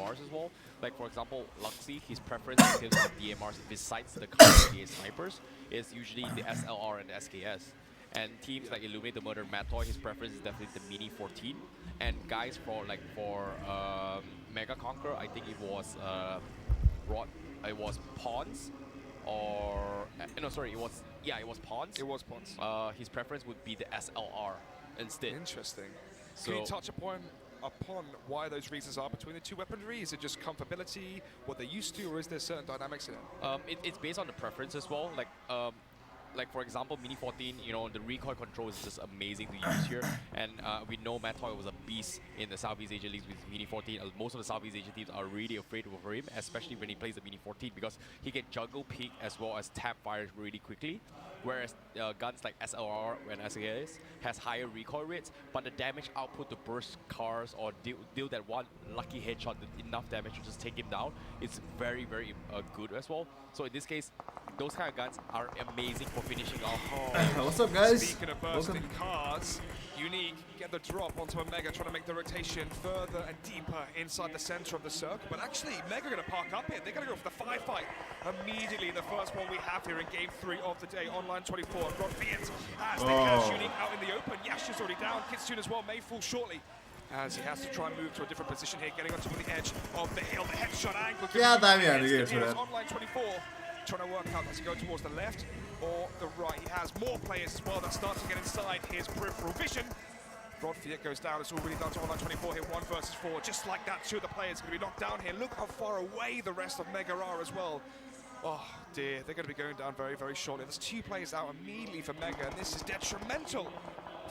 DMRs as well. Like for example, Luxy, his preference in terms of DMRs besides the counter snipers is usually the SLR and the SKS. And teams like ElementriX, MR.Hyozu, his preference is definitely the Mini 14. And guys for Mega Conqueror, I think it was Pawns, or no, sorry, it was Pawns. It was Pons. His preference would be the SLR instead. Interesting. So, can you touch upon why those reasons are between the two weaponry? Is it just comfortability, what they're used to, or is there certain dynamics in it? It's based on the preference as well. Like for example, Mini 14, you know, the recoil control is just amazing to use here. And we know MR.Hyozu was a beast in the Southeast Asia leagues with Mini 14. Most of the Southeast Asian teams are really afraid of him, especially when he plays the Mini 14, because he can juggle peak as well as tap fires really quickly. Whereas guns like SLR and SKS has higher recoil rates, but the damage output to burst cars or deal that one lucky headshot with enough damage to just take him down is very, very good as well. So in this case, those kind of guns are amazing for finishing off. What's up, guys? Speaking of bursting cars, Unique get the drop onto a Mega, trying to make the rotation further and deeper inside the center of the circle. But actually, Mega going to park up here. They're going to go for the fight immediately. The first one we have here in Game 3 of the day. Online 24. Rod Fiat has the cash. Unique out in the open. Yash is already down. Kitsune as well may fall shortly, as he has to try and move to a different position here, getting onto the edge of the hill. The headshot angle. Yeah, damn. Online 24. Trying to work out, does he go towards the left or the right? He has more players as well that start to get inside his peripheral vision. Rod Fiat goes down. It's already done to Online 24 here, 1 versus 4. Just like that, 2 of the players going to be knocked down here. Look how far away the rest of Mega are as well. Oh dear, they're going to be going down very, very shortly. There's 2 players out immediately for Mega, and this is detrimental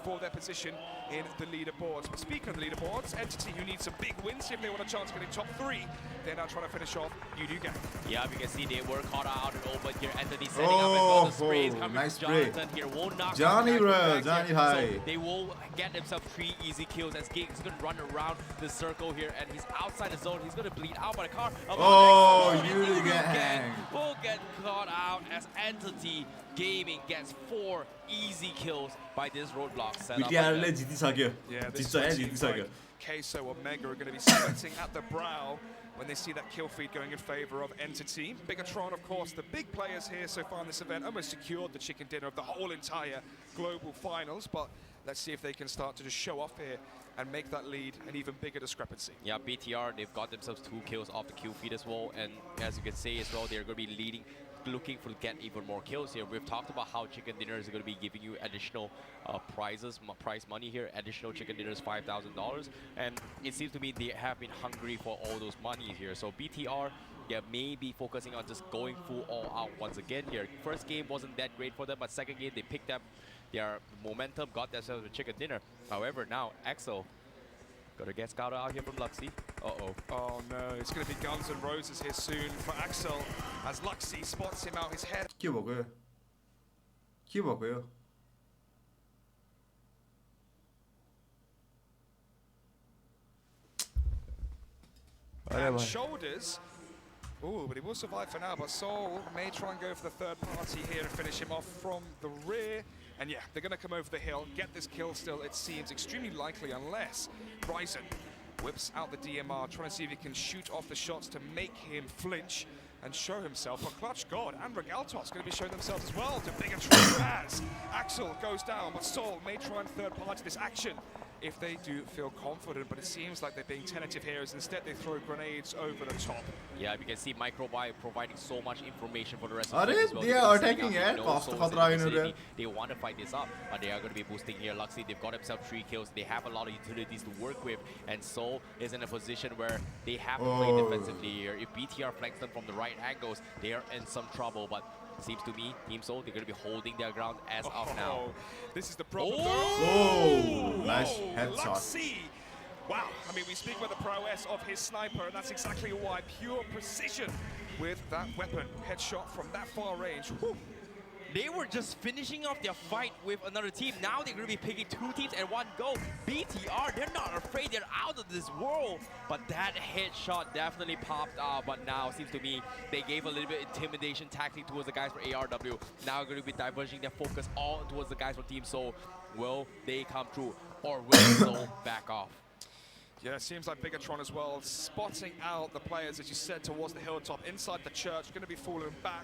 for their position in the leaderboards. But speaking of the leaderboards, Entity, who needs some big wins if they want a chance of getting top 3, they're now trying to finish off Yudu Gang. Yeah, we can see they were caught out and open here. Entity setting up and got the sprays coming nice from Jonathan here. Won't knock Johnny, bro. Johnny, hi. So they will get themselves 3 easy kills as Gig is going to run around the circle here, and he's outside the zone. He's going to bleed out by the car. Yudu Gang will get caught out as Entity Gaming gets 4 easy kills by this roadblock setup. Yeah, this Queso or Mega are going to be sweating at the brow when they see that kill feed going in favor of Entity. Bigatron, of course, the big players here so far in this event, almost secured the chicken dinner of the whole entire global finals, but let's see if they can start to just show off here and make that lead an even bigger discrepancy. Yeah, BTR, they've got themselves 2 kills off the kill feed as well, and as you can see as well, they're going to be leading, looking to get even more kills here. We've talked about how chicken dinner is going to be giving you additional prize money here. Additional chicken dinner is $5,000, and it seems to me they have been hungry for all those money here. So BTR, yeah, may be focusing on just going full all out once again here. First game wasn't that great for them, but second game they picked up their momentum, got themselves a chicken dinner. However, now Axel got to get scouted out here from Luxy. Oh no, it's going to be Guns N' Roses here soon for Axel, as Luxy spots him out his head. And shoulders. Ooh, but he will survive for now, but Soul may try and go for the third party here and finish him off from the rear. And yeah, they're going to come over the hill, get this kill still, it seems extremely likely, unless Bryson whips out the DMR, trying to see if he can shoot off the shots to make him flinch and show himself. But Clutch God and Regaltos going to be showing themselves as well to bigger as Axel goes down, but Soul may try and third party this action if they do feel confident, but it seems like they're being tentative here, as instead they throw grenades over the top. Yeah, we can see Microbuy providing so much information for the rest of the team as well. They are attacking it. They want to fight this up, but they are going to be boosting here. Luxy, they've got themselves 3 kills. They have a lot of utilities to work with, and Soul is in a position where they have to play defensively here. If BTR flanks them from the right angles, they are in some trouble, but it seems to me, Team Soul, they're going to be holding their ground as of now. This is the problem. Nice headshot. Luxy. Wow, I mean, we speak about the prowess of his sniper, and that's exactly why. Pure precision with that weapon. Headshot from that far range. Whew. They were just finishing off their fight with another team. Now they're going to be picking 2 teams and 1 go. BTR, they're not afraid. They're out of this world. But that headshot definitely popped out. But now, it seems to me, they gave a little bit intimidation tactic towards the guys for ARW. Now going to be diverging their focus all towards the guys for Team Soul. Will they come through, or will Soul back off? Yeah, it seems like Bigatron as well, spotting out the players, as you said, towards the hilltop, inside the church, going to be falling back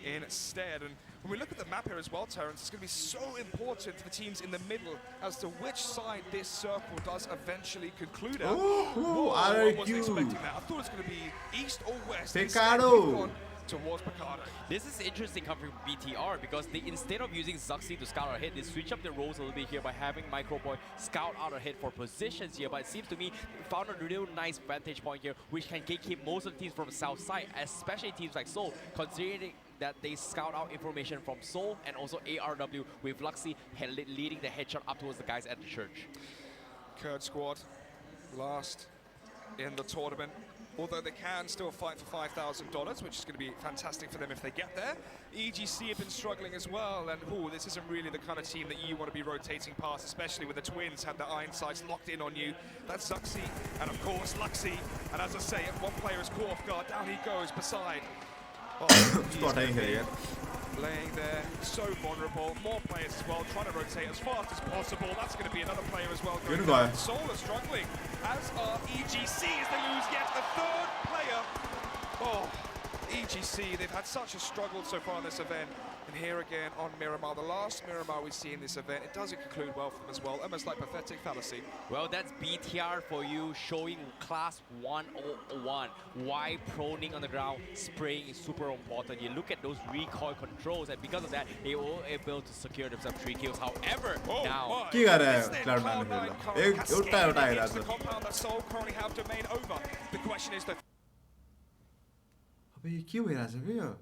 instead. And when we look at the map here as well, Terrence, it's going to be so important for the teams in the middle as to which side this circle does eventually conclude at. Whoa, I wasn't RQ. expecting that. I thought it was going to be east or west. Picado. Towards Picado. This is interesting coming from BTR because they, instead of using Zuxi to scout ahead, they switch up their roles a little bit here by having Microboy scout out ahead for positions here. But it seems to me they found a real nice vantage point here, which can gatekeep most of the teams from the south side, especially teams like Seoul, considering that they scout out information from Seoul and also ARW with Luxy leading the headshot up towards the guys at the church. Kurd squad last in the tournament. Although they can still fight for $5,000, which is going to be fantastic for them if they get there. EGC have been struggling as well, and this isn't really the kind of team that you want to be rotating past, especially with the twins have their iron sights locked in on you. That's Zuxi, and of course Luxy. And as I say, if one player is caught off guard, down he goes beside. Laying there, so vulnerable. More players as well, trying to rotate as fast as possible. That's going to be another player as well. Seoul are struggling, as are EGC as they lose yet a third player. Oh, EGC, they've had such a struggle so far in this event. And here again on Miramar, the last Miramar we see in this event, it doesn't conclude well for them as well, almost like pathetic fallacy. Well, that's BTR for you, showing class 101. Why proning on the ground, spraying is super important. You look at those recoil controls, and because of that, they were able to secure themselves 3 kills. However, now... Ki gare Cloud9 le? एउटा the compound that Seoul currently have domain over. The question is that... अबे यो के भइरहेछ बे यो?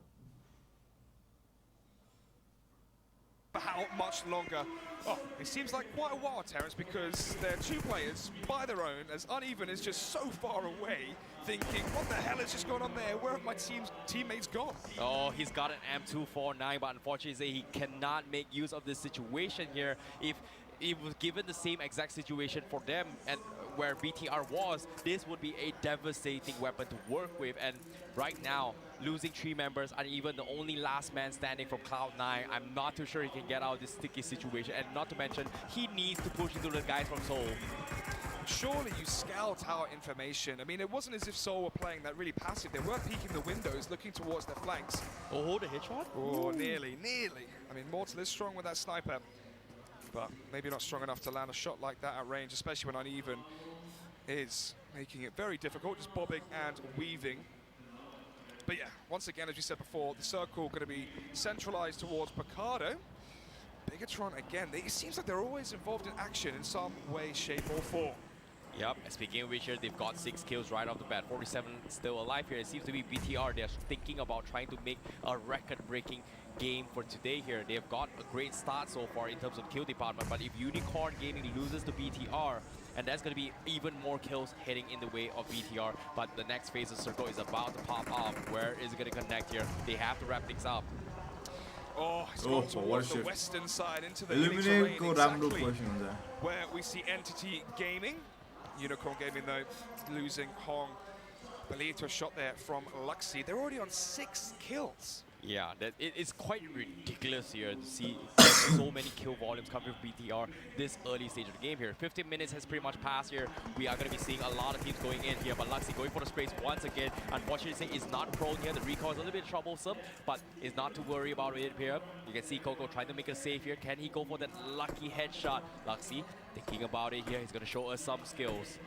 For how much longer? Oh, it seems like quite a while, Terrence, because they're 2 players by their own, as Uneven is just so far away, thinking, what the hell is just going on there? Where have my teammates gone? Oh, he's got an M249, but unfortunately he cannot make use of this situation here. If it was given the same exact situation for them and where BTR was, this would be a devastating weapon to work with. And right now, losing 3 members and even the only last man standing from Cloud9, I'm not too sure he can get out of this sticky situation. And not to mention, he needs to push into the guys from Seoul. Surely you scout out information. I mean, it wasn't as if Seoul were playing that really passive. They were peeking the windows, looking towards their flanks. Oh, the headshot? Oh, nearly. I mean, Mortal is strong with that sniper, but maybe not strong enough to land a shot like that at range, especially when Uneven is making it very difficult, just bobbing and weaving. But yeah, once again, as we said before, the circle going to be centralized towards Picado. Bigatron, again, it seems like they're always involved in action in some way, shape, or form. Yep, speaking of which here, they've got 6 kills right off the bat. 47 still alive here. It seems to be BTR. They're thinking about trying to make a record-breaking game for today here. They've got a great start so far in terms of kill department, but if Unicorn Gaming loses to BTR, and that's going to be even more kills heading in the way of BTR. But the next phase of Circle is about to pop off. Where is it going to connect here? They have to wrap things up. Oh, it's gone towards the western side into the Eliminate terrain, exactly where we see Entity Gaming. Unicorn Gaming, though, losing Hong. Believed to a shot there from Luxy. They're already on 6 kills. Yeah, it's quite ridiculous here to see so many kill volumes coming from BTR this early stage of the game here. 15 minutes has pretty much passed here. We are going to be seeing a lot of teams going in here, but Luxy going for the sprays once again. Unfortunately, is not prone here. The recoil is a little bit troublesome, but is not to worry about it here. You can see Coco trying to make a save here. Can he go for that lucky headshot? Luxy thinking about it here. He's going to show us some skills.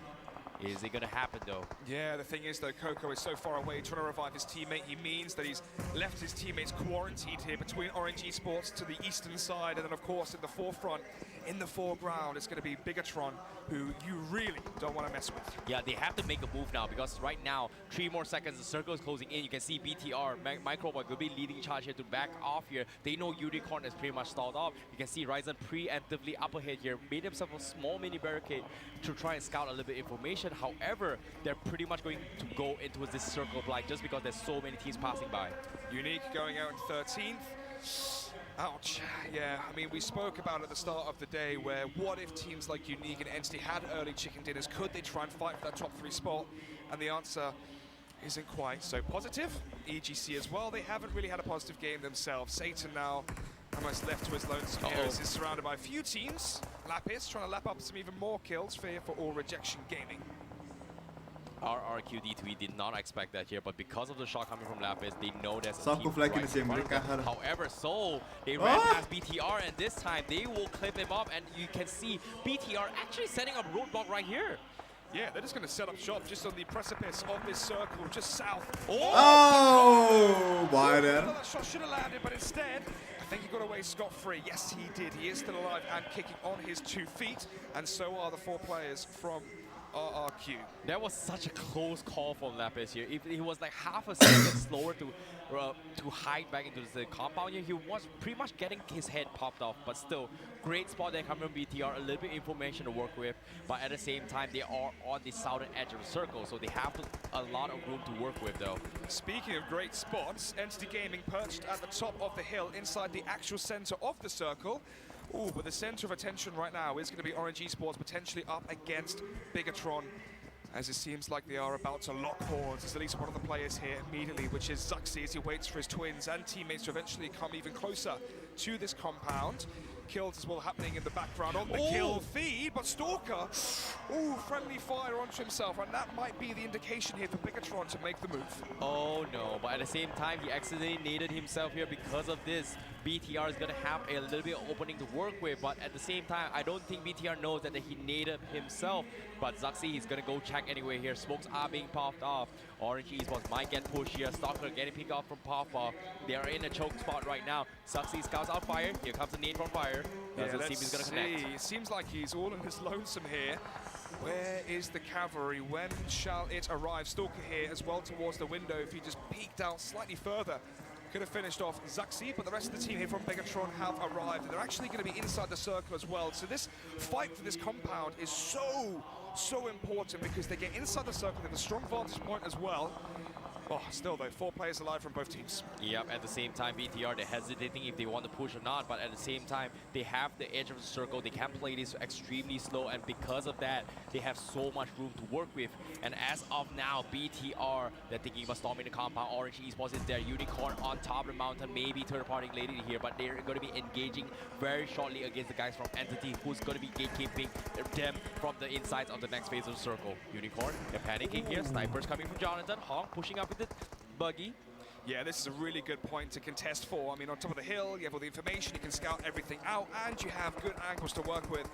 Is it going to happen, though? Yeah, the thing is, though, Coco is so far away trying to revive his teammate. He means that he's left his teammates quarantined here between Orange Esports to the eastern side. And then, of course, in the forefront, in the foreground, it's going to be Bigatron, who you really don't want to mess with. Yeah, they have to make a move now, because right now, 3 more seconds, the circle is closing in. You can see BTR, Microboy will be leading charge here to back off here. They know Unicorn is pretty much stalled off. You can see Ryzen preemptively up ahead here, made himself a small mini barricade to try and scout a little bit of information. However, they're pretty much going to go into this circle of light just because there's so many teams passing by. Unique going out in 13th. Ouch. Yeah, I mean, we spoke about at the start of the day where what if teams like Unique and Entity had early chicken dinners? Could they try and fight for that top 3 spot? And the answer isn't quite so positive. EGC as well, they haven't really had a positive game themselves. Satan now almost left to his lonesome here. This is surrounded by a few teams. Lapis trying to lap up some even more kills for All Rejection Gaming. RRQD3 did not expect that here, but because of the shot coming from Lapis, they know there's a Sakko team flag right in in front of them. Kahara. However, Soul, they ran past BTR, and this time they will clip him up, and you can see BTR actually setting up roadblock right here. Yeah, they're just going to set up shop just on the precipice of this circle, just south. Oh, why then? That shot should have landed, but instead, I think he got away scot-free. Yes, he did. He is still alive and kicking on his 2 feet, and so are the 4 players from RRQ. That was such a close call from Lapis here. If he was like half a second slower to hide back into the compound here, he was pretty much getting his head popped off. But still, great spot there coming from BTR. A little bit information to work with, but at the same time, they are on the southern edge of the circle, so they have a lot of room to work with, though. Speaking of great spots, Entity Gaming perched at the top of the hill inside the actual center of the circle. Ooh, but the center of attention right now is going to be Orange Esports potentially up against Bigatron, as it seems like they are about to lock horns. There's at least one of the players here immediately, which is Zuxi, as he waits for his twins and teammates to eventually come even closer to this compound. Kills as well happening in the background on the kill feed, but Stalker, friendly fire onto himself, and that might be the indication here for Bigatron to make the move. Oh no, but at the same time, he accidentally naded himself here because of this. BTR is going to have a little bit of opening to work with, but at the same time, I don't think BTR knows that he naded himself. But Zuxi is going to go check anyway here. Smokes are being popped off. Orange Esports might get pushed here. Stalker getting picked up from pop-off. They are in a choke spot right now. Zuxi scouts out fire. Here comes a nade from fire. Doesn't seem he's going to connect. It seems like he's all in his lonesome here. Where is the cavalry? When shall it arrive? Stalker here as well towards the window. If he just peeked out slightly further, could have finished off Zuxi, but the rest of the team here from Bigatron have arrived. And they're actually going to be inside the circle as well. So this fight for this compound is so important because they get inside the circle. They have a strong vantage point as well. Oh, still though, 4 players alive from both teams. Yep, at the same time, BTR, they're hesitating if they want to push or not, but at the same time, they have the edge of the circle. They can play this extremely slow, and because of that, they have so much room to work with. And as of now, BTR, they're thinking about storming the compound. Orange Esports is there. Unicorn on top of the mountain, maybe third-party lady here, but they're going to be engaging very shortly against the guys from Entity, who's going to be gatekeeping them from the insides of the next phase of the circle. Unicorn, they're panicking here. Snipers coming from Jonathan. Honk pushing up with the buggy. Yeah, this is a really good point to contest for. I mean, on top of the hill, you have all the information, you can scout everything out, and you have good angles to work with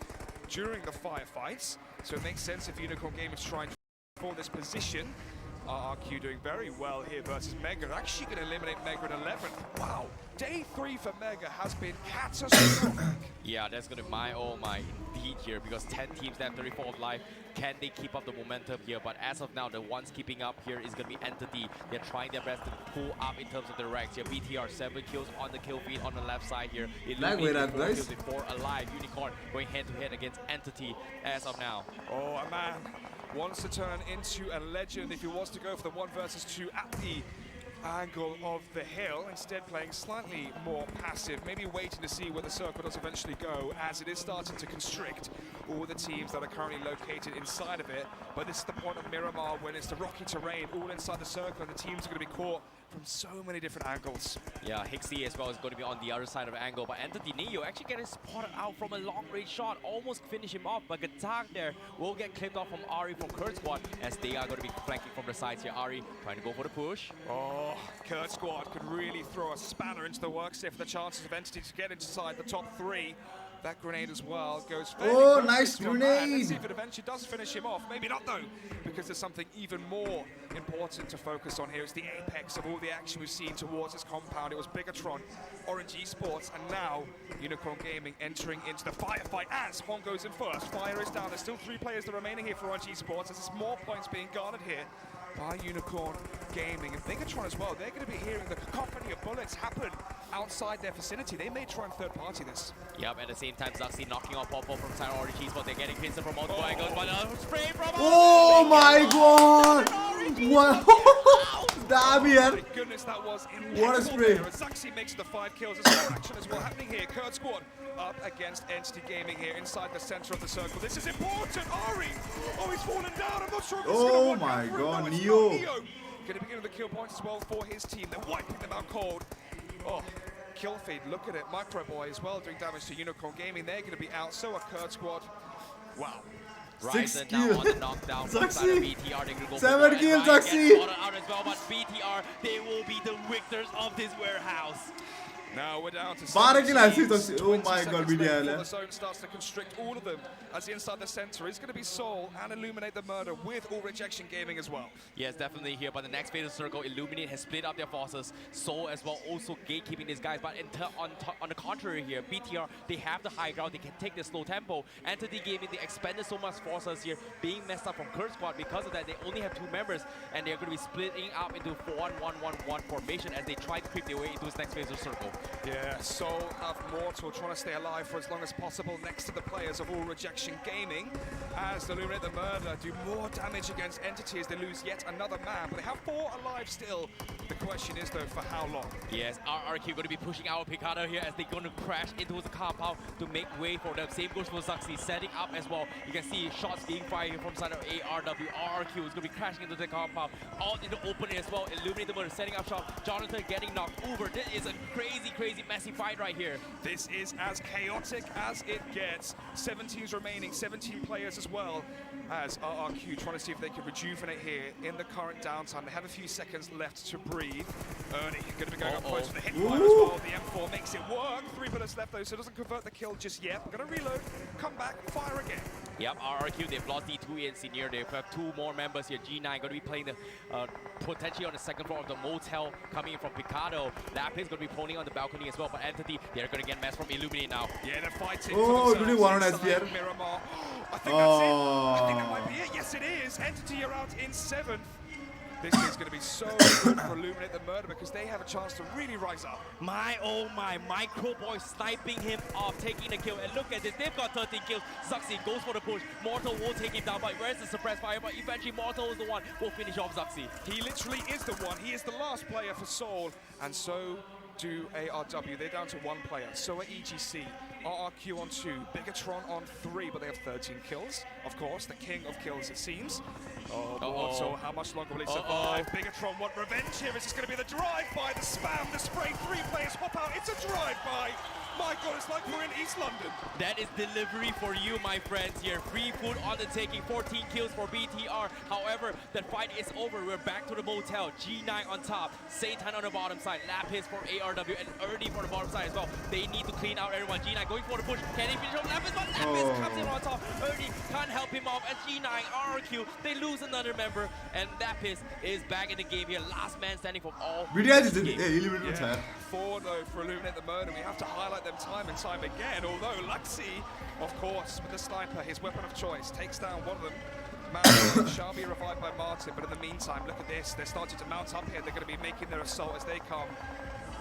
during the firefights. So it makes sense if Unicorn Gaming is trying for this position. RRQ doing very well here versus Mega. They're actually going to eliminate Mega in 11th. Wow. Day 3 for Mega has been catastrophic. Yeah, that's going to my indeed here, because 10 teams that have 34 of life. Can they keep up the momentum here? But as of now, the ones keeping up here is going to be Entity. They're trying their best to pull up in terms of the ranks here. BTR 7 kills on the kill feed on the left side here. Illuminating 4 kills with 4 alive. Unicorn going head-to-head against Entity as of now. Oh, a man wants to turn into a legend if he wants to go for the 1 versus 2 at the angle of the hill, instead playing slightly more passive, maybe waiting to see where the circle does eventually go, as it is starting to constrict all the teams that are currently located inside of it. But this is the point of Miramar when it's the rocky terrain all inside the circle, and the teams are going to be caught from so many different angles. Yeah, Hixie as well is going to be on the other side of the angle, but Entity Neo actually getting spotted out from a long-range shot, almost finish him off, but Gatak there will get clipped off from Ari from Kurt Squad, as they are going to be flanking from the sides here. Ari trying to go for the push. Oh, Kurt Squad could really throw a spanner into the works here for the chances of Entity to get inside the top 3. That grenade as well goes fairly nice grenade! Let's see if it eventually does finish him off. Maybe not though, because there's something even more important to focus on here. It's the apex of all the action we've seen towards this compound. It was Bigatron, Orange Esports, and now Unicorn Gaming entering into the firefight as Hong goes in first. Fire is down. There's still 3 players that are remaining here for Orange Esports. There's more points being garnered here by Unicorn Gaming, and Bigatron as well. They're going to be hearing the cacophony of bullets happen outside their vicinity. They may try and third-party this. Yep, at the same time, Zuxi knocking off Popo from side Orange Esports. They're getting Vincent from multiple angles, but spray from Oh my god! What? Damn it! My goodness, that was What a spray! Zuxi makes the 5 kills. There's more action as well happening here. Kurt Squad up against Entity Gaming here inside the center of the circle. This is important. Ari! Oh, he's fallen down. I'm not sure if this is going to work my out for him. god, No, it's Neo! not. Neo going to begin with the kill points as well for his team. They're wiping them out cold. Oh, kill feed. Look at it. Micro Boy as well doing damage to Unicorn Gaming. They're going to be out. So are Kurt Squad. Wow. Ryzen 6 now kills. on the knockdown from side of Zaxi. BTR. They're gonna go 7 for kills, Ryan gets Zaxi. spotted out as well, but BTR, they will be the victors of this warehouse. Now we're down to 12 7 kill assist, teams, Zaxi. Oh 20 my seconds God, left BTR. before the zone starts to constrict all of them. As inside the center is going to be Soul and Illuminate the Murder with All Rejection Gaming as well. Yes, definitely here, but the next fatal circle, Illuminate has split up their forces. Soul as well, also gatekeeping these guys, but on the contrary here, BTR, they have the high ground, they can take the slow tempo. Entity Gaming, they expended so much forces here, being messed up from Curse Squad. Because of that, they only have 2 members, and they're going to be splitting up into 1-1-1-1 formation as they try to creep their way into this next fatal circle. Yeah, Soul have Mortal trying to stay alive for as long as possible next to the players of All Rejection Gaming, as Illuminate the Murder do more damage against Entity as they lose yet another man, but they have 4 alive still. The question is though, for how long? Yes, RRQ going to be pushing out Picado here as they're going to crash into the compound to make way for them. Same goes for Zaxi, setting up as well. You can see shots being fired from side of ARW. RRQ is going to be crashing into the compound, all in the open as well. Illuminate the Murder setting up shot. Jonathan getting knocked over. This is a crazy, messy fight right here. This is as chaotic as it gets. 17 remaining, 17 players as well, as RRQ trying to see if they can rejuvenate here in the current downtime. They have a few seconds left to breathe. Ernie going to be going up close to the hit fire as well. The M4 makes it work. 3 bullets left though, so it doesn't convert the kill just yet. Going to reload, come back, fire again. Yep, RRQ, they've lost D2 and Senior. They have 2 more members here. G9 going to be playing the potentially on the second floor of the motel, coming in from Picado. Lapis going to be pulling on the balcony as well, but Entity, they're going to get messed from Illuminate now. Yeah, they're fighting. Oh, for did he want an inside SPR? Miramar. I think that's it. I think that might be it. Yes, it is. Entity are out in 7th. This is going to be so good for Illuminate the Murder because they have a chance to really rise up. My, oh my, Micro Boy sniping him off, taking the kill. And look at this, they've got 13 kills. Zaxi goes for the push. Mortal will take him down, but where's the suppressed fire? But eventually Mortal is the one who will finish off Zaxi. He literally is the one. He is the last player for Soul, and so do ARW. They're down to 1 player. So are EGC. RRQ on 2, Bigatron on 3, but they have 13 kills. Of course, the king of kills, it seems. Oh, Mortal, how much longer will he survive? Bigatron want revenge here. Is this going to be the drive-by, the spam, the spray? 3 players swap out. It's a drive-by. My God, it's like we're in East London. That is delivery for you, my friends here. Free food on the taking, 14 kills for BTR. However, the fight is over. We're back to the motel. G9 on top, Satan on the bottom side, Lapis for ARW, and Ernie for the bottom side as well. They need to clean out everyone. G9 going for the push. Can he finish off Lapis? But Lapis comes in on top. Ernie can't help him off. And G9, RRQ, they lose another member. And Lapis is back in the game here. Last man standing from all. BTR is eliminated. Yeah. 4 though for Illuminate the Murder. We have to highlight them time and time again. Although Luxy, of course, with the sniper, his weapon of choice, takes down one of them. Man shall be revived by Martin, but in the meantime, look at this. They're starting to mount up here. They're going to be making their assault as they come.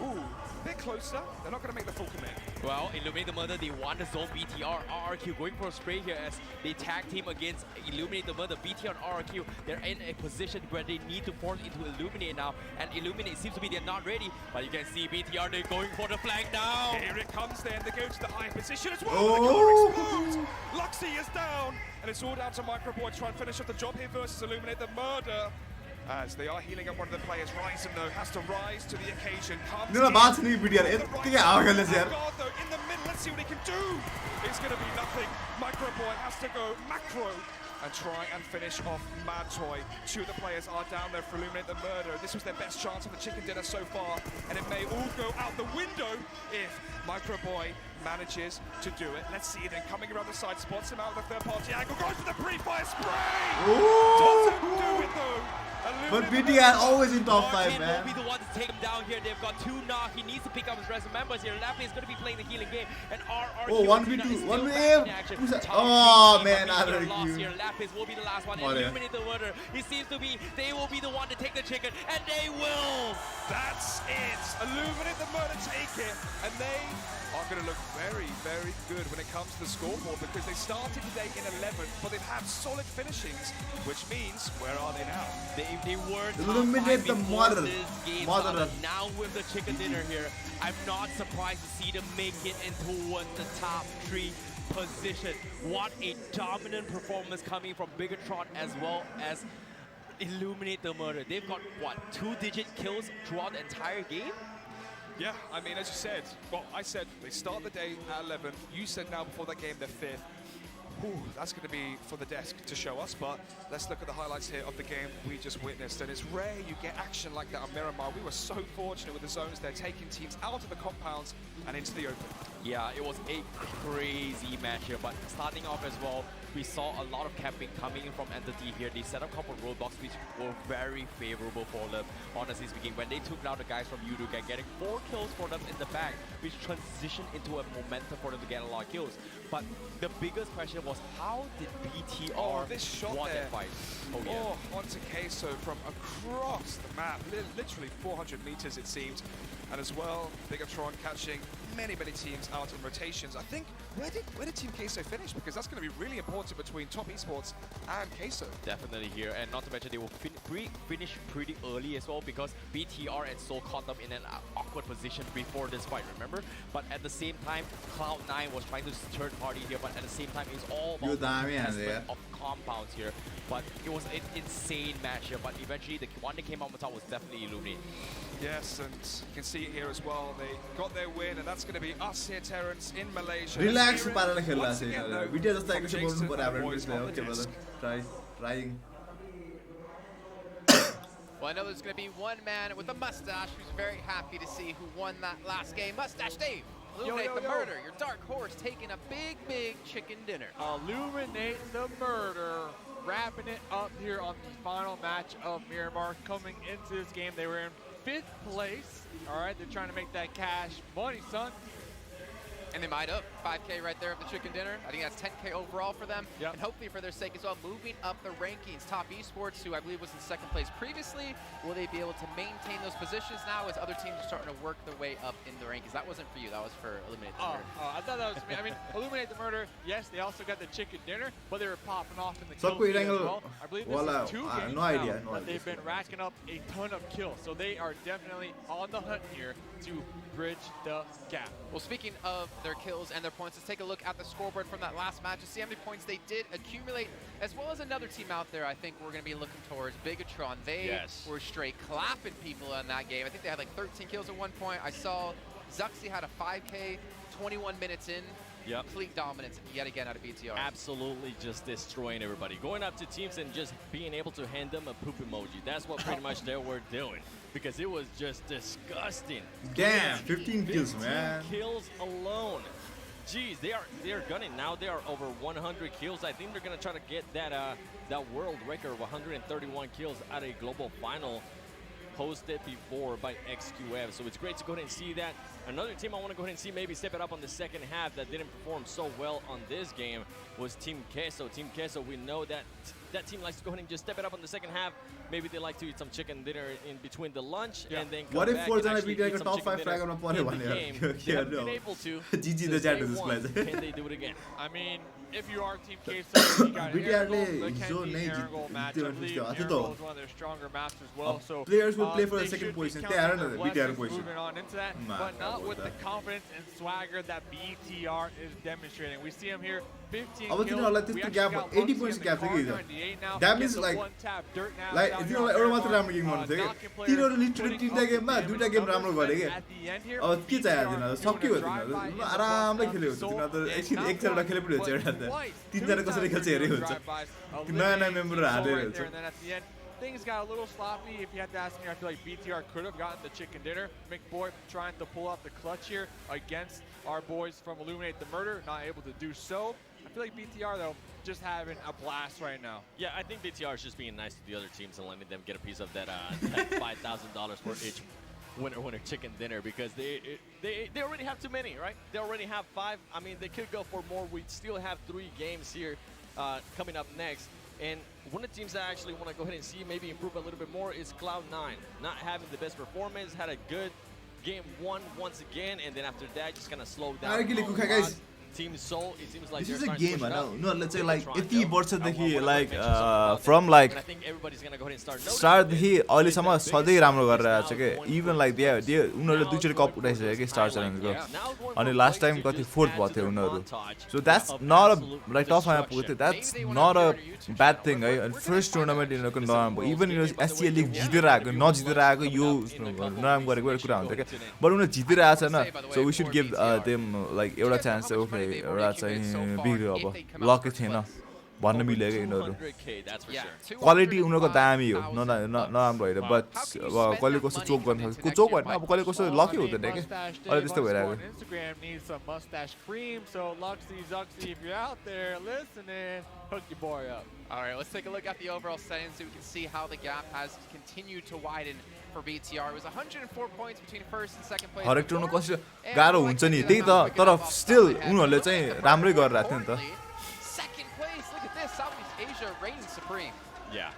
Ooh, a bit closer. They're not going to make the full commit. Well, Illuminate the Murder, they want the zone. BTR, RRQ going for a spray here as they tag team against Illuminate the Murder. BTR and RRQ, they're in a position where they need to force into Illuminate now. And Illuminate seems to be they're not ready. But you can see BTR, they're going for the flank now. Here it comes then. They go to the high position as well. Oh. The car explodes. Luxy is down. And it's all down to Microboy to try and finish off the job here versus Illuminate the Murder. As they are healing up one of the players, Ryzen though has to rise to the occasion. Comes No, baat नहीं BTR. क्या आगे ले यार. God though in the middle, let's see what he can do. It's going to be nothing. Microboy has to go macro and try and finish off Mad Toy. 2 of the players are down there for Illuminate the Murder. This was their best chance of the chicken dinner so far, and it may all go out the window if Microboy manages to do it. Let's see then, coming around the side, spots him out with a third-party angle, goes for the pre-fire spray! Doesn't do it though! But BTR always in top 5, Martin man. will be the one to take him down here. They've got 2 knock. He needs to pick up his rest of members here. Lappy is going to be playing the healing game. And RRQ Oh, 1v2, is still 1v8. back in action. Who's that? Top Oh, three man, team are being RRQ. lost here. Lapis will be the last one. Oh, And yeah. Illuminate the Murder. It seems to be they will be the one to take the chicken. And they will. That's it. Illuminate the Murder take it. And they are going to look very, very good when it comes to the scoreboard because they started today in 11th, but they've had solid finishings, which means where are they now? They were top Illuminate 5 the before Murder. this game Murder. started. Now with the chicken dinner here, I'm not surprised to see them make it into the top 3 position. What a dominant performance coming from Bigatron as well as Illuminate the Murder. They've got, what, 2-digit kills throughout the entire game? Yeah, I mean, as you said, well, I said they start the day at 11th. You said now before that game they're 5th. Ooh, that's going to be for the desk to show us, but let's look at the highlights here of the game we just witnessed. And it's rare you get action like that on Miramar. We were so fortunate with the zones. They're taking teams out of the compounds and into the open. Yeah, it was a crazy match here, but starting off as well, we saw a lot of camping coming in from Entity here. They set up a couple of roadblocks which were very favorable for them, honestly speaking. When they took down the guys from Yuduk and getting 4 kills for them in the back, which transitioned into a momentum for them to get a lot of kills. But the biggest question was, how did BTR this shot won there. that fight? Oh, yeah. Onto Queso from across the map, literally 400 meters it seemed. And as well, Bigatron catching many teams out in rotations. I think, where did Team Queso finish? Because that's going to be really important between Top Esports and Queso. Definitely here, and not to mention they will finish pretty early as well, because BTR and Soul caught them in an awkward position before this fight, remember? But at the same time, Cloud9 was trying to third party here, but at the same time, it's all about the investment of compounds here. But it was an insane match here, but eventually the one that came out on top was definitely Illuminate. Yes, and you can see it here as well. They got their win, and that's going to be us here, Terrence, in Malaysia. Relax, parallel खेलना चाहिए. Video just like कुछ बोलने पर average में okay brother. Trying. Well, I know there's going to be one man with a mustache who's very happy to see who won that last game. Mustache Dave, Illuminate the Murder, your dark horse taking a big chicken dinner. Illuminate the Murder, wrapping it up here on the final match of Miramar. Coming into this game, they were in 5th place. All right, they're trying to make that cash money, son. And they might up 5K right there of the chicken dinner. I think that's 10K overall for them. Yep. And hopefully for their sake as well, moving up the rankings. Top Esports, who I believe was in 2nd place previously, will they be able to maintain those positions now as other teams are starting to work their way up in the rankings? That wasn't for you, that was for Illuminate the Murder. I thought that was me. I mean, Illuminate the Murder, yes, they also got the chicken dinner, but they were popping off in the So kill feed as well. I believe this is 2 games no idea, now that they've been racking up a ton of kills. So they are definitely on the hunt here to bridge the gap. Well, speaking of their kills and their points, let's take a look at the scoreboard from that last match to see how many points they did accumulate, as well as another team out there I think we're going to be looking towards, Bigatron. They were straight clapping people in that game. I think they had like 13 kills at one point. I saw Zuxi had a 5K, 21 minutes in. Yep. Complete dominance yet again out of BTR. Absolutely just destroying everybody. Going up to teams and just being able to hand them a poop emoji. That's what pretty much they were doing. Because it was just disgusting. Damn, 15 kills, man. 15 kills alone. Jeez, they are gunning. Now they are over 100 kills. I think they're going to try to get that world record of 131 kills at a global final hosted before by XQF. So it's great to go ahead and see that. Another team I want to go ahead and see maybe step it up on the second half that didn't perform so well on this game was Team Queso. Team Queso, we know that that team likes to go ahead and just step it up on the second half. Maybe they like to eat some chicken dinner in between the lunch and then come what if back for and example actually we eat take a some top chicken 5 frag dinner on one in the here? game. Yeah, They haven't no. been able to. GG the since chat day to this one. place. Can they do it again? I mean, if you are Team Queso, you got BTR Arangol, ne the zo Kenji nahi Arangol match. I जित्यो believe भने Arangol is one of their stronger maps as well. So players will play for the they second should be position. They counting are their in the BTR blessings position. moving on into that, Man, but not with the that. confidence and swagger that BTR is demonstrating. We see him here, 15 अब तिनीहरूलाई kills. We त्यस्तो actually gap got 80 Luxy points in the gap छ car कि 98 now. That Gets means the like one-tap dirt now like down here तिनीहरूलाई on एउटा मात्र Miramar. राम्रो game गर्नु थियो Knocking कि players, तिनीहरू लिटरली putting 3टा up गेममा the 2टा गेम राम्रो numbers गरे के at the end here. अब के चाहियो BTR तिनीहरू doing सक्यो a drive-by तिनीहरू in the आरामले front खेल्यो of तिनीहरू Soul, त and एकछिन not एक साइडबाट once, खेले पनि हुन्छ but एउटा त twice, तीनजना 2 कसरी times खेल्छ they're हेरे doing हुन्छ drive-bys, नयाँ नयाँ eliminating मेम्बरहरू Soul हालेर right हुन्छ there, and then at the end, things got a little sloppy. If you had to ask me, I feel like BTR could have gotten the chicken dinner. McBoy trying to pull out the clutch here against our boys from Illuminate the Murder, not able to do so. I feel like BTR, though, just having a blast right now. Yeah, I think BTR is just being nice to the other teams and letting them get a piece of that, that $5,000 for each winner chicken dinner, because they already have too many, right? They already have 5. I mean, they could go for more. We still have 3 games here coming up next. And one of the teams that I actually want to go ahead and see maybe improve a little bit more is Cloud9. Not having the best performance, had a good game 1 once again, and then after that just kind of slowed down. guys, Team Soul, it seems like this they're is a starting to game push it Hahn up. उनीहरुले चाहिँ like Toronto. यति वर्षदेखि I wanna like mention something about from them. Like And I think everybody's gonna go ahead and start noticing स्टारदेखि this. अहिलेसम्म The सधैँ biggest राम्रो thing गरेर is आएको छ now के going even for like this. उनीहरूले Now दुईचोटि going cup for उठाइसक्यो this कि स्टार highlight च्यालेन्जको game. Now going अनि for last plays time to कति just फोर्थ add भएको to थियो their उनीहरू montage so that's of not absolute a like top आइपुगेको थियो destruction. That's Maybe they wanna not do a it on your YouTube bad channel. Thing है We're अनि gonna first find tournament out. यिनीहरूको It's a नराम्रो world even game. यिनीहरू By the way, SCA league yeah, जितेर आएको interview नजितेर was आएको यो coming up in a couple नराम्रो weeks. गरेको We कुरा should हुन्छ go क्या into that. बट उनीहरू जितेर आएको छैन Say, by the so way, we should for give BTR. Them like एउटा चान्स चाहिँ ओके चाहिँ एउटा चाहिँ बिग्रियो अब लकै थिएन भन्न मिल्यो क्या यिनीहरू क्वालिटी उनीहरूको दामी हो नराम्रो होइन बट अब कहिले कस्तो चोक गर्न सक्छ चोक होइन अब कहिले कस्तो लकै हुँदैन क्या अहिले त्यस्तो भइरहेको Instagram needs some mustache cream, so Luxy, Zuxy, if you're out there listening, hook your boy up. All right, let's take a look at the overall settings so we can see how the gap has continued to widen for BTR. It was 104 points between first and second place. हरेक tournament कसरी गाह्रो हुन्छ नि त्यही त तर still उनीहरूले चाहिँ राम्रै गरिरहेको थियो नि त Second place, look at this, Southeast Asia reigning supreme. Yeah.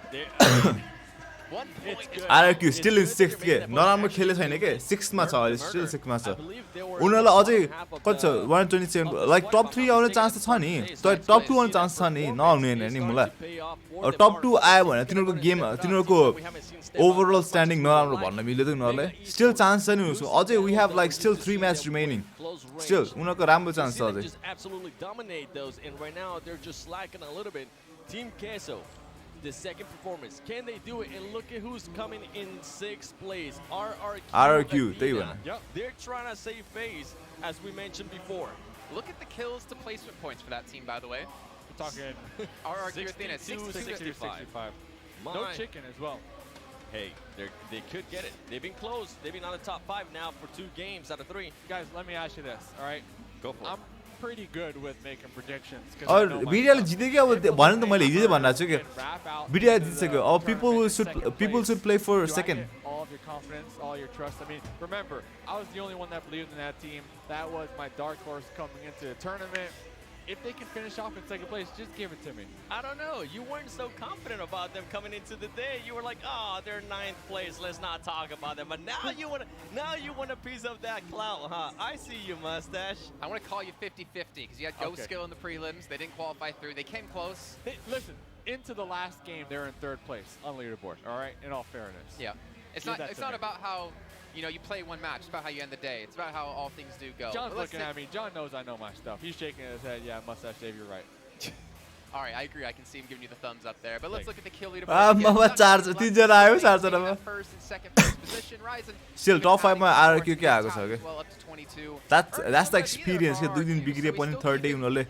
RRQ still in 6th के नराम्रो खेले छैन के 6th मा छ अहिले स्टिल 6th मा छ उनीहरुलाई अझै कति छ 127 लाइक टप 3 आउने चान्स त छ नि तर टप 2 आउने चान्स छ नि नआउने हैन नि मलाई टप 2 आयो भने तिनीहरुको गेम तिनीहरुको ओभरअल स्ट्यान्डिङ नराम्रो भन्न मिल्यो त उनीहरुलाई स्टिल चान्स छ नि उसको अझै we have like still 3 match remaining still उनीहरुको राम्रो चान्स छ अझै absolutely dominate those and right now they're just slacking a little bit. Team Queso, the second performance, can they do it? And look at who's coming in 6th place. RRQ they win. Yep, they're trying to save face as we mentioned before. Look at the kills to placement points for that team, by the way. We're talking RRQ Athena 65. No chicken as well. Hey, they could get it. They've been close. They've been on the top 5 now for 2 games out of 3. Guys, let me ask you this, all right? Go for it. I'm pretty good with making predictions. और भिडियोले जितेको अब भन्नु त मैले हिजो भन्नु छु के भिडियो जितिसक्यो अब people should play for second. All of your confidence, all your trust. I mean, remember, I was the only one that believed in that team. That was my dark horse coming into the tournament. If they can finish off in second place, just give it to me. I don't know. You weren't so confident about them coming into the day. You were like, "Oh, they're 9th place. Let's not talk about them." But now you want a piece of that clout, huh? I see you, mustache. I want to call you 50-50 because you had ghost skill in the prelims. They didn't qualify through. They came close. Hey, listen, into the last game, they're in 3rd place on leaderboard. All right, in all fairness. Yeah, it's not about how. You know, you play one match. It's about how you end the day. It's about how all things do go. John's looking at me. John knows I know my stuff. He's shaking his head. Yeah, mustache Dave, you're right. All right, I agree. I can see him giving you the thumbs up there. But let's look at the kill leader. First and second place position, Ryzen. Still top 5 मा RRQ के आएको छ के Well, up to 22. That's the experience के 2 दिन बिग्रिए पनि 3rd day उनीहरुले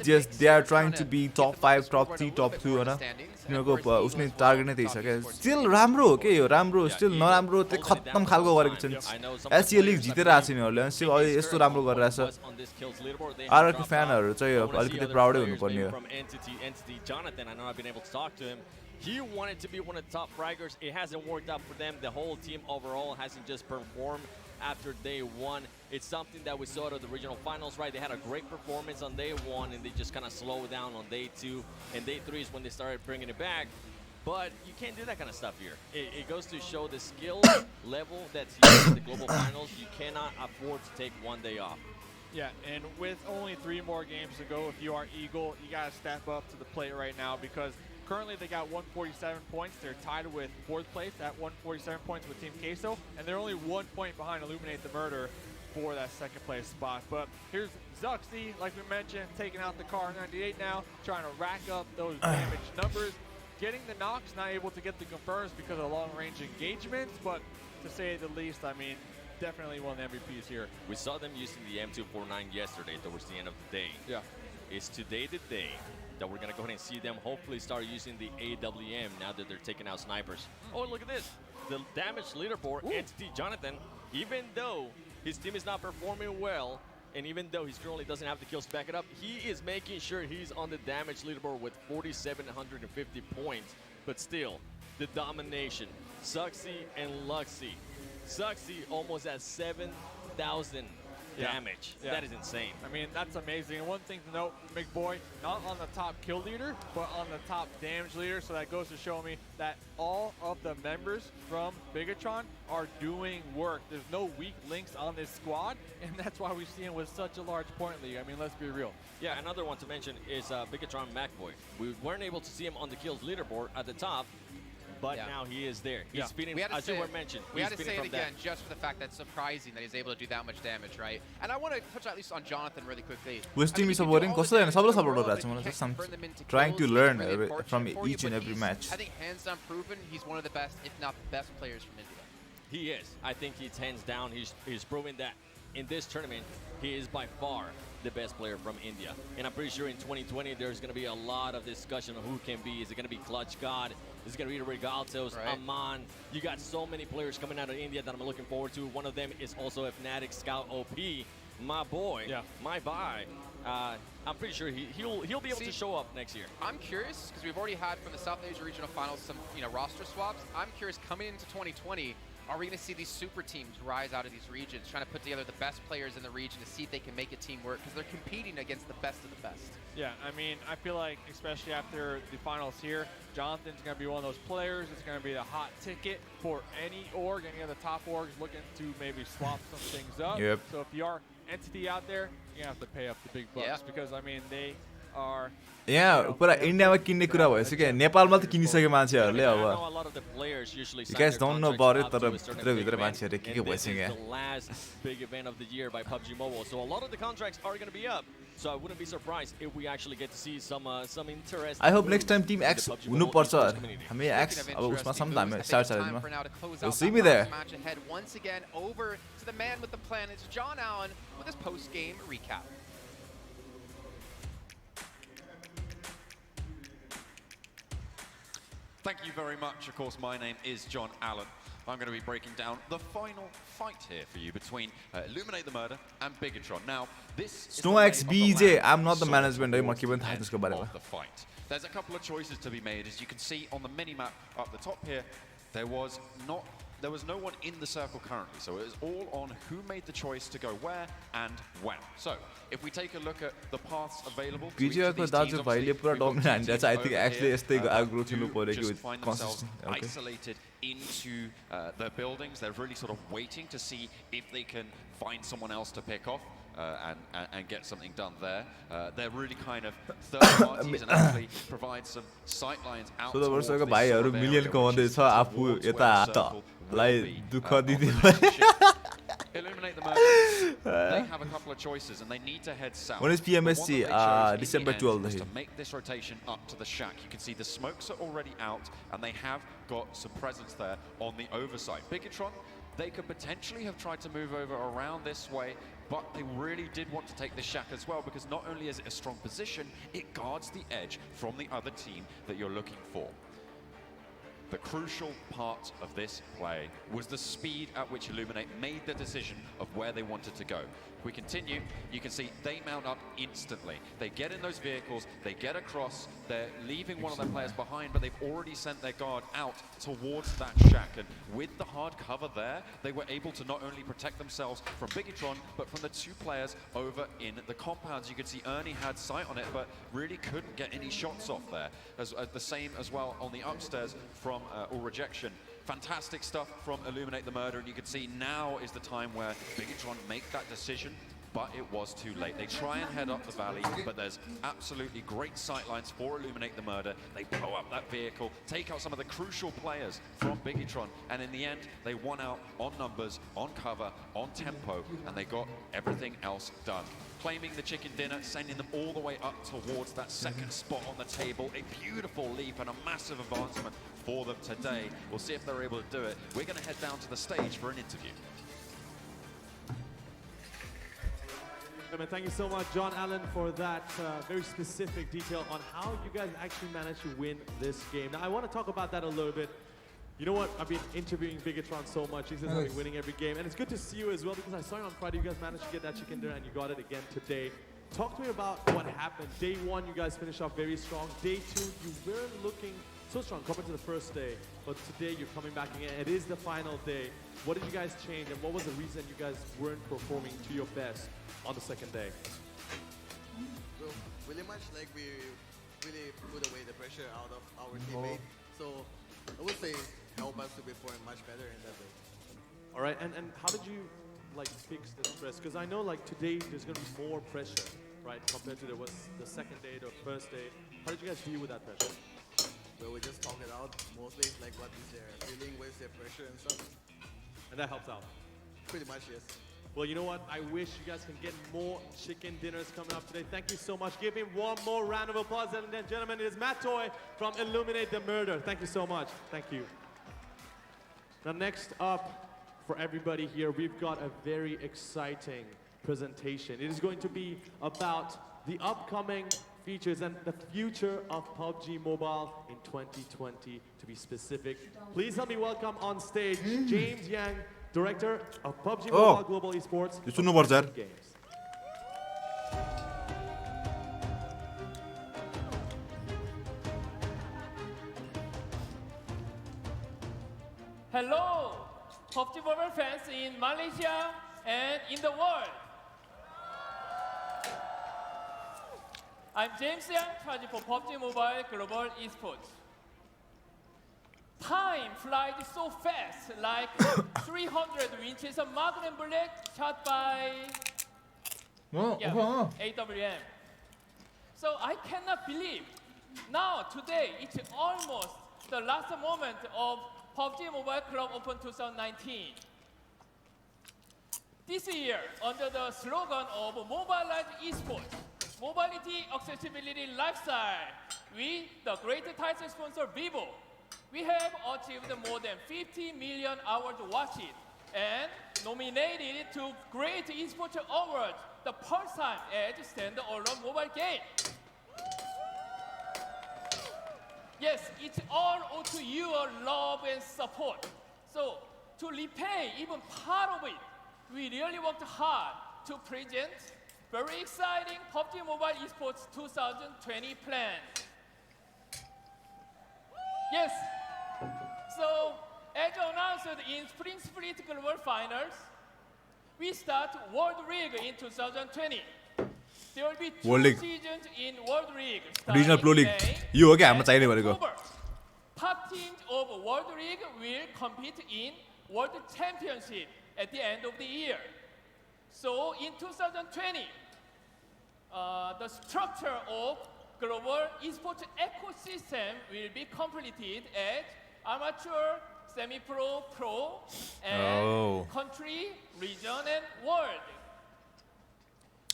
just they are trying to be top 5 top 3 top 2 हैन उनीहरुको उसले टार्गेट नै त्यही छ के स्टिल राम्रो हो के यो राम्रो स्टिल नराम्रो त्यो खत्तम खालको गरेको छ एससीए लिग जितेर आछ उनीहरुले स्टिल अहिले यस्तो राम्रो गरिरहेछ RRQ फ्यानहरु चाहिँ अलिकति प्राउडै हुनुपर्ने हो Entity Jonathan, I know I've been able to talk to him. He wanted to be one of the top fraggers. It hasn't worked out for them. The whole team overall hasn't just performed after day 1. It's something that we saw at the regional finals, right? They had a great performance on day 1 and they just kind of slowed down on day 2. And day 3 is when they started bringing it back. But you can't do that kind of stuff here. It goes to show the skill level that's here in the global finals. You cannot afford to take one day off. Yeah, and with only 3 more games to go, if you are Eagle, you got to step up to the plate right now because currently they got 147 points. They're tied with 4th place at 147 points with Team Queso, and they're only 1 point behind Illuminate the Murder for that 2nd place spot. But here's Zuxy, like we mentioned, taking out the car 98 now, trying to rack up those damage numbers. Getting the knocks, not able to get the confirms because of long-range engagements, but to say the least, I mean, definitely one of the MVPs here. We saw them using the M249 yesterday towards the end of the day. Yeah. It's today the day that we're going to go ahead and see them hopefully start using the AWM now that they're taking out snipers. Oh, look at this. The damage leaderboard, Entity Jonathan, even though his team is not performing well, and even though he currently doesn't have the kills to back it up, he is making sure he's on the damage leaderboard with 4,750 points. But still, the domination. Zuxy and Luxy. Zuxy almost at 7,000 damage. Yeah. That is insane. I mean, that's amazing. And one thing to note, McBoy, not on the top kill leader, but on the top damage leader. So that goes to show me that all of the members from Bigatron are doing work. There's no weak links on this squad, and that's why we see him with such a large point lead. I mean, let's be real. Yeah, another one to mention is Bigatron McBoy. We weren't able to see him on the kills leaderboard at the top, but now he is there. He's speeding, as you were mentioned. We had to say it again just for the fact that it's surprising that he's able to do that much damage, right? And I want to touch at least on Jonathan really quickly. West team is supporting trying to learn from each and every match. I think hands down proven he's one of the best, if not the best players from India. He is. I think he's hands down. He's proven that in this tournament, he is by far the best player from India. And I'm pretty sure in 2020, there's going to be a lot of discussion on who can be. Is it going to be Clutch God? Is it going to be Regaltos, right. Aman? You got so many players coming out of India that I'm looking forward to. One of them is also a Fnatic Scout OP. My boy, my guy. I'm pretty sure he'll be able to show up next year. I'm curious because we've already had from the South Asia Regional Finals some roster swaps. I'm curious coming into 2020, are we going to see these super teams rise out of these regions, trying to put together the best players in the region to see if they can make a team work because they're competing against the best of the best. Yeah, I mean, I feel like especially after the finals here, Jonathan's going to be one of those players. It's going to be the hot ticket for any org, any of the top orgs looking to maybe swap some things up. Yep. So if you are entity out there, you have to pay up the big bucks because I mean they are. यहाँ पुरा इन्डियामा किन्ने कुरा भएछ क्या नेपालमा त किनिसक्यो मान्छेहरूले अब You guys don't know about it तर भित्र मान्छेहरु के भइसक्यो यहाँ The last big event of the year by PUBG Mobile, so a lot of the contracts are going to be up. So I wouldn't be surprised if we actually get to see some interest. I hope next time Team X हुनु पर्छ हामी X अब उसमा सम्म हामी start चलेमा We'll see me there. Match ahead once again over to the man with the plan. It's John Allen with his post-game recap. Thank you very much. Of course, my name is John Allen. I'm going to be breaking down the final fight here for you between Illuminate the Murder and Bigatron. Now, this is SnowX BJ, I'm not the management. I'm not even of the fight. There's a couple of choices to be made. As you can see on the mini-map up the top here, there was no one in the circle currently, so it was all on who made the choice to go where and when. So, if we take a look at the paths available to each of these teams, obviously, we've got two teams over here, just find themselves isolated into their buildings. They're really sort of waiting to see if they can find someone else to pick off. And get something done there. They're really kind of third parties and actually provide some sight lines out towards this sort of area, which is where the circle will be. Illuminate the Murder. They have a couple of choices and they need to head south. When is PMSC? December 12th. To make this rotation up to the shack, you can see the smokes are already out and they have got some presence there on the oversight. Bigatron, they could potentially have tried to move over around this way, but they really did want to take the shack as well because not only is it a strong position, it guards the edge from the other team that you're looking for. The crucial part of this play was the speed at which Illuminate made the decision of where they wanted to go. If we continue, you can see they mount up instantly. They get in those vehicles, they get across, they're leaving one of their players behind, but they've already sent their guard out towards that shack. And with the hard cover there, they were able to not only protect themselves from Bigatron, but from the two players over in the compounds. You could see Ernie had sight on it, but really couldn't get any shots off there. The same as well on the upstairs from All Rejection. Fantastic stuff from Illuminate the Murder, and you can see now is the time where Bigatron make that decision, but it was too late. They try and head up the valley, but there's absolutely great sightlines for Illuminate the Murder. They blow up that vehicle, take out some of the crucial players from Bigatron, and in the end, they won out on numbers, on cover, on tempo, and they got everything else done. Claiming the chicken dinner, sending them all the way up towards that second spot on the table. A beautiful leap and a massive advancement for them today. We'll see if they're able to do it. We're going to head down to the stage for an interview. Thank you so much, John Allen, for that very specific detail on how you guys actually managed to win this game. Now, I want to talk about that a little bit. You know what? I've been interviewing Bigatron so much. He's just been winning every game. And it's good to see you as well because I saw you on Friday. You guys managed to get that chicken dinner and you got it again today. Talk to me about what happened. Day one, you guys finished off very strong. Day two, you weren't looking so strong compared to the first day. But today, you're coming back again. It is the final day. What did you guys change and what was the reason you guys weren't performing to your best on the second day? Well, really much like we really put away the pressure out of our teammate. So I would say help us to perform much better in that way. All right, and how did you like fix the stress? Because I know like today there's going to be more pressure, right, compared to there was the second day, the first day. How did you guys deal with that pressure? Well, we just talk it out mostly, like what is their feeling, what is their pressure and stuff. And that helps out? Pretty much, yes. Well, you know what? I wish you guys can get more chicken dinners coming up today. Thank you so much. Give him one more round of applause, ladies and gentlemen. It is Matt Toy from Illuminate the Murder. Thank you so much. Thank you. Now, next up for everybody here. We've got a very exciting presentation. It is going to be about the upcoming features and the future of PUBG Mobile in 2020, to be specific. Please help me welcome on stage James Yang, Director of PUBG Mobile Global Esports Games. Hello, PUBG Mobile fans in Malaysia and in the world. I'm James Yang, charged for PUBG Mobile Global Esports. Time flies so fast, like 300 inches of Magnum bullet shot by AWM. So I cannot believe now today it's almost the last moment of PUBG Mobile Club Open 2019. This year, under the slogan of Mobilized Esports, Mobility, Accessibility, Lifestyle, with the great title sponsor Vivo, we have achieved more than 50 million hours watched and nominated to Great Esports Awards the first time as standalone mobile game. Yes, it's all owed to your love and support. So, to repay even part of it, we really worked hard to present very exciting PUBG Mobile Esports 2020 plan. Yes, so as announced in Spring Split Global Finals, we start World League in 2020. There will be two seasons in World League. Regional Pro League. You okay? I'm saying it. Top teams of World League will compete in World Championship at the end of the year. So in 2020, the structure of global esports ecosystem will be completed as amateur, semi-pro, pro, and country, region, and world.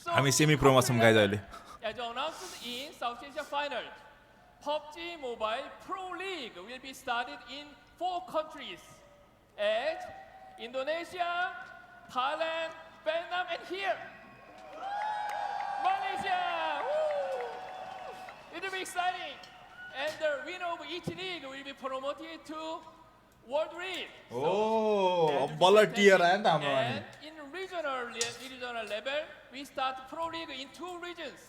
हामी semi प्रोमा छौं guys अहिले. As announced in South Asia Finals, PUBG Mobile Pro League will be started in 4 countries as Indonesia, Thailand, Vietnam, and here, Malaysia. Woo! It will be exciting. And the winner of each league will be promoted to World League. Oh, baller tier and in regional level, we start Pro League in 2 regions,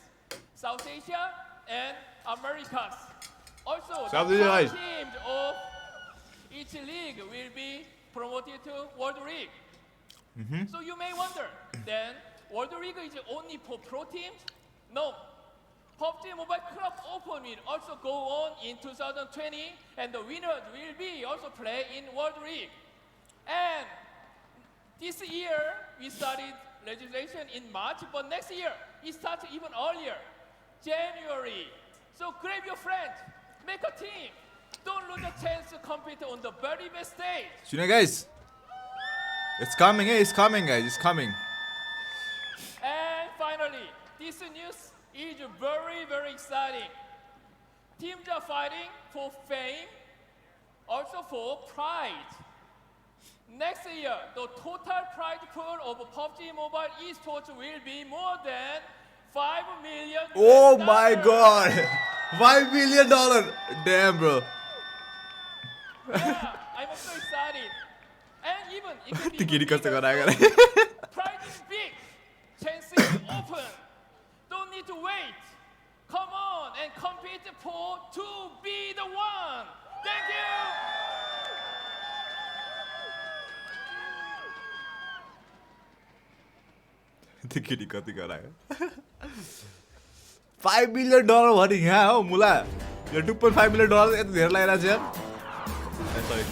South Asia and Americas. Also, the top teams of each league will be promoted to World League. So you may wonder, then World League is only for pro teams? No. PUBG Mobile Club Open will also go on in 2020, and the winners will be also play in World League. And this year, we started legislation in March, but next year, it starts even earlier, January. So grab your friends, make a team. Don't lose a chance to compete on the very best stage. You know, guys, it's coming, it's coming, guys, it's coming. And finally, this news is very, very exciting. Teams are fighting for fame, also for pride. Next year, the total prize pool of PUBG Mobile Esports will be more than $5 million. Oh my God, $5 million! Damn, bro. Yeah, I'm so excited. And even it could be prize is big, chances open. Don't need to wait. Come on and compete for to be the one. Thank you. $5 million भने यहाँ हो मुला यो $2.5 million यति धेरै लागिरहेको छ यार सरी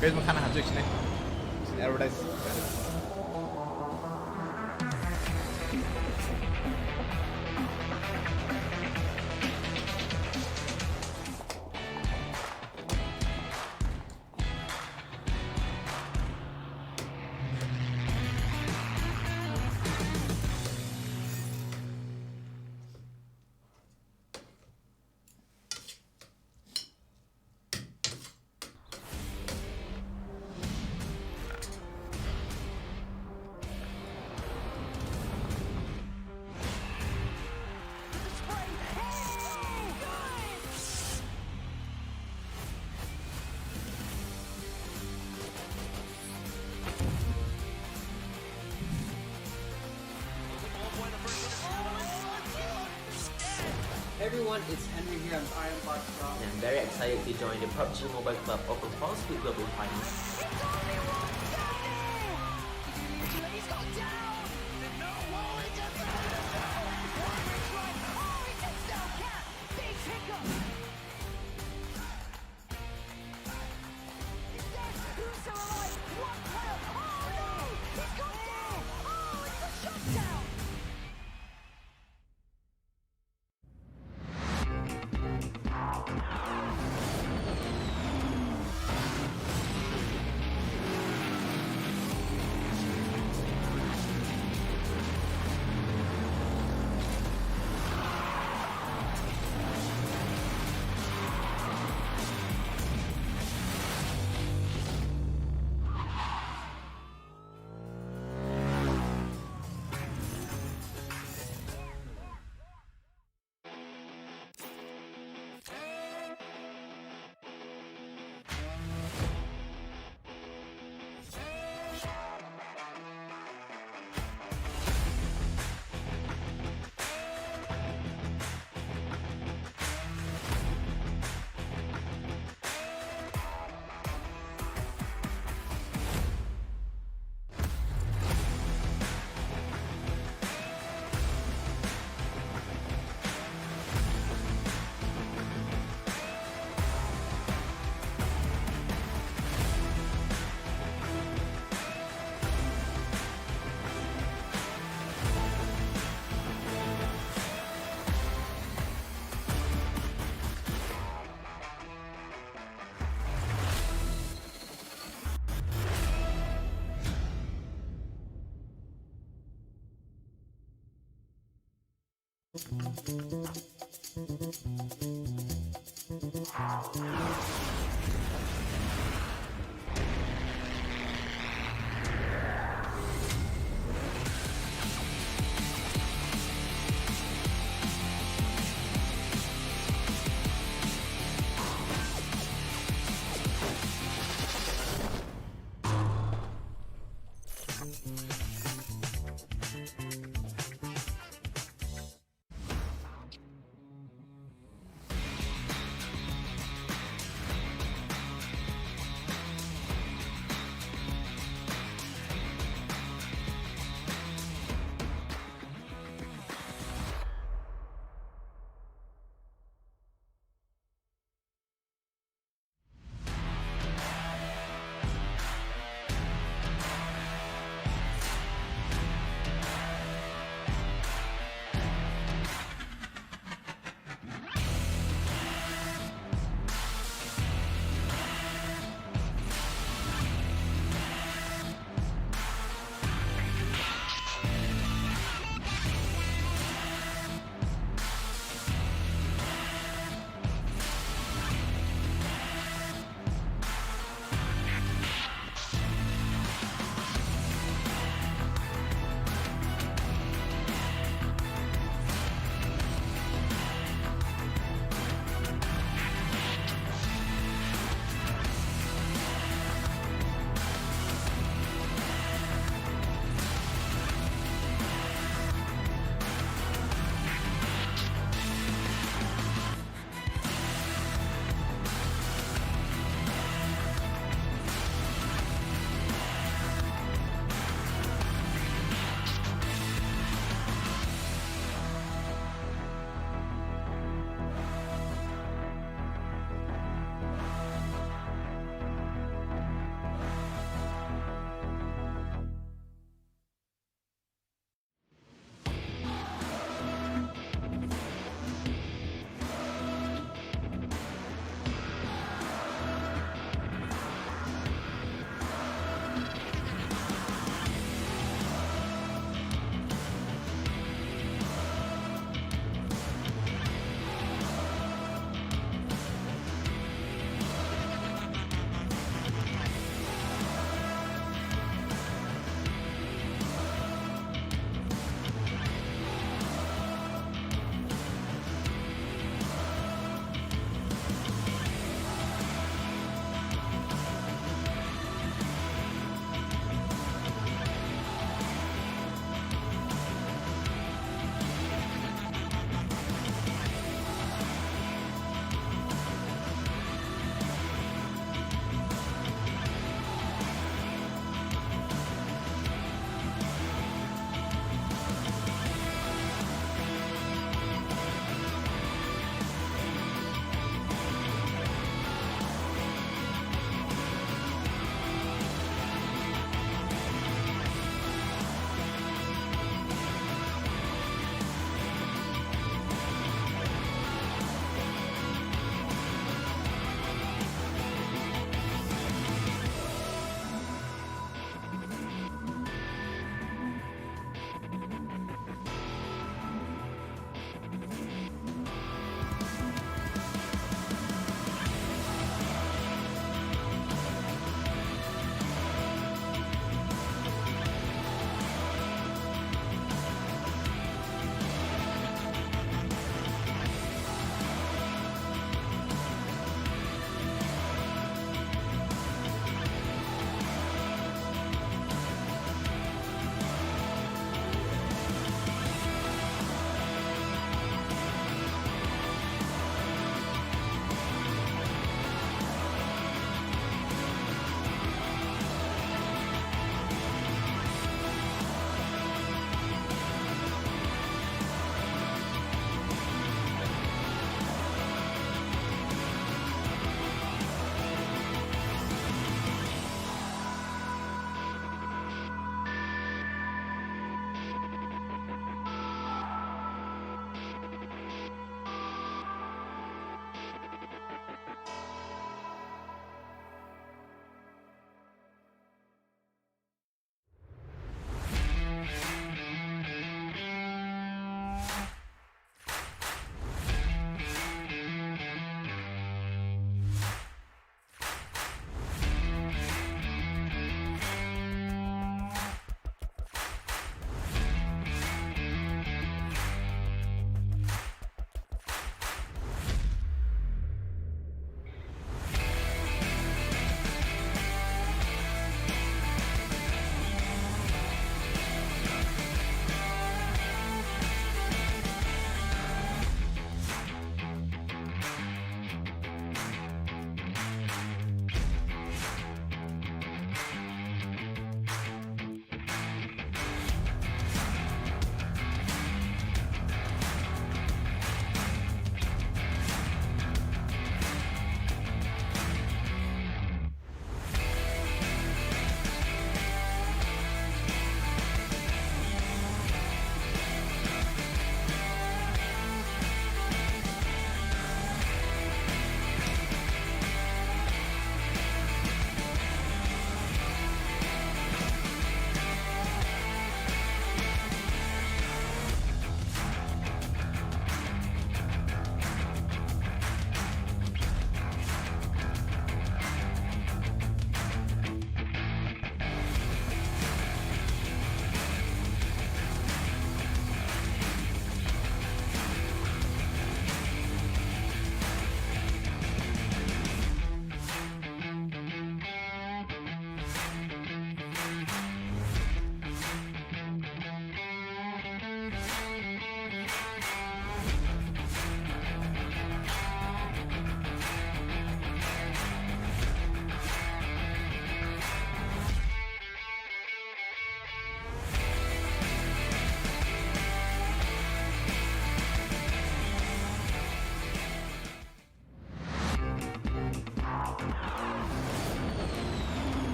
guys म खाना खान्छु एकछिन advertise everyone, it's Henry here. I'm Barcelona. And I'm very excited to join the PUBG Mobile Club Open Pulse with Global Finals.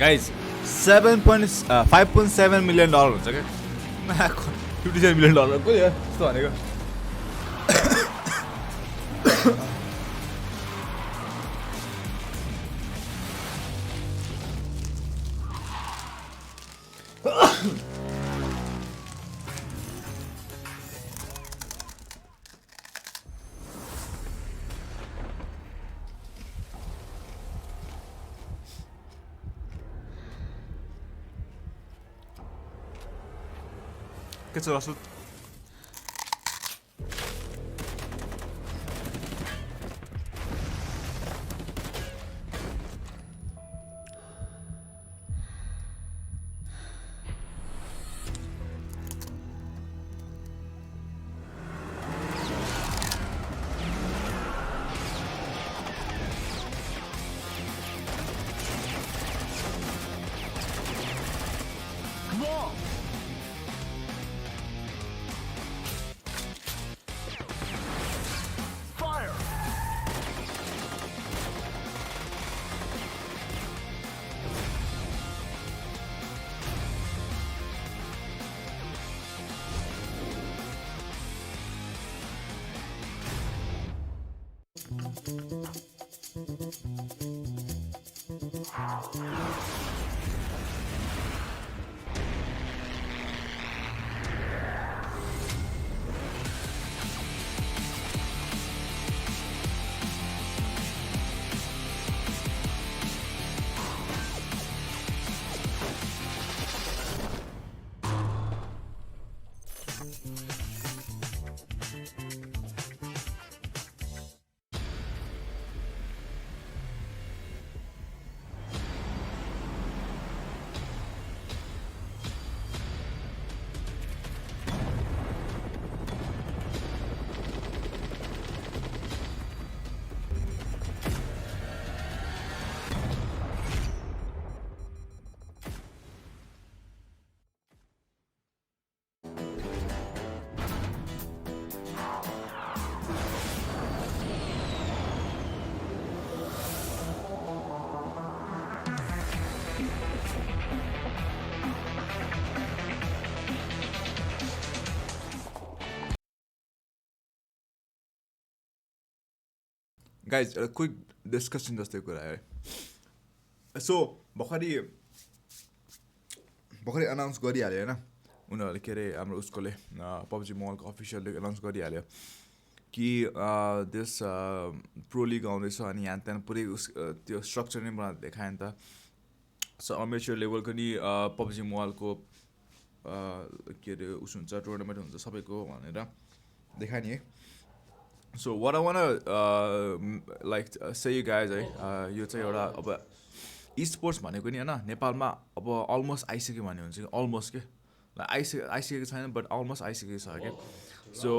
Guys, $5.7 million हुन्छ क्या $57 million को यार त्यस्तो भनेको के छ रसु Guys, a quick discussion जस्तै कुरा है सो भर्खरै अनाउन्स गरिहाल्यो हैन उनीहरूले के अरे हाम्रो उसकोले PUBG Mobile को अफिसियलले अनाउन्स गरिहाल्यो कि दिस प्रो लिग आउँदैछ अनि यहाँ त्यहाँ पुरै त्यो स्ट्रक्चर नै बनाएर देखायो नि त सो अमेच्योर लेभलको नि PUBG Mobile को के अरे उस हुन्छ टुर्नामेन्ट हुन्छ सबैको भनेर देखायो नि है So what I wanna say you guys है यो चाहिँ एउटा अब e-sports भनेको नि हैन नेपालमा अब अलमोस्ट आइसक्यो भन्ने हुन्छ कि अलमोस्ट के आइसकेको छैन बट अलमोस्ट आइसकेको छ के सो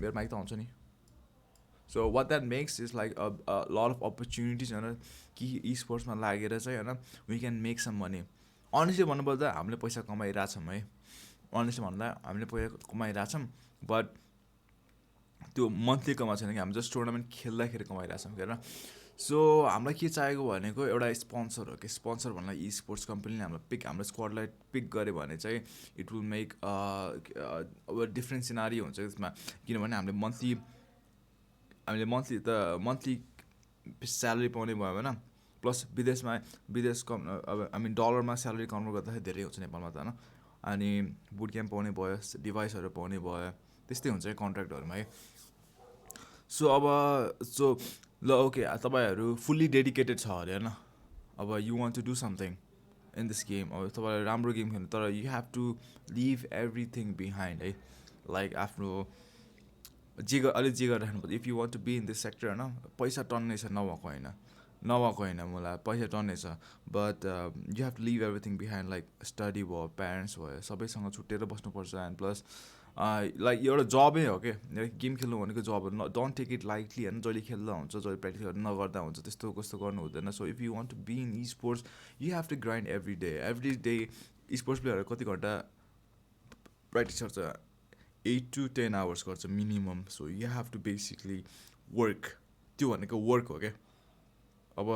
मेरो माइक त हुन्छ नि so what that makes is like a lot of opportunities हैन कि e-sports मा लागेर चाहिँ हैन we can make some money honestly भन्नुपर्दा हामीले पैसा कमाइरहेछौँ है अनेस्टली भन्दा हामीले पैसा कमाइरहेछौँ बट त्यो मन्थली कमाएको छैन कि हामी जस्ट टुर्नामेन्ट खेल्दाखेरि कमाइरहेछौँ के होइन सो हामीलाई के चाहिएको भनेको एउटा स्पोन्सर हो कि स्पोन्सर भन्दा e-sports कम्पनीले हाम्रो स्क्वाडलाई पिक गर्यो भने चाहिँ इट विल मेक अब डिफ्रेन्ट सिनारी हुन्छ त्यसमा किनभने हामीले मन्थली स्यालेरी पाउने भयो होइन प्लस विदेश अब हामी डलरमा स्यालेरी कन्भर्ट गर्दाखेरि धेरै हुन्छ नेपालमा त होइन अनि बुट क्याम्प पाउने भयो डिभाइसहरू पाउने भयो त्यस्तै हुन्छ कन्ट्र्याक्टहरूमा है सो ल ओके तपाईँहरू फुल्ली डेडिकेटेड छ अरे होइन अब you want to do something in this game अब तपाईँहरू राम्रो गेम खेल्नु तर you have to leave everything behind है लाइक आफ्नो अलिक जे गरेर राख्नुपर्छ if you want to be in this sector होइन पैसा टन्नै छ नभएको होइन मलाई पैसा टन्नै छ but you have to leave everything behind like study भयो प्यारेन्ट्स भयो सबैसँग छुट्टिएर बस्नुपर्छ एन्ड प्लस लाइक एउटा जबै हो क्या गेम खेल्नु भनेको जब डोन्ट टेक इट लाइटली होइन जहिले खेल्दा हुन्छ जहिले प्र्याक्टिस नगर्दा हुन्छ त्यस्तो कस्तो गर्नु हुँदैन so if you want to be in e-sports you have to grind every day e-sports प्लेयरहरू कति घन्टा प्र्याक्टिस गर्छ 8 to 10 hours गर्छ minimum so you have to basically work त्यो भनेको वर्क हो क्या अब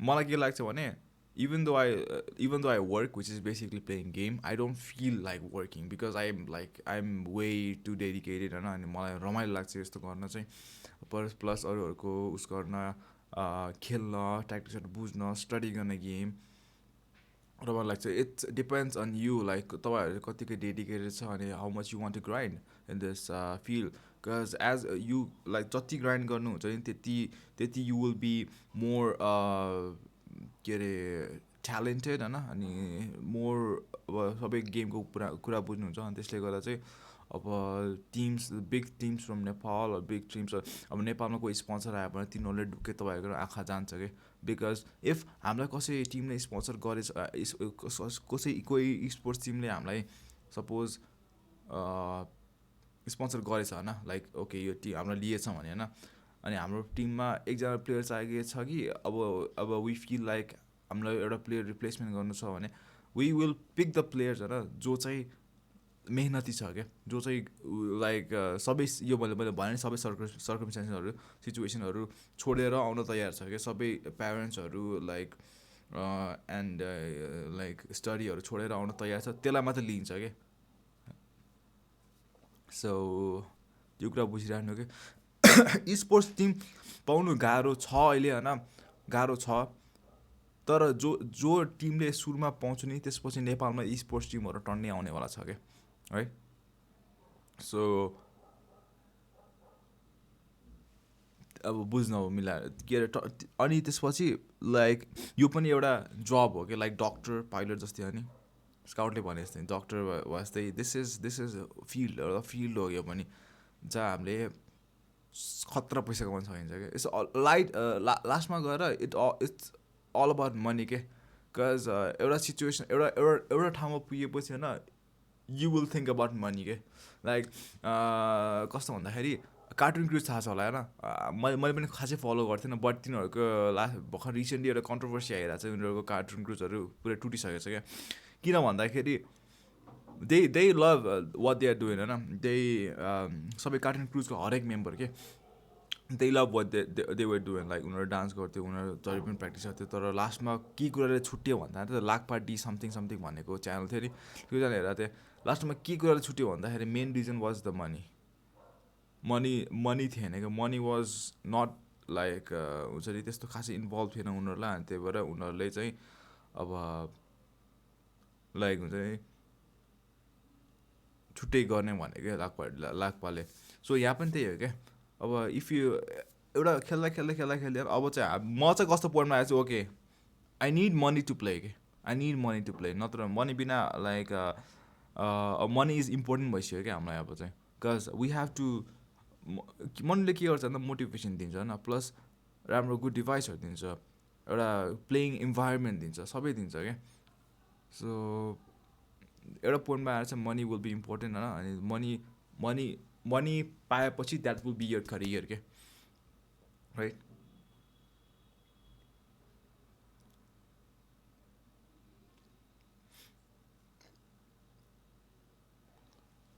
मलाई के लाग्छ भने even though I work, which is basically playing game, I don't feel like working because I'm way too dedicated हैन अनि मलाई रमाइलो लाग्छ यस्तो गर्न चाहिँ प्लस अरूहरूको उस गर्न खेल्न ट्याक्टिक्सहरू बुझ्न स्टडी गर्न गेम रमाइलो लाग्छ it's depends on you like तपाईँहरू कतिको डेडिकेटेड छ अनि how much you want to grind in this field because as you like जति ग्राइन्ड गर्नुहुन्छ नि त्यति यु विल बी मोर के अरे ट्यालेन्टेड होइन अनि मोर अब सबै गेमको कुरा बुझ्नुहुन्छ अनि त्यसले गर्दा चाहिँ अब teams big teams from Nepal big teams अब नेपालमा कोही स्पोन्सर आयो भने तिनीहरूले ढुक्कै तपाईँहरूको आँखा जान्छ कि बिकज इफ हामीलाई कसै टिमले स्पोन्सर गरेछ कोही स्पोर्ट्स टिमले हामीलाई सपोज स्पोन्सर गरेछ होइन लाइक ओके यो टिम हामीलाई लिएछ भने होइन अनि हाम्रो टिममा एकजना प्लेयर चाहिएको छ कि अब वी फिल लाइक हामीलाई एउटा प्लेयर रिप्लेसमेन्ट गर्नु छ भने we will pick the players होइन जो चाहिँ मेहनती छ क्या जो चाहिँ लाइक सबै यो मैले भने सबै सर्कमस्टान्सेसहरू सिचुएसनहरू छोडेर आउन तयार छ क्या सबै प्यारेन्ट्सहरू लाइक एन्ड लाइक स्टडीहरू छोडेर आउन तयार छ त्यसलाई मात्र लिन्छ क्या सो यो कुरा बुझिराख्नु कि स्पोर्ट्स टिम पाउनु गाह्रो छ अहिले होइन गाह्रो छ तर जो टिमले सुरुमा पाउँछ नि त्यसपछि नेपालमा स्पोर्ट्स टिमहरू टन्नै आउनेवाला छ क्या है सो अब बुझ्नु अब मिलाएर के अरे अनि त्यसपछि लाइक यो पनि एउटा जब हो कि लाइक डक्टर पाइलट जस्तै हो नि स्काउटले भने जस्तै डक्टर वास्तै दिस इज फिल्ड हो यो पनि जहाँ हामीले खतरा पैसा कमाउन सकिन्छ क्या इट्स लाइट लास्टमा गएर इट्स अल अबाउट मनी के बिकज एउटा सिचुएसन एउटा ठाउँमा पुगेपछि होइन you will think about money के लाइक कस्तो भन्दाखेरि कार्टुन क्रुज थाहा छ होला होइन मैले पनि खासै फलो गर्थेन बट तिनीहरूको भर्खर रिसेन्टली एउटा कन्ट्रोभर्सी आइरहेको छ उनीहरूको कार्टुन क्रुजहरू पुरै टुटिसकेको छ क्या किन भन्दाखेरि दे लभ वाट दे आर डुइङ होइन दे सबै कार्टुन क्रुजको हरेक मेम्बर के दे लभ वाट दे वर डुइङ लाइक उनीहरू डान्स गर्थ्यो उनीहरू जहिले पनि प्र्याक्टिस गर्थ्यो तर लास्टमा के कुराले छुट्यो भन्दाखेरि लाखपा डी समथिङ भनेको च्यानल थियो नि त्योजना हेरेर थिएँ लास्टमा के कुराले छुट्यो भन्दाखेरि main reason was the money थिएन क्या मनी वाज नट लाइक हुन्छ नि त्यस्तो खासै इन्भल्भ थिएन उनीहरूलाई अनि त्यही भएर उनीहरूले चाहिँ अब लाइक हुन्छ नि छुट्टै गर्ने भनेको लाखपाले सो यहाँ पनि त्यही हो क्या अब इफ यु एउटा खेल्दा अब चाहिँ म चाहिँ कस्तो पोइन्टमा आएको छु okay I need money to play के I need money to play नत्र मनी बिना लाइक मनी इज इम्पोर्टेन्ट भइसक्यो क्या हामीलाई अब चाहिँ बिकज वी हेभ टु मनीले के गर्छ भन्दा मोटिभेसन दिन्छ होइन प्लस राम्रो गुड डिभाइसहरू दिन्छ एउटा प्लेइङ इन्भाइरोमेन्ट दिन्छ सबै दिन्छ क्या सो एउटा पोइन्टमा आएर चाहिँ मनी विल बी इम्पोर्टेन्ट होइन अनि मनी पाएपछि that will be year career के राइट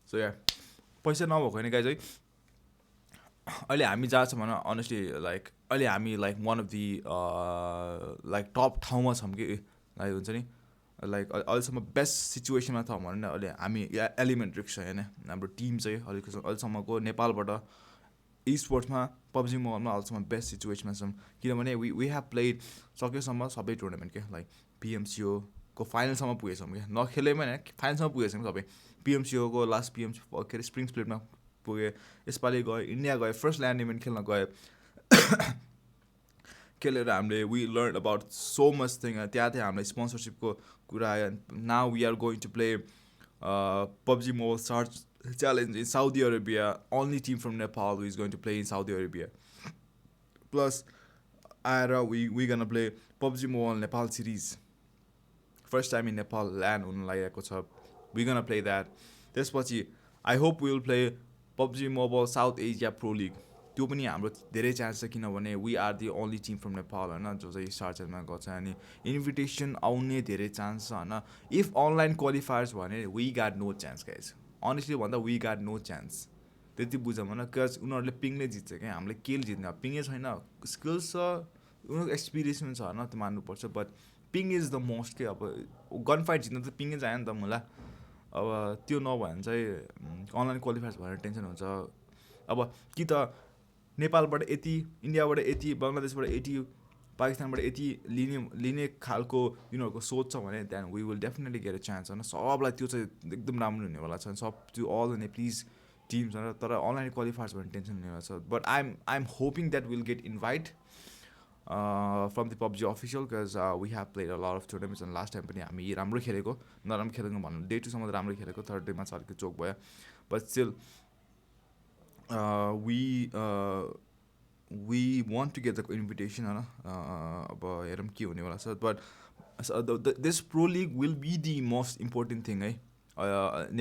सो या पैसा नभएको होइन गाइज है अहिले हामी जहाँ छ भने अनेस्टली लाइक अहिले हामी like one of the like टप ठाउँमा छौँ कि लाइक हुन्छ नि लाइक अहिलेसम्म बेस्ट सिचुएसनमा छ भने अहिले हामी एलिमेन्ट्रिक्स छ होइन हाम्रो टिम चाहिँ अहिलेसम्मको नेपालबाट ई स्पोर्ट्समा पब्जी मोबाइलमा अहिलेसम्म बेस्ट सिचुएसनमा छौँ किनभने वी हेभ प्लेड सकेसम्म सबै टुर्नामेन्ट क्या लाइक पिएमसिओको फाइनलसम्म पुगेछौँ क्या नखेलेमै होइन फाइनलसम्म पुगेछौँ सबै पिएमसिओको लास्ट पिएमसी के अरे स्प्रिङ स्प्लिटमा पुगेँ यसपालि गयो इन्डिया गयो फर्स्ट ल्यान्ड इभेन्ट खेल्न गयो खेलेर हामीले we learn about so much thing त्यहाँ चाहिँ हामीलाई स्पोन्सरसिपको कुरा आयो now we are going to play PUBG mobile star challenge in Saudi Arabia only team from Nepal is going to play in Saudi Arabia plus आएर we gonna play PUBG mobile Nepal series first time in Nepal land हुन लागेको छ we gonna play that त्यसपछि I hope will play PUBG mobile South Asia pro league त्यो पनि हाम्रो धेरै chance छ किनभने we are the only team from Nepal होइन जो चाहिँ स्टार च्यालेन्जमा गर्छ अनि इन्भिटेसन आउने धेरै चान्स छ होइन इफ अनलाइन क्वालिफायर्स भने we got no chance guys honestly भन्दा वी गाट नो चान्स त्यति बुझौँ होइन बिकज उनीहरूले पिङले जित्छ क्या हामीले केले जित्ने पिङै छैन स्किल्स छ उनीहरूको एक्सपिरियन्स पनि छ होइन त्यो मान्नुपर्छ but ping is the most के अब गन फाइट जित्न त पिङै चाहियो नि त मलाई अब त्यो नभयो भने चाहिँ अनलाइन क्वालिफायर्स भनेर टेन्सन हुन्छ अब कि त नेपालबाट यति इन्डियाबाट यति बङ्गलादेशबाट यति पाकिस्तानबाट यति लिने खालको यिनीहरूको सोच छ भने त्यहाँदेखि we will definitely get a chance होइन सबलाई त्यो चाहिँ एकदम राम्रो हुनेवाला छ सब त्यो अल द नेप्लिज टिम्स होइन तर अनलाइन क्वालिफायर्स भन्ने टेन्सन हुनेवाला छ but I'm hoping that will get invite from the PUBG official because we have played a lot of tournaments and last time पनि हामी राम्रो खेलेको नराम्रो खेलेको भन्नु डे 2 सम्म राम्रो खेलेको थर्ड डेमा चाहिँ अलिकति चोक भयो but still we want to get the invitation अब हेरौँ के हुनेवाला छ but this pro league will be the most important thing है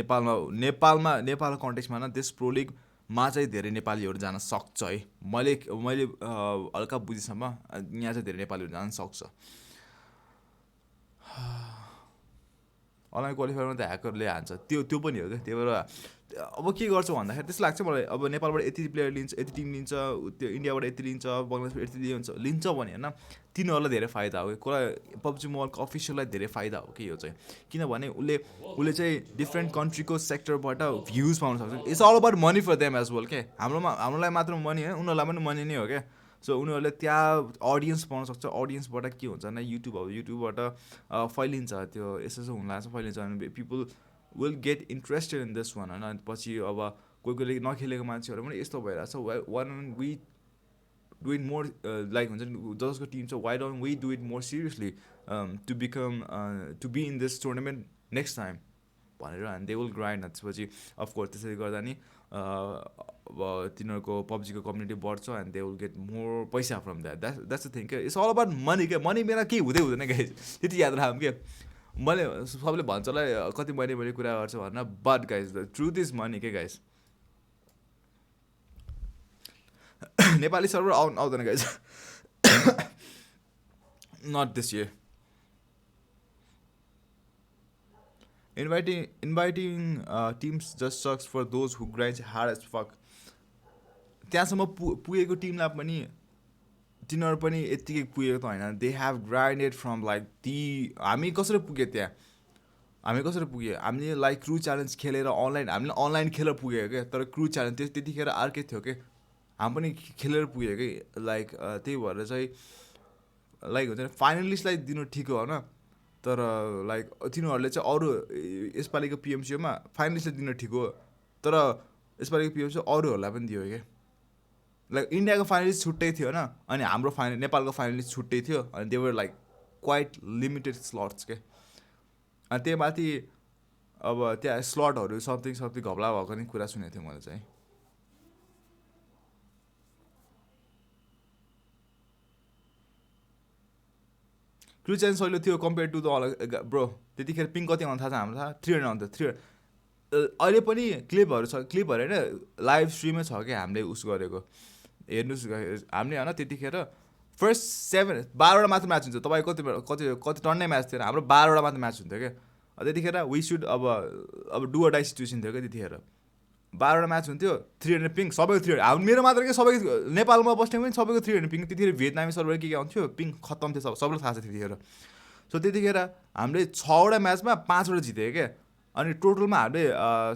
नेपालको कन्टेक्समा न this pro league मा चाहिँ धेरै नेपालीहरू जान सक्छ है मैले हल्का बुझेसम्म यहाँ चाहिँ धेरै नेपालीहरू जान सक्छ अनलाइन क्वालिफायरमा त ह्याकरले हान्छ त्यो पनि हो क्या त्यही भएर अब के गर्छ भन्दाखेरि त्यस्तो लाग्छ मलाई अब नेपालबाट यति प्लेयर लिन्छ यति टिम लिन्छ त्यो इन्डियाबाट यति लिन्छ बङ्गलादेशबाट यति लिन्छ भने होइन तिनीहरूलाई धेरै फाइदा हो कसलाई PUBG मोबाइलको अफिसियललाई धेरै फाइदा हो कि यो चाहिँ किनभने उसले चाहिँ डिफ्रेन्ट कन्ट्रीको सेक्टरबाट भ्युज पाउन सक्छ it's all about money for them as well के हामीलाई मात्र मनी होइन उनीहरूलाई पनि मनी नै हो क्या सो उनीहरूले त्यहाँ अडियन्स पाउन सक्छ अडियन्सबाट के हुन्छ भने युट्युबबाट फैलिन्छ त्यो यसो हुन लाग्छ फैलिन्छ भने people will get interested in this one होइन पछि अब कोही नखेलेको मान्छेहरू पनि यस्तो भइरहेको छ why don't we do it more like हुन्छ नि जसको टिम छ why don't we do it more seriously to be in this tournament next time भनेर अनि दे विल ग्राइन्ड त्यसपछि अफकोर्स त्यसरी गर्दा नि अब तिनीहरूको PUBGको कम्युनिटी बढ्छ and they will get more पैसा फ्रम द्याट्स द थिङ के इट्स अल अबाउट मनी क्या मनी बिना केही हुँदैन क्या त्यति याद राखौँ क्या मैले सबले भन्छ होला कति मैले कुरा गर्छु भनेर but guys the truth is money के गाइज नेपाली सर्भर आउँदैन guys not this year Inviting teams just sucks for those who grind hard as fuck. त्यहाँसम्म पुगेको टिमलाई पनि तिनीहरू पनि यत्तिकै पुगेको त होइन दे हेभ ग्राइन्डेड फ्रम लाइक हामी कसरी पुग्यो त्यहाँ हामीले लाइक क्रू च्यालेन्ज खेलेर हामीले अनलाइन खेलेर पुगेको क्या तर क्रू च्यालेन्ज त्यतिखेर अर्कै थियो कि हामी पनि खेलेर पुगेको कि लाइक त्यही भएर चाहिँ लाइक हुन्छ नि फाइनलिस्टलाई दिनु ठिक हो होइन तर लाइक तिनीहरूले चाहिँ अरू यसपालिको PMCमा फाइनलिस्टलाई दिनु ठिक हो तर यसपालिको PMC अरूहरूलाई पनि दियो क्या लाइक इन्डियाको फाइनलिस्ट छुट्टै थियो होइन अनि हाम्रो नेपालको फाइनलिस्ट छुट्टै थियो अनि दे वर लाइक क्वाइट लिमिटेड स्लट्स के अनि त्यही माथि अब त्यहाँ स्लटहरू समथिङ घपला भएको नि कुरा सुनेको थियो मैले चाहिँ क्रू च्यालेन्ज सहिलो थियो कम्पेयर टु द ब्रो त्यतिखेर पिङ कति आउनु थाहा छ हाम्रो थाहा 300 आउँथ्यो 300 अहिले पनि क्लिपहरू होइन लाइभ स्ट्रिमै छ क्या हामीले उस गरेको हेर्नुहोस् हामीले होइन त्यतिखेर फर्स्ट 12वटा मात्र म्याच हुन्छ तपाईँ कति टन्नै म्याच थियो हाम्रो 12वटा मात्र म्याच हुन्थ्यो क्या त्यतिखेर वी सुड अब डु अ डाई सिचुएसन थियो क्या त्यतिखेर 12वटा म्याच हुन्थ्यो 300 पिङ सबैको 300 हाम्रो मेरो मात्र के सबैको नेपालमा बस्ने पनि सबैको 300 पिङ त्यतिखेर भियतनामी सर्भर के आउँथ्यो पिङ खत्तम थियो सबैलाई थाहा छ त्यतिखेर सो त्यतिखेर हामीले 6वटा म्याचमा 5वटा जितेको क्या अनि टोटलमा हामीले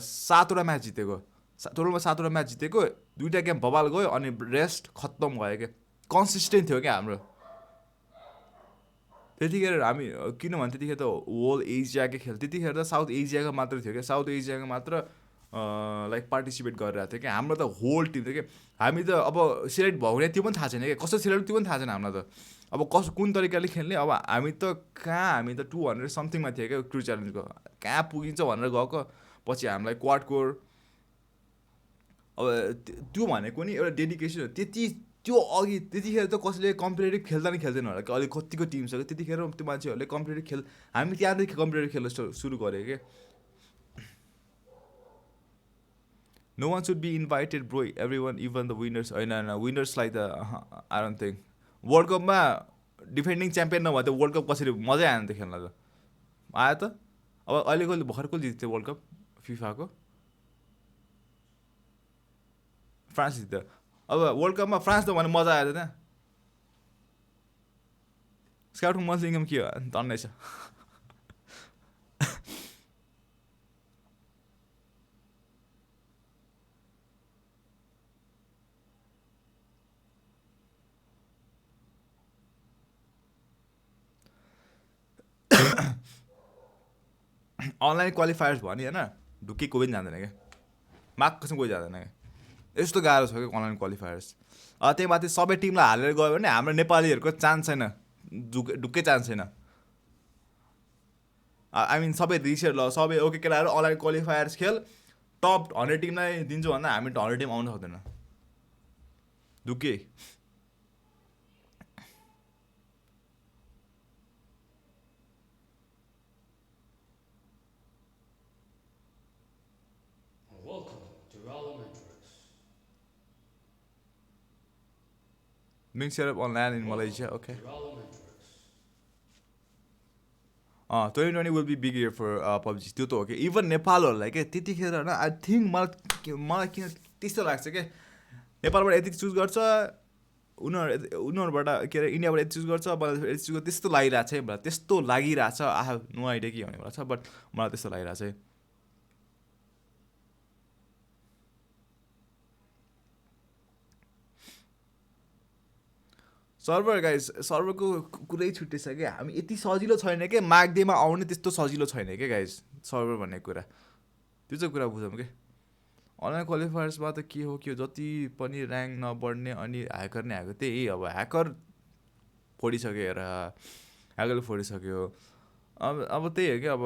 7वटा म्याच जितेको टोटलमा 7वटा म्याच जितेको 2टा गेम बबाल गयो अनि रेस्ट खत्तम भयो क्या कन्सिस्टेन्ट थियो क्या हाम्रो त्यतिखेर हामी किनभने त्यतिखेर त होल एसियाकै खेल त्यतिखेर त साउथ एसियाको मात्र थियो क्या साउथ एसियाको मात्र लाइक पार्टिसिपेट गरिरहेको थियो क्या हाम्रो त होल टिम थियो क्या हामी त अब सिलेक्ट भयो भने त्यो पनि थाहा छैन क्या कसरी सिलेक्ट त्यो पनि थाहा छैन हामीलाई त अब कुन तरिकाले खेल्ने अब हामी त 200 समथिङमा थियो क्या क्रू च्यालेन्जको कहाँ पुगिन्छ भनेर गएको पछि हामीलाई क्वाड कोर अब त्यो भनेको नि एउटा डेडिकेसन हो त्यो अघि त्यतिखेर त कसैले कम्पिटेटिभ खेल्दैन होला कि अहिले कतिको टिम छ त्यतिखेर त्यो मान्छेहरूले कम्पिटेटिभ हामी त्यहाँदेखि कम्पिटेटिभ खेल्न सुरु गरेको क्या No one should be invited, bro. Everyone, even the winners. No. Winners like the I don't think. World Cup मा डिफेन्डिङ च्याम्पियन नभए त वर्ल्ड कप कसरी मजै आएन त खेल्न त आयो त अब अहिलेको भर्खर कसले जित्यो वर्ल्ड कप फिफाको फ्रान्स जित्यो अब वर्ल्ड कपमा फ्रान्स त भने मजा आयो त त्यहाँ स्काउटको मन्थली इन्कम के हो टन्नै छ अनलाइन क्वालिफायर्स भयो नि होइन ढुक्कै कोही पनि जाँदैन क्या मार्कसँग कोही जाँदैन क्या यस्तो गाह्रो छ क्या अनलाइन क्वालिफायर्स त्यही माथि सबै टिमलाई हालेर गयो भने हाम्रो नेपालीहरूको चान्स छैन ढुक्कै चान्स छैन आई मिन सबै रिसेट ल सबै ओके केटाहरू अनलाइन क्वालिफायर्स खेल टप 100 टिमलाई दिन्छु भन्दा हामी 100 टिम आउनु सक्दैन ढुक्कै Being set up online in Malaysia, okay. 2020 will be big year for PUBG. त्यो त हो कि इभन नेपालहरूलाई के त्यतिखेर होइन आई थिङ्क मलाई किन त्यस्तो लाग्छ क्या नेपालबाट यति चुज गर्छ उनीहरूबाट के अरे इन्डियाबाट यति चुज गर्छ बङ्गलादेशबाट यति चुज गर्छ त्यस्तो लागिरहेको छ है त्यस्तो लागिरहेछ आई हेभ नो आइडिया के भनेको छ बट मलाई त्यस्तो लागिरहेछ है सर्भर गाइस सर्भरको कुरै छुट्टै छ क्या हामी यति सजिलो छैन क्या माग्दैमा आउने त्यस्तो सजिलो छैन क्या गाइस सर्भर भन्ने कुरा त्यो चाहिँ कुरा बुझौँ क्या अनलाइन क्वालिफायर्समा त के हो जति पनि ऱ्याङ्क नबढ्ने अनि ह्याकर नै आएको त्यही अब ह्याकर फोडिसक्यो हेर ह्याकरले फोडिसक्यो अब त्यही हो क्या अब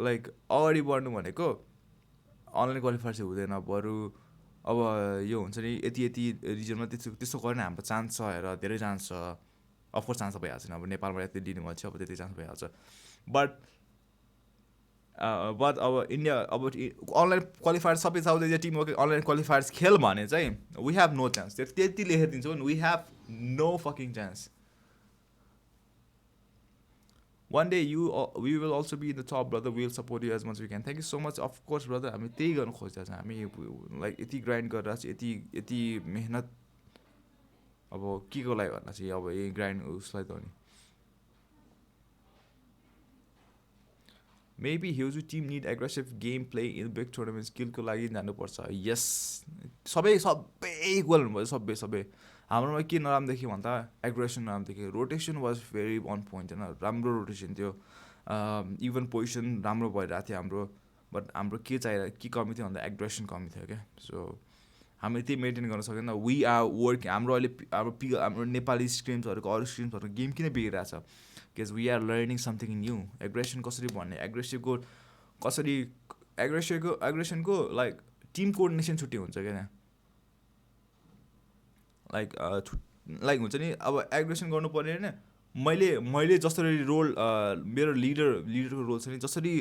लाइक अगाडि बढ्नु भनेको अनलाइन क्वालिफायर्स हुँदैन बरु अब यो हुन्छ नि यति रिजनमा त्यस्तो गर्ने हाम्रो चान्स छ हेर धेरै चान्स छ अफकोर्स चान्स भइहाल्छ अब नेपालबाट यति दिनु भन्छ अब त्यति चान्स भइहाल्छ बट अब इन्डिया अब अनलाइन क्वालिफायर सबै साउथ एसिया टिम अनलाइन क्वालिफायर्स खेल भने चाहिँ वी हेभ नो चान्स त्यति लेखेर दिन्छौँ we have no fucking chance One day we will also be in the top, brother. We will support you as much as we can. Thank you so much. Of course, brother. हामी त्यही गर्न खोज्दा छ हामी like यति grind गरेर चाहिँ यति मेहनत अब के को लागि भन्दा चाहिँ अब यही ग्राइन्ड उसलाई त हो नि Maybe Hyozu team need aggressive gameplay in big tournaments. Skillको लागि जानुपर्छ. Yes. सबै इक्वल हुनुपर्छ सबै हाम्रोमा के नराम्रो देख्यो भन्दा एग्रेसन नराम्रो देख्यो rotation was very on point होइन राम्रो रोटेसन थियो इभन पोजिसन राम्रो भइरहेको थियो हाम्रो बट हाम्रो के चाहिरहेको के कमी थियो भन्दा एग्रेसन कमी थियो क्या सो हामीले त्यही मेन्टेन गर्न सकेन वी आर वर्क हाम्रो अहिले हाम्रो नेपाली स्ट्रिम्सहरूको अरू स्ट्रिम्सहरूको गेम किन बिग्रिरहेको छ because we are learning something new aggression कसरी भन्ने एग्रेसनको लाइक टिम कोअर्डिनेसन छुट्टै हुन्छ क्या लाइक हुन्छ नि अब एग्रेसन गर्नु पर्ने होइन मैले जसरी रोल मेरो लिडरको रोल छ नि जसरी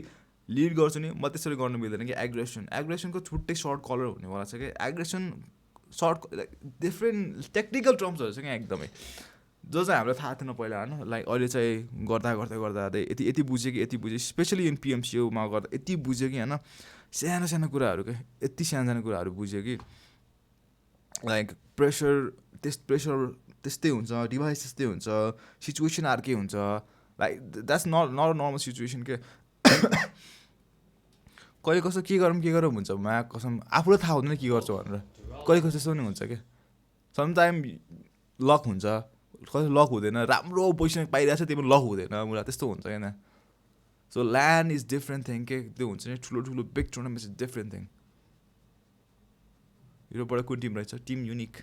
लिड गर्छु नि म त्यसरी गर्नु मिल्दैन कि एग्रेसनको छुट्टै सर्ट कलर हुनेवाला छ क्या aggression sort like different technical टर्म्सहरू छ क्या एकदमै जो चाहिँ हामीलाई थाहा थिएन पहिला होइन लाइक अहिले चाहिँ गर्दा यति बुझ्यो कि स्पेसली इन पिएमसीमा गर्दा यति बुझ्यो कि होइन सानो कुराहरू क्या यति सानो कुराहरू बुझ्यो कि लाइक प्रेसर त्यस्तै हुन्छ डिभाइस त्यस्तै हुन्छ सिचुएसन अर्कै हुन्छ like that's not normal situation के कहिले कस्तो के गरौँ हुन्छ मा कसम आफूलाई थाहा हुँदैन के गर्छ भनेर कहिले कस्तो त्यस्तो पनि हुन्छ क्या समटाइम लक हुन्छ कसै लक हुँदैन राम्रो पोजिसन पाइरहेको छ त्यो पनि लक हुँदैन मलाई त्यस्तो हुन्छ क्या so land is different thing के त्यो हुन्छ नि ठुलो big tournament is different thing युरोपबाट कुन टिम रहेछ team unique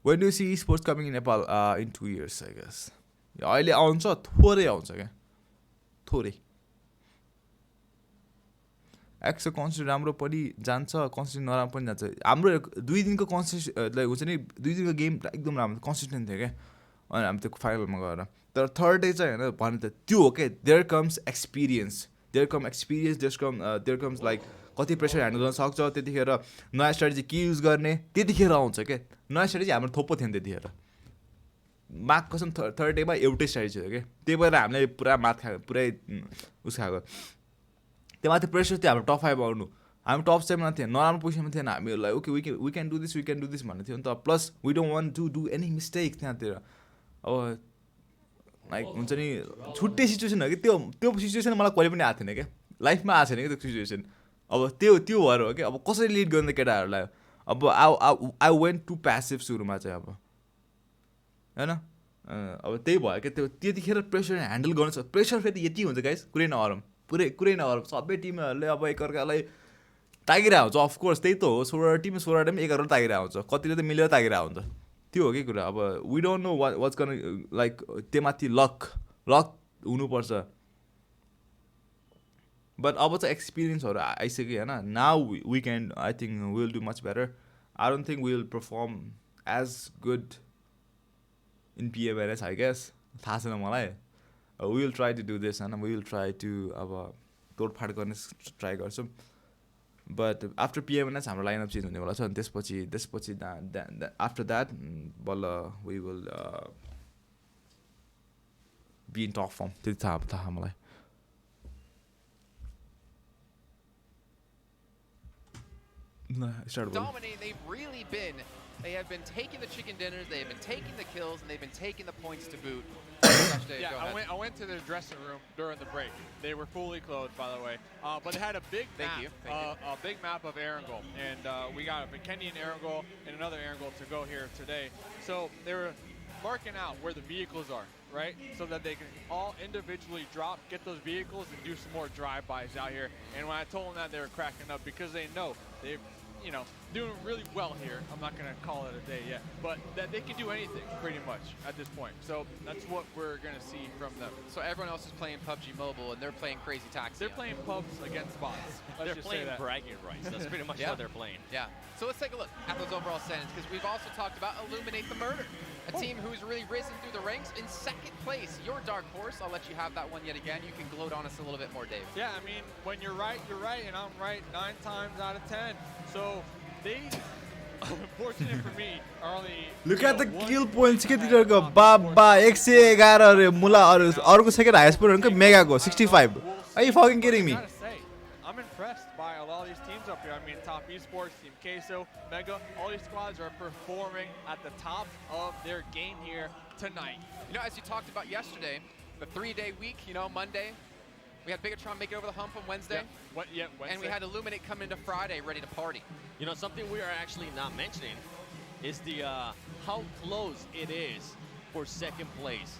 When do you see esports coming in Nepal? In 2 years, I guess. अहिले आउँछ थोरै आउँछ क्या थोरै एक्सो कन्सेप्ट राम्रो पनि जान्छ कन्सिस्टेन्ट नराम्रो पनि जान्छ हाम्रो 2 दिनको लाइक हुन्छ नि 2 दिनको गेम एकदम राम्रो कन्सिस्टेन्ट थियो क्या अनि हामी त्यो फाइनलमा गएर तर थर्ड डे चाहिँ होइन भने त त्यो हो क्या there comes experience there comes like कति प्रेसर ह्यान्डल गर्न सक्छ त्यतिखेर नयाँ स्ट्राटेजी के युज गर्ने त्यतिखेर आउँछ क्या नयाँ स्ट्राटेजी हाम्रो थोप्पो थियो नि त्यतिखेर मार्क कसम थर्ड डेमा एउटै स्ट्राटेजी थियो क्या त्यही भएर हामीले पुरा मात खाएको पुरै उस खाएको त्यो माथि प्रेसर थियो हाम्रो टप 5 आउनु हामी टप 7 मा थिएन नराम्रो पोजिसनमा थिएन हामीहरूलाई okay we can do this भन्ने थियो नि त plus we don't want to do any mistake त्यहाँतिर अब लाइक हुन्छ नि छुट्टै सिचुएसन हो कि त्यो सिचुएसन मलाई कहिले पनि आएको थिएन क्या लाइफमा आएको छैन कि त्यो सिचुएसन अब त्यो भएर हो कि अब कसरी लिड गर्ने केटाहरूलाई अब आई वेन्ट टु प्यासिभ सुरुमा चाहिँ अब होइन अब त्यही भयो क्या त्यतिखेर प्रेसर ह्यान्डल गर्नु छ प्रेसर फेरि यति हुन्छ गाइस कुरै नहरम सबै टिमहरूले अब एकअर्कालाई तागिरहेको हुन्छ अफकोर्स त्यही त हो 16 टिम 16 टिम एकअर्काले तागिरहेको हुन्छ कतिले त मिलेर तागिरहेको हुन्छ त्यो हो कि कुरा अब वी डोन्ट नो वाट्स गर्न लाइक त्यो माथि लक हुनुपर्छ बट अब चाहिँ एक्सपिरियन्सहरू आइसक्यो होइन now we can I think will do much better I don't think will perform as good in PMNS I guess थाहा छैन मलाई will try to do this होइन विल ट्राई टु अब तोडफाड गर्ने ट्राई गर्छौँ बट आफ्टर PMNS हाम्रो lineup change हुनेवाला छ अनि त्यसपछि आफ्टर द्याट बल्ल we will be in top form त्यति थाहा मलाई Dominating, they have been taking the chicken dinners, they have been taking the kills, and they've been taking the points to boot. Yeah, I went to their dressing room during the break. They were fully clothed, by the way, but they had a big map of Erangel, and we got a McKenny and Erangel and another Erangel to go here today. So they were marking out where the vehicles are, right? So that they can all individually drop, get those vehicles, and do some more drive-bys out here. And when I told them that, they were cracking up because they know they've, doing really well here. I'm not going to call it a day yet, but that they can do anything pretty much at this point. So that's what we're going to see from them. So everyone else is playing PUBG Mobile and they're playing Crazy Taxi. They're playing pubs against bots. They're playing bragging rights. That's pretty much what they're playing. Yeah. So let's take a look at those overall standings because we've also talked about Illuminate the Murder, a team who's really risen through the ranks in second place. Your dark horse. I'll let you have that one yet again. You can gloat on us a little bit more, Dave. Yeah, I mean, when you're right, and I'm right 9 times out of 10. So they, unfortunate for me, are only... Look at the kill points. Get it, go. Baba, 111 मुला और second highest point उनका mega go 65. Are you fucking kidding me? I'm impressed by a lot of these teams up here. I mean, Top Esports, Team Queso, Mega, all these squads are performing at the top of their game here tonight. As you talked about yesterday, the 3-day week, Monday, we had Bigatron make it over the hump on Wednesday. Wednesday. And we had Illuminate come into Friday ready to party. Something we are actually not mentioning is the how close it is for second place.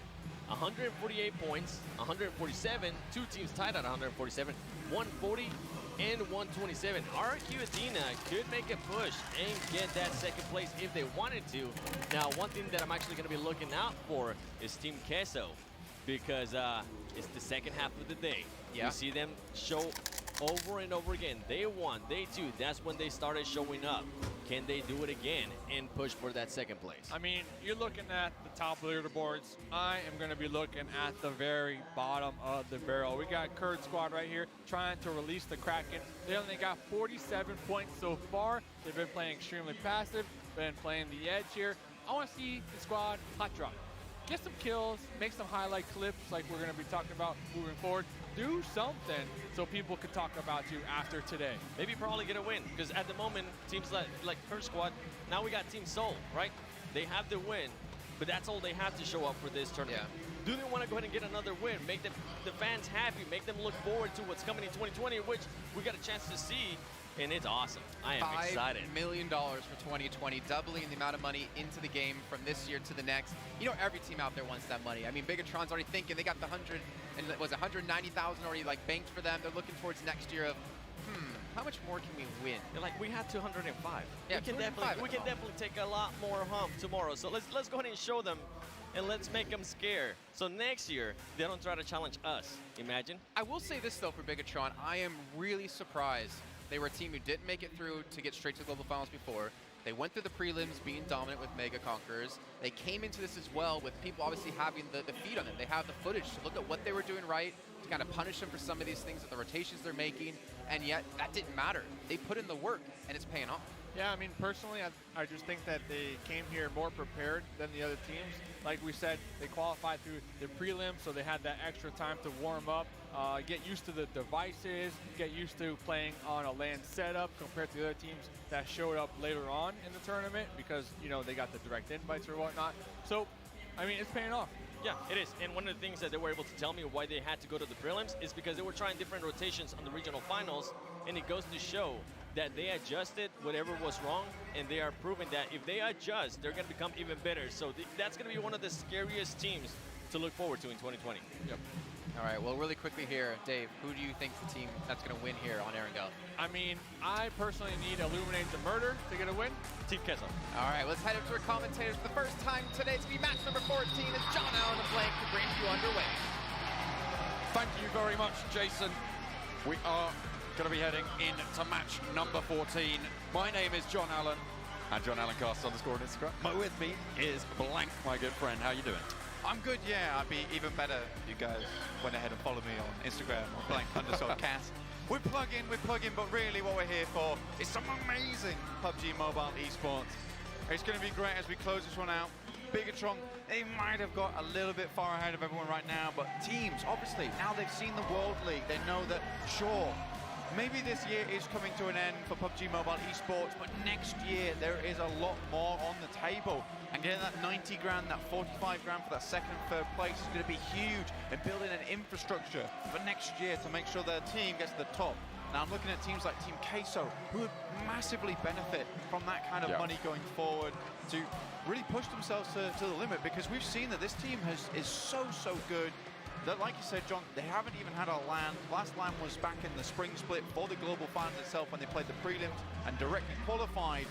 148 points, 147, 2 teams tied at 147, 140 and 127. RQ Athena could make a push and get that second place if they wanted to. Now, one thing that I'm actually going to be looking out for is Team Queso because it's the second half of the day. Yeah. We see them show over and over again. Day 1, day 2, that's when they started showing up. Can they do it again and push for that second place? I mean, you're looking at the top leaderboards. I am going to be looking at the very bottom of the barrel. We got Kurd squad right here trying to release the Kraken. They only got 47 points so far. They've been playing extremely passive, been playing the edge here. I want to see the squad hot drop. Get some kills, make some highlight clips like we're going to be talking about moving forward. Do something so people can talk about you after today. Maybe probably get a win because at the moment, teams like her squad, now we got Team Seoul, right? They have the win, but that's all they have to show up for this tournament. Yeah. Do they want to go ahead and get another win? Make the fans happy, make them look forward to what's coming in 2020, which we got a chance to see. And it's awesome. I am excited. $5 million for 2020, doubling the amount of money into the game from this year to the next. Every team out there wants that money. I mean, Bigatron's already thinking they got the 190,000 already banked for them. They're looking towards next year of, how much more can we win? They're like, we had 205. Yeah, we can definitely take a lot more hump tomorrow. So let's go ahead and show them. And let's make them scared. So next year, they don't try to challenge us. Imagine. I will say this, though, for Bigatron. I am really surprised. They were a team who didn't make it through to get straight to the Global Finals before. They went through the prelims being dominant with Mega Conquerors. They came into this as well with people obviously having the feed on them. They have the footage to look at what they were doing right, to kind of punish them for some of these things, with the rotations they're making, and yet that didn't matter. They put in the work, and it's paying off. Yeah, I mean, personally, I just think that they came here more prepared than the other teams. Like we said, they qualified through the prelims, so they had that extra time to warm up, get used to the devices, get used to playing on a LAN setup compared to the other teams that showed up later on in the tournament because, you know, they got the direct invites or whatnot. So, I mean, it's paying off. Yeah, it is. And one of the things that they were able to tell me why they had to go to the prelims is because they were trying different rotations on the regional finals, and it goes to show that they adjusted whatever was wrong, and they are proving that if they adjust, they're going to become even better. So that's going to be one of the scariest teams to look forward to in 2020. Yep. All right, well, really quickly here, Dave, who do you think is the team that's going to win here on Erangel? I mean, I personally need Illuminate the Murder to get a win. Team Kesa. All right, let's head up to our commentators for the first time today. It's going to be match number 14 as John Allen and Blank to bring you underway. Thank you very much, Jason. We are going to be heading into match number 14. My name is John Allen, at John Allen Cast _ on Instagram. With me is Blank, my good friend. How you doing? I'm good, yeah. I'd be even better if you guys went ahead and followed me on Instagram or Blank_cast. We're plugging, but really what we're here for is some amazing PUBG Mobile esports. It's going to be great as we close this one out. Bigatron, they might have got a little bit far ahead of everyone right now, but teams, obviously, now they've seen the World League, they know that, sure, maybe this year is coming to an end for PUBG Mobile esports, but next year there is a lot more on the table. And getting that 90 grand, that 45 grand for that second and third place is going to be huge, and building an infrastructure for next year to make sure their team gets to the top. Now I'm looking at teams like Team Queso, who would massively benefit from that kind of money going forward to really push themselves to the limit, because we've seen that this team is so good. That, like you said, John, they haven't even had a LAN. Last LAN was back in the spring split for the global finals itself when they played the prelims and directly qualified.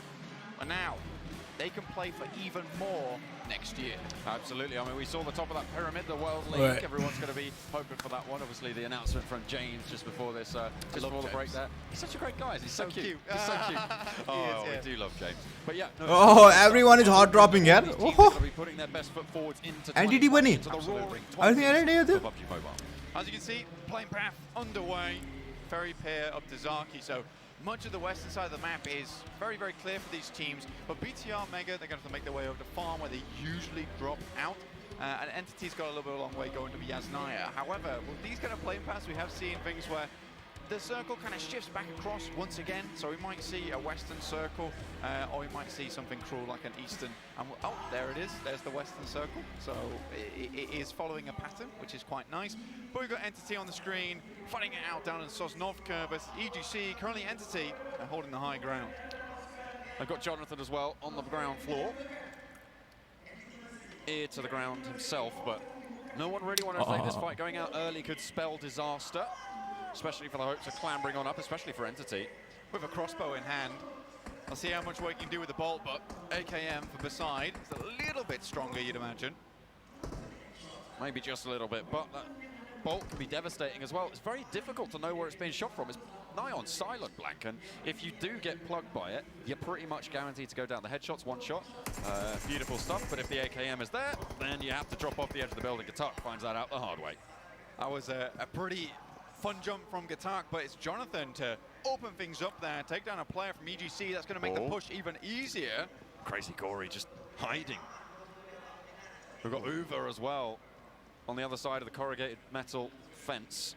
And now they can play for even more next year. Absolutely. I mean, we saw the top of that pyramid, the World League. Everyone's going to be hoping for that one. Obviously, the announcement from James just before this, just before the break there. He's such a great guy. He's so cute. He's so cute. Oh, we do love James. But yeah. No, oh, everyone is hot dropping here. Oh. Be putting their best foot forward into NTT winning. I think NTT. As you can see, playing path underway. Ferry pair up to Zaki. So much of the western side of the map is very clear for these teams, but BTR Mega, they're going to have to make their way over to farm where they usually drop out. And Entity's got a little bit of a long way going to Yasnaya. However, with these kind of playing paths, we have seen things where the circle kind of shifts back across once again. So we might see a western circle, or we might see something cruel like an eastern. And oh, there it is. There's the western circle. So it is following a pattern, which is quite nice. But we've got Entity on the screen, fighting it out down in Sosnovka versus EGC. Currently Entity holding the high ground. I've got Jonathan as well on the ground floor. Ear to the ground himself, but no one really wanted to take this fight. Going out early could spell disaster, especially for the hopes of clambering on up, especially for Entity. With a crossbow in hand. I'll see how much work you can do with the bolt, but AKM for Beside is a little bit stronger, you'd imagine. Maybe just a little bit, but that bolt can be devastating as well. It's very difficult to know where it's being shot from. It's nigh on silent, Blank, and if you do get plugged by it, you're pretty much guaranteed to go down. The headshot's one shot. Beautiful stuff, but if the AKM is there, then you have to drop off the edge of the building. Gatak finds that out the hard way. That was a pretty fun jump from Gatak, but it's Jonathan to open things up there, take down a player from EGC. That's going to make the push even easier. Crazy Gory just hiding. We've got Uva as well on the other side of the corrugated metal fence.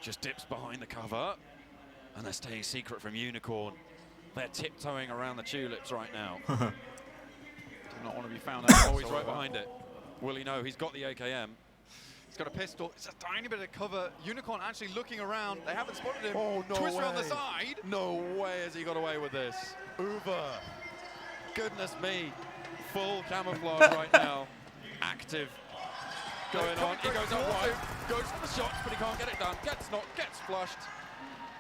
Just dips behind the cover, and they're staying secret from Unicorn. They're tiptoeing around the tulips right now. Do not want to be found out. Oh, he's right behind it. Will he know? He's got the AKM. He's got a pistol. It's a tiny bit of cover. Unicorn actually looking around. They haven't spotted him. Oh, no Twister way. on the side. No way has he got away with this. Uva. Goodness me. Full camouflage right now. Active. Going on. He goes up wide. Goes for the shots, but he can't get it done. Gets knocked. Gets flushed.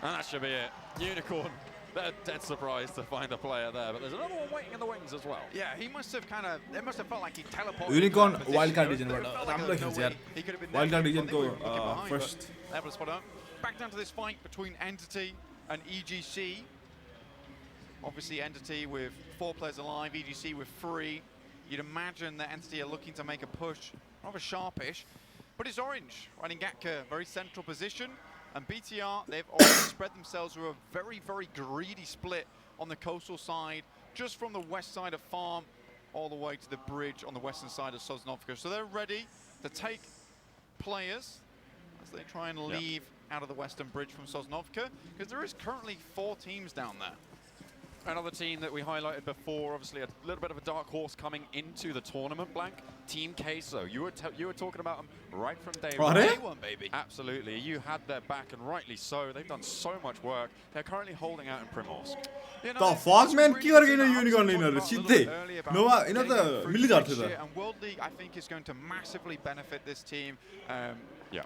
And that should be it. Unicorn. They're dead surprised to find a player there, but there's another one waiting in the wings as well. Yeah, he must have it must have felt like he teleported. Unicorn wildcard region राम्रो खेल्छ यार. Wildcard region को first. Able to spot out. Back down to this fight between Entity and EGC. Obviously Entity with 4 players alive, EGC with 3. You'd imagine that Entity are looking to make a push, rather sharpish, but it's Orange running Gatka, very central position. And BTR, they've already spread themselves through a very greedy split on the coastal side, just from the west side of Farm, all the way to the bridge on the western side of Sosnovka. So they're ready to take players as they try and leave out of the western bridge from Sosnovka, because there is currently 4 teams down there. Another team that we highlighted before, obviously a little bit of a dark horse coming into the tournament, Blank. Team Queso. You were talking about them right from day one, baby. Absolutely. You had their back, and rightly so. They've done so much work. They're currently holding out in Primorsk. The fuck, man? Ke gareko yina Unicorn linहरु सिधै नोवा यिनीहरु त मिलिजान्थ्यो त And World League, I think, is going to massively benefit this team,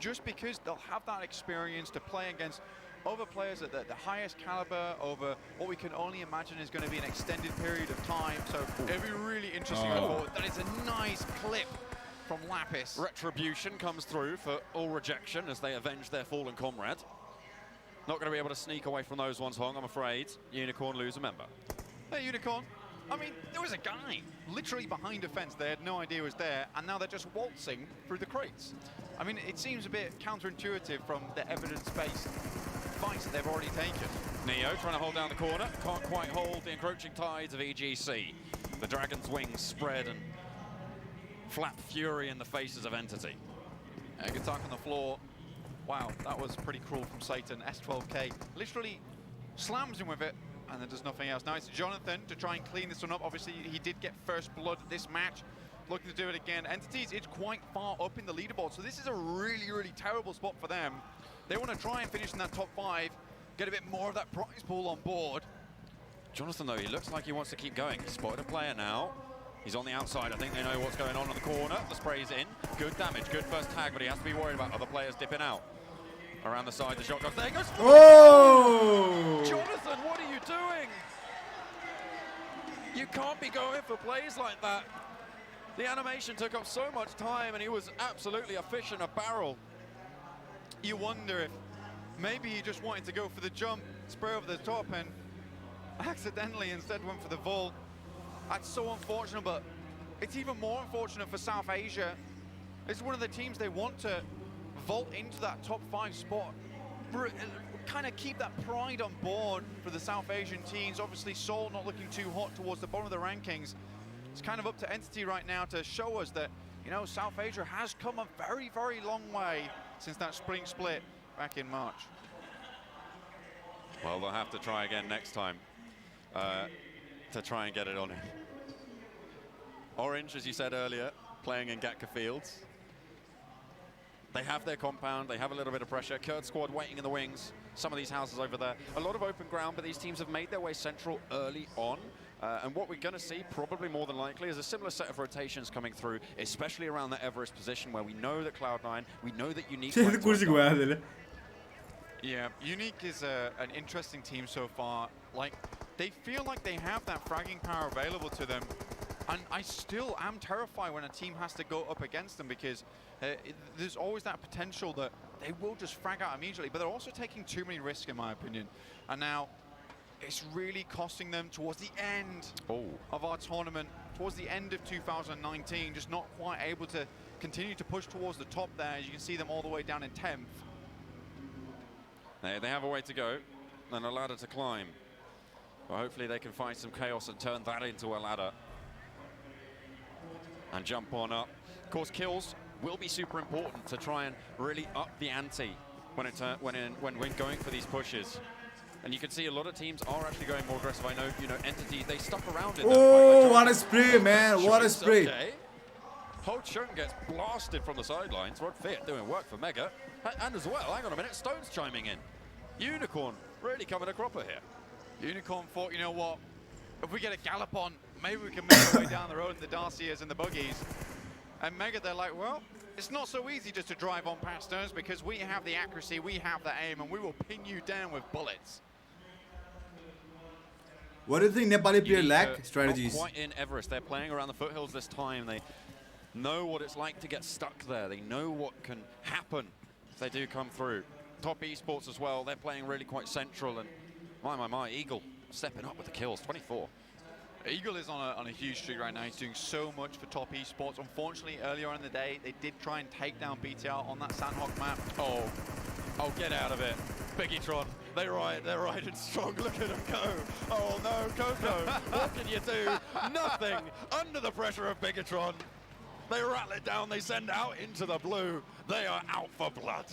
just because they'll have that experience to play against other players at the highest caliber over what we can only imagine is going to be an extended period of time. So it'll be really interesting. That is a nice clip from Lapis. Retribution comes through for all rejection as they avenge their fallen comrade. Not going to be able to sneak away from those ones, Hong, I'm afraid. Unicorn lose a member. Hey, Unicorn. I mean, there was a guy literally behind a fence they had no idea was there, and now they're just waltzing through the crates. I mean, it seems a bit counterintuitive from the evidence-based fights that they've already taken. Neo trying to hold down the corner, can't quite hold the encroaching tides of EGC. The Dragon's wings spread and flap fury in the faces of Entity. Good attack on the floor. Wow, that was pretty cruel from Satan. S12K literally slams him with it, and then does nothing else. Now it's Jonathan to try and clean this one up. Obviously, he did get first blood this match. Looking to do it again. Entities, it's quite far up in the leaderboard, so this is a really, really terrible spot for them. They want to try and finish in that top 5, get a bit more of that prize pool on board. Jonathan, though, he looks like he wants to keep going. He's spotted a player now. He's on the outside. I think they know what's going on the corner. The spray's in. Good damage, good first tag, but he has to be worried about other players dipping out. Around the side, the shotgun. There goes. Oh! Jonathan, what are you doing? You can't be going for plays like that. The animation took up so much time, and he was absolutely a fish in a barrel. You wonder if maybe he just wanted to go for the jump, spray over the top, and accidentally instead went for the vault. That's so unfortunate, but it's even more unfortunate for South Asia. It's one of the teams they want to vault into that top 5 spot. Kind of keep that pride on board for the South Asian teams. Obviously, Seoul not looking too hot towards the bottom of the rankings. It's kind of up to Entity right now to show us that, you know, South Asia has come a very, very long way since that spring split back in March. Well, they'll have to try again next time to try and get it on him. Orange, as you said earlier, playing in Gatka Fields. They have their compound, they have a little bit of pressure. Kurd squad waiting in the wings. Some of these houses over there. A lot of open ground, but these teams have made their way central early on. And what we're going to see, probably more than likely, is a similar set of rotations coming through, especially around the Everest position, where we know that Cloud9, we know that Unique... Yeah, Unique is an interesting team so far. Like, they feel like they have that fragging power available to them. And I still am terrified when a team has to go up against them, because there's always that potential that they will just frag out immediately, but they're also taking too many risks, in my opinion. And now, it's really costing them towards the end of our tournament, towards the end of 2019, just not quite able to continue to push towards the top there. As you can see them all the way down in 10th. They have a way to go and a ladder to climb. Well, hopefully they can find some chaos and turn that into a ladder and jump on up. Of course, kills will be super important to try and really up the ante when going for these pushes. And you can see a lot of teams are actually going more aggressive. I know, you know, Entity, they stuck around in that fight. Like what a spray, man! What a spray! Okay. Ho Chung gets blasted from the sidelines. Rod Fit doing work for Mega. And as well, hang on a minute, Stone's chiming in. Unicorn really coming a cropper here. Unicorn thought, you know what, if we get a gallop on, maybe we can make our way down the road in the Darciers and the buggies. And Mega, they're like, well, it's not so easy just to drive on past us, because we have the accuracy, we have the aim, and we will pin you down with bullets. What do you think Nepali players lack? Strategies. Not quite in Everest. They're playing around the foothills this time. They know what it's like to get stuck there. They know what can happen if they do come through. Top esports as well. They're playing really quite central. And my, Eagle stepping up with the kills. 24. Eagle is on a huge streak right now. He's doing so much for top esports. Unfortunately, earlier on in the day, they did try and take down BTR on that Sandhawk map. Oh, Oh, get out of it. Biggitron, they're riding strong. Look at them go. Oh no, Coco, what can you do? Nothing under the pressure of Biggitron. They rattle it down, they send out into the blue. They are out for blood.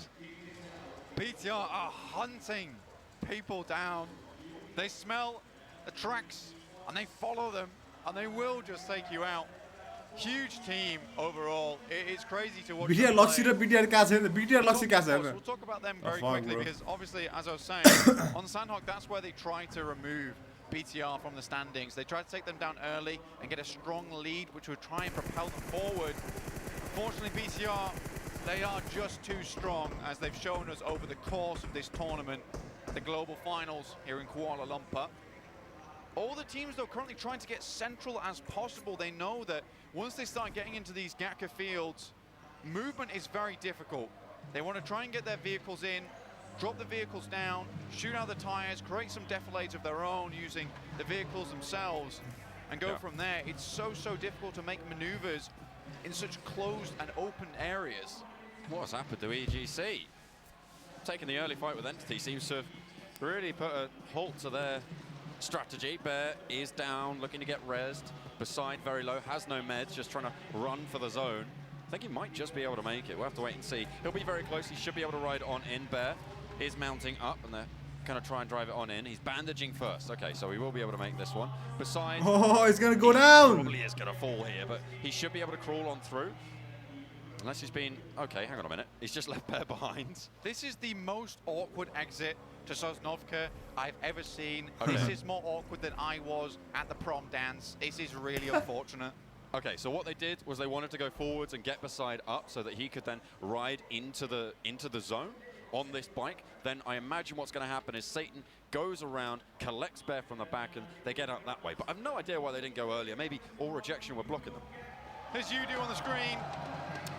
BTR are hunting people down. They smell the tracks and they follow them and they will just take you out. Huge team overall. It's crazy to watch. BTR Luxy and BTR Casa. BTR Luxy Casa. We'll talk about them very quickly because obviously, as I was saying, on Sandhawk, that's where they try to remove BTR from the standings. They try to take them down early and get a strong lead, which would try and propel them forward. Unfortunately, BTR, they are just too strong, as they've shown us over the course of this tournament, the global finals here in Kuala Lumpur. All the teams, though, currently trying to get central as possible. They know that once they start getting into these Gatka fields, movement is very difficult. They want to try and get their vehicles in, drop the vehicles down, shoot out the tires, create some defilades of their own using the vehicles themselves, and go from there. It's so difficult to make maneuvers in such closed and open areas. What's happened to EGC? Taking the early fight with Entity seems to have really put a halt to their strategy. Bear is down, looking to get rezzed. Beside very low, has no meds, just trying to run for the zone. I think he might just be able to make it. We'll have to wait and see. He'll be very close. He should be able to ride on in. Bear is mounting up, and they're going to try and drive it on in. He's bandaging first. Okay, so he will be able to make this one. Beside, he's going to go down. Probably is going to fall here, but he should be able to crawl on through. Unless he's been... Okay, hang on a minute. He's just left Bear behind. This is the most awkward exit to Sosnovka I've ever seen. This is more awkward than I was at the prom dance. This is really unfortunate. Okay, so what they did was they wanted to go forwards and get beside up so that he could then ride into the zone on this bike. Then I imagine what's going to happen is Satan goes around, collects Bear from the back, and they get out that way. But I've no idea why they didn't go earlier. Maybe all rejection were blocking them. As you do on the screen,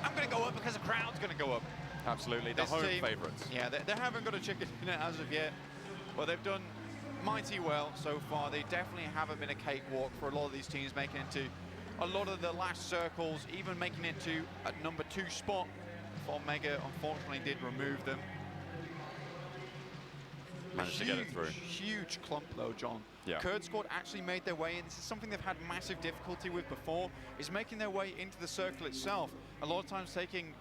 I'm going to go up because the crowd's going to go up. Absolutely, the home favourites. Yeah, they haven't got a chicken in it as of yet, but they've done mighty well so far. They definitely haven't been a cakewalk for a lot of these teams, making it to a lot of the last circles, even making it to a number 2 spot. For Mega, unfortunately, did remove them. Managed to get it through. Huge clump though, John. Yeah. Kurd squad actually made their way in. This is something they've had massive difficulty with before, is making their way into the circle itself. A lot of times taking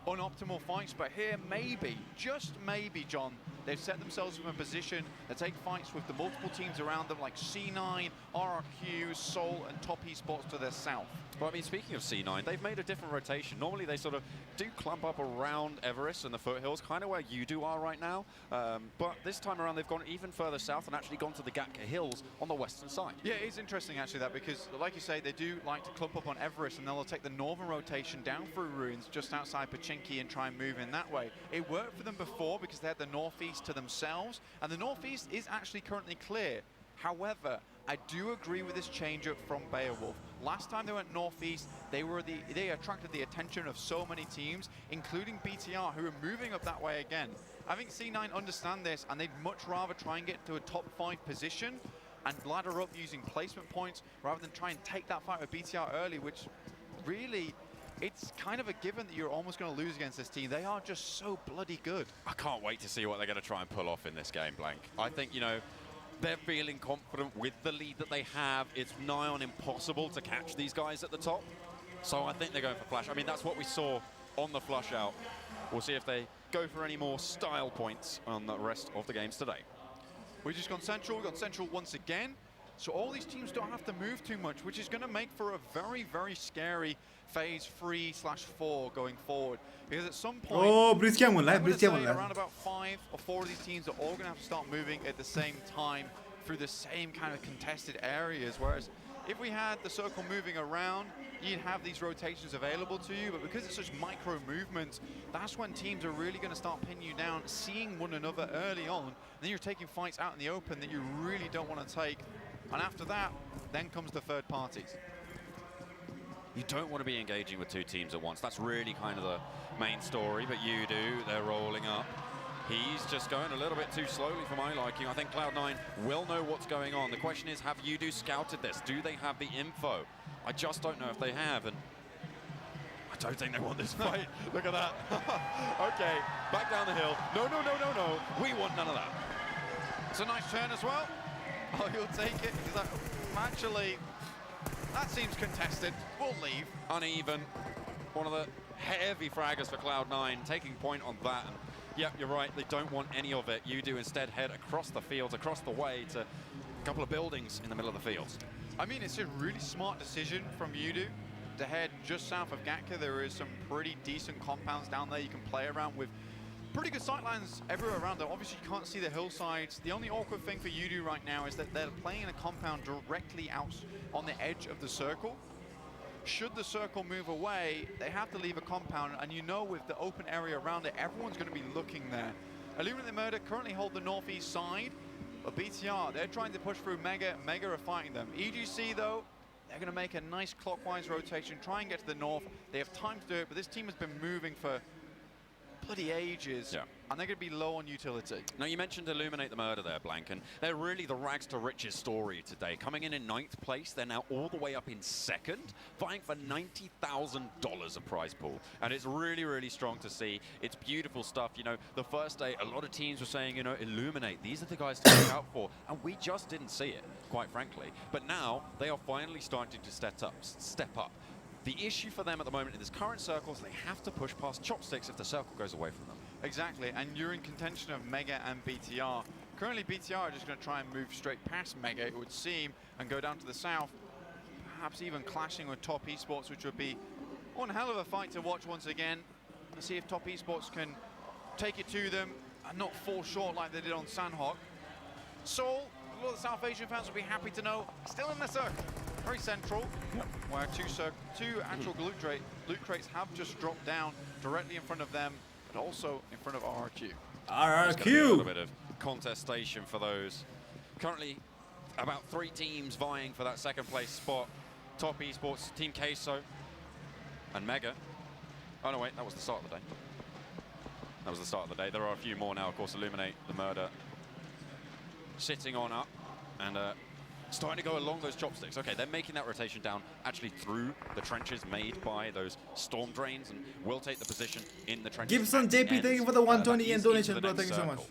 unoptimal fights, but here maybe, just maybe, John, they've set themselves in a position to take fights with the multiple teams around them like C9, RRQ, Seoul, and Top Esports to their south. Well, I mean, speaking of C9, they've made a different rotation. Normally, they sort of do clump up around Everest and the foothills, kind of where you do are right now. But this time around, they've gone even further south and actually gone to the Gatka Hills on the western side. Yeah, it's interesting, actually, that, because, like you say, they do like to clump up on Everest, and they'll take the northern rotation down through ruins just outside Pachinki and try and move in that way. It worked for them before because they had the northeast to themselves, and the northeast is actually currently clear. However, I do agree with this change-up from Beowulf. Last time they went northeast, they attracted the attention of so many teams, including BTR, who are moving up that way again. I think C9 understand this, and they'd much rather try and get to a top 5 position and ladder up using placement points rather than try and take that fight with BTR early, which really, it's kind of a given that you're almost going to lose against this team. They are just so bloody good. I can't wait to see what they're going to try and pull off in this game, Blank. I think, you know, they're feeling confident with the lead that they have. It's nigh on impossible to catch these guys at the top. So I think they're going for flash. I mean, that's what we saw on the flush out. We'll see if they go for any more style points on the rest of the games today. We've just gone central. We've gone central once again. So all these teams don't have to move too much, which is going to make for a very, very scary phase 3/4 going forward. Because at some point, around about 5 or 4 of these teams are all going to have to start moving at the same time through the same kind of contested areas. Whereas if we had the circle moving around, you'd have these rotations available to you. But because it's such micro movements, that's when teams are really going to start pinning you down, seeing one another early on. And then you're taking fights out in the open that you really don't want to take. And after that, then comes the third parties. You don't want to be engaging with 2 teams at once. That's really kind of the main story, but you do. They're rolling up. He's just going a little bit too slowly for my liking. I think Cloud9 will know what's going on. The question is, have YuDu scouted this? Do they have the info? I just don't know if they have, and I don't think they want this fight. Look at that. Okay, back down the hill. No. We want none of that. It's a nice turn as well. Oh, you'll take it. Because actually, that seems contested. We'll leave. Uneven. One of the heavy fraggers for Cloud9, taking point on that. And yep, you're right. They don't want any of it. You do instead head across the fields, across the way to a couple of buildings in the middle of the fields. I mean, it's a really smart decision from Yudu to head just south of Gatka. There is some pretty decent compounds down there you can play around with. Pretty good sightlines everywhere around them. Obviously, you can't see the hillsides. The only awkward thing for Yudu right now is that they're playing in a compound directly out on the edge of the circle. Should the circle move away, they have to leave a compound, and you know with the open area around it, everyone's going to be looking there. Illuminate the Murder currently hold the northeast side, but BTR, they're trying to push through Mega. Mega are fighting them. EGC, though, they're going to make a nice clockwise rotation, try and get to the north. They have time to do it, but this team has been moving for bloody ages, and they're going to be low on utility. Now, you mentioned Illuminate the Murder there, Blank, and they're really the rags to riches story today. Coming in 9th place, they're now all the way up in 2nd, vying for $90,000 of prize pool. And it's really, really strong to see. It's beautiful stuff. You know, the first day, a lot of teams were saying, you know, Illuminate, these are the guys to look out for. And we just didn't see it, quite frankly. But now, they are finally starting to step up. The issue for them at the moment in this current circle is they have to push past Chopsticks if the circle goes away from them. Exactly, and you're in contention of Mega and BTR. Currently, BTR are just going to try and move straight past Mega, it would seem, and go down to the south, perhaps even clashing with Top Esports, which would be one hell of a fight to watch once again, and see if Top Esports can take it to them and not fall short like they did on Sandhawk. Seoul, a lot of South Asian fans will be happy to know, still in the circle. Very central, where two actual loot crates have just dropped down directly in front of them, but also in front of RRQ. RRQ! A little bit of contestation for those. Currently, about 3 teams vying for that 2nd place spot. Top Esports, Team Queso, and Mega. Oh no, wait, that was the start of the day. That was the start of the day. There are a few more now, of course. Illuminate the Murder sitting on up, and starting to go along those Chopsticks. Okay, they're making that rotation down actually through the trenches made by those storm drains, and will take the position in the trenches. Gibson JP, thank you for the 120 and donation, bro. Thank you so much.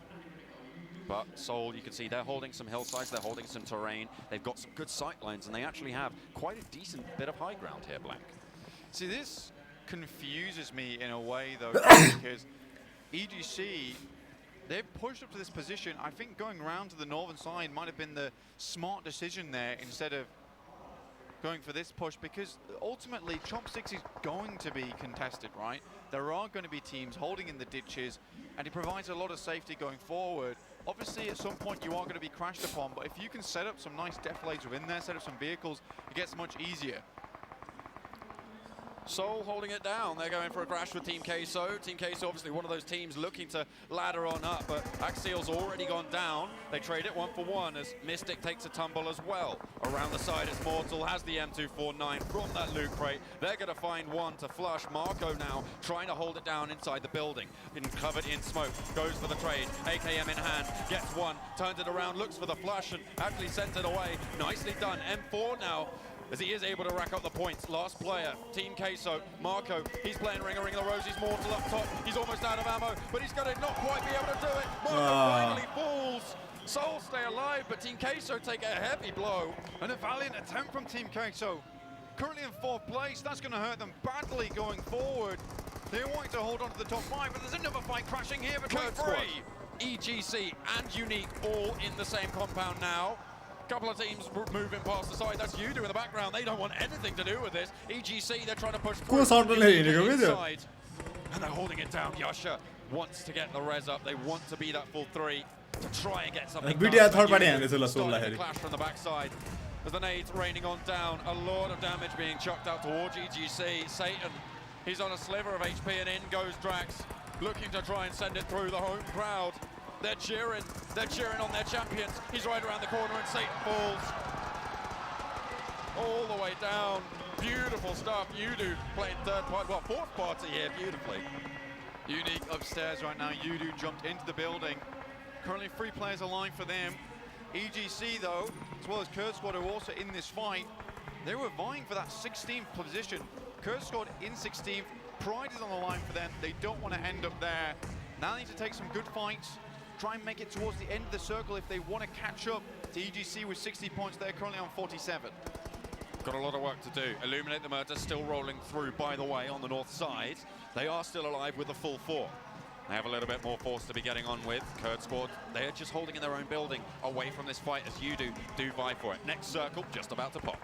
But Seoul, you can see they're holding some hillsides, they're holding some terrain, they've got some good sight lines, and they actually have quite a decent bit of high ground here, Blank. See, this confuses me in a way, though, because EGC, they've pushed up to this position. I think going around to the northern side might have been the smart decision there instead of going for this push, because ultimately Chopsticks is going to be contested, right? There are going to be teams holding in the ditches, and it provides a lot of safety going forward. Obviously, at some point, you are going to be crashed upon, but if you can set up some nice deflates within there, set up some vehicles, it gets much easier. Seoul holding it down. They're going for a crash with Team Queso. Team Queso, obviously one of those teams looking to ladder on up, but Axial's already gone down. They trade it 1 for 1 as Mystic takes a tumble as well. Around the side, it's Mortal, has the M249 from that loot crate. They're going to find one to flush. Marco now trying to hold it down inside the building. Covered in smoke, goes for the trade. AKM in hand, gets one, turns it around, looks for the flush, and actually sends it away. Nicely done. M4 now, as he is able to rack up the points. Last player, Team Queso, Marco, he's playing Ring of the Rosies, Mortal up top. He's almost out of ammo, but he's going to not quite be able to do it. Marco finally falls. Seoul stay alive, but Team Queso take a heavy blow. And a valiant attempt from Team Queso. Currently in 4th place, that's going to hurt them badly going forward. They're wanting to hold on to the top 5, but there's another fight crashing here between 3. EGC and Unique all in the same compound now. Couple of teams moving past the side. That's Yudu in the background. They don't want anything to do with this. EGC, they're trying to push through. Inside, and they're holding it down. Yasha wants to get the res up. They want to be that full 3 to try and get something done. Starting to clash from the backside. As the nades raining on down. A lot of damage being chucked out towards EGC. Satan, he's on a sliver of HP, and in goes Drax, looking to try and send it through the home crowd. They're cheering on their champions. He's right around the corner, and Satan falls. All the way down. Beautiful stuff. Yudu playing 3rd party, well, 4th party here beautifully. Unique upstairs right now. Yudu jumped into the building. Currently 3 players alive for them. EGC, though, as well as Kurd Squad, are also in this fight. They were vying for that 16th position. Kurd Squad in 16th, Pride is on the line for them. They don't want to end up there. Now they need to take some good fights, try and make it towards the end of the circle if they want to catch up to EGC with 60 points. They're currently on 47. Got a lot of work to do. Illuminate the Murder still rolling through, by the way, on the north side. They are still alive with a full 4. They have a little bit more force to be getting on with. Kurd squad, they are just holding in their own building away from this fight as you do vie for it. Next circle, just about to pop.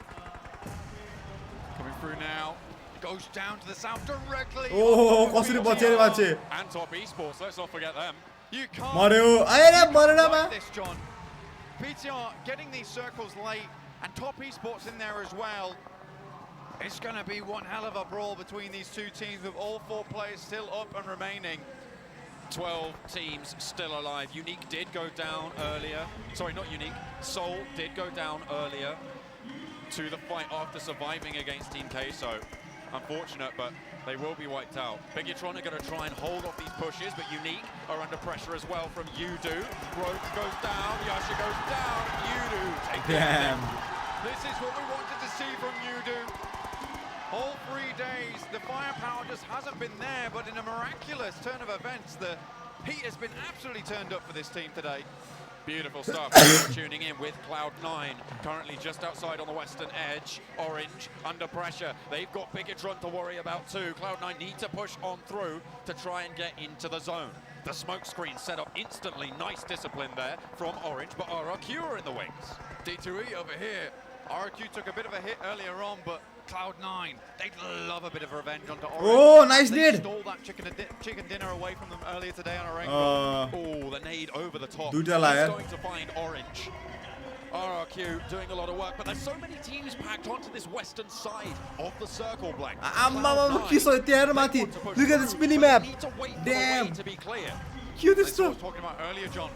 Coming through now. Goes down to the south directly. Oh, कसरी बचेर मान्छे. And Top Esports, let's not forget them. You can't मर्यो. आएन मरेन like this, John. PTR getting these circles late, and Top Esports in there as well. It's going to be one hell of a brawl between these two teams with all 4 players still up and remaining. 12 teams still alive. Unique did go down earlier. Sorry, not Unique. Seoul did go down earlier to the fight after surviving against Team K, so unfortunate, but they will be wiped out. Biggitron are going to try and hold off these pushes, but Unique are under pressure as well from Yudu. Rogue goes down, Yasha goes down, Yudu takes Damn. This is what we wanted to see from Yudu. All 3 days, the firepower just hasn't been there, but in a miraculous turn of events, the heat has been absolutely turned up for this team today. Beautiful stuff. Tuning in with Cloud9, currently just outside on the western edge. Orange under pressure. They've got Biggitron to worry about too. Cloud9 need to push on through to try and get into the zone. The smoke screen set up instantly. Nice discipline there from Orange, but RRQ are in the wings. D2E over here. RRQ took a bit of a hit earlier on, but Cloud9, they'd love a bit of revenge onto Orange. Oh, nice they nade. stole that chicken dinner away from them earlier today on a rainbow. Oh, the nade over the top. He's going to find Orange. RRQ doing a lot of work, but there's so many teams packed onto this western side of the circle, Blank. Look at this mini map. Damn. To be clear. Cute That's what I stuff. was talking about earlier, John.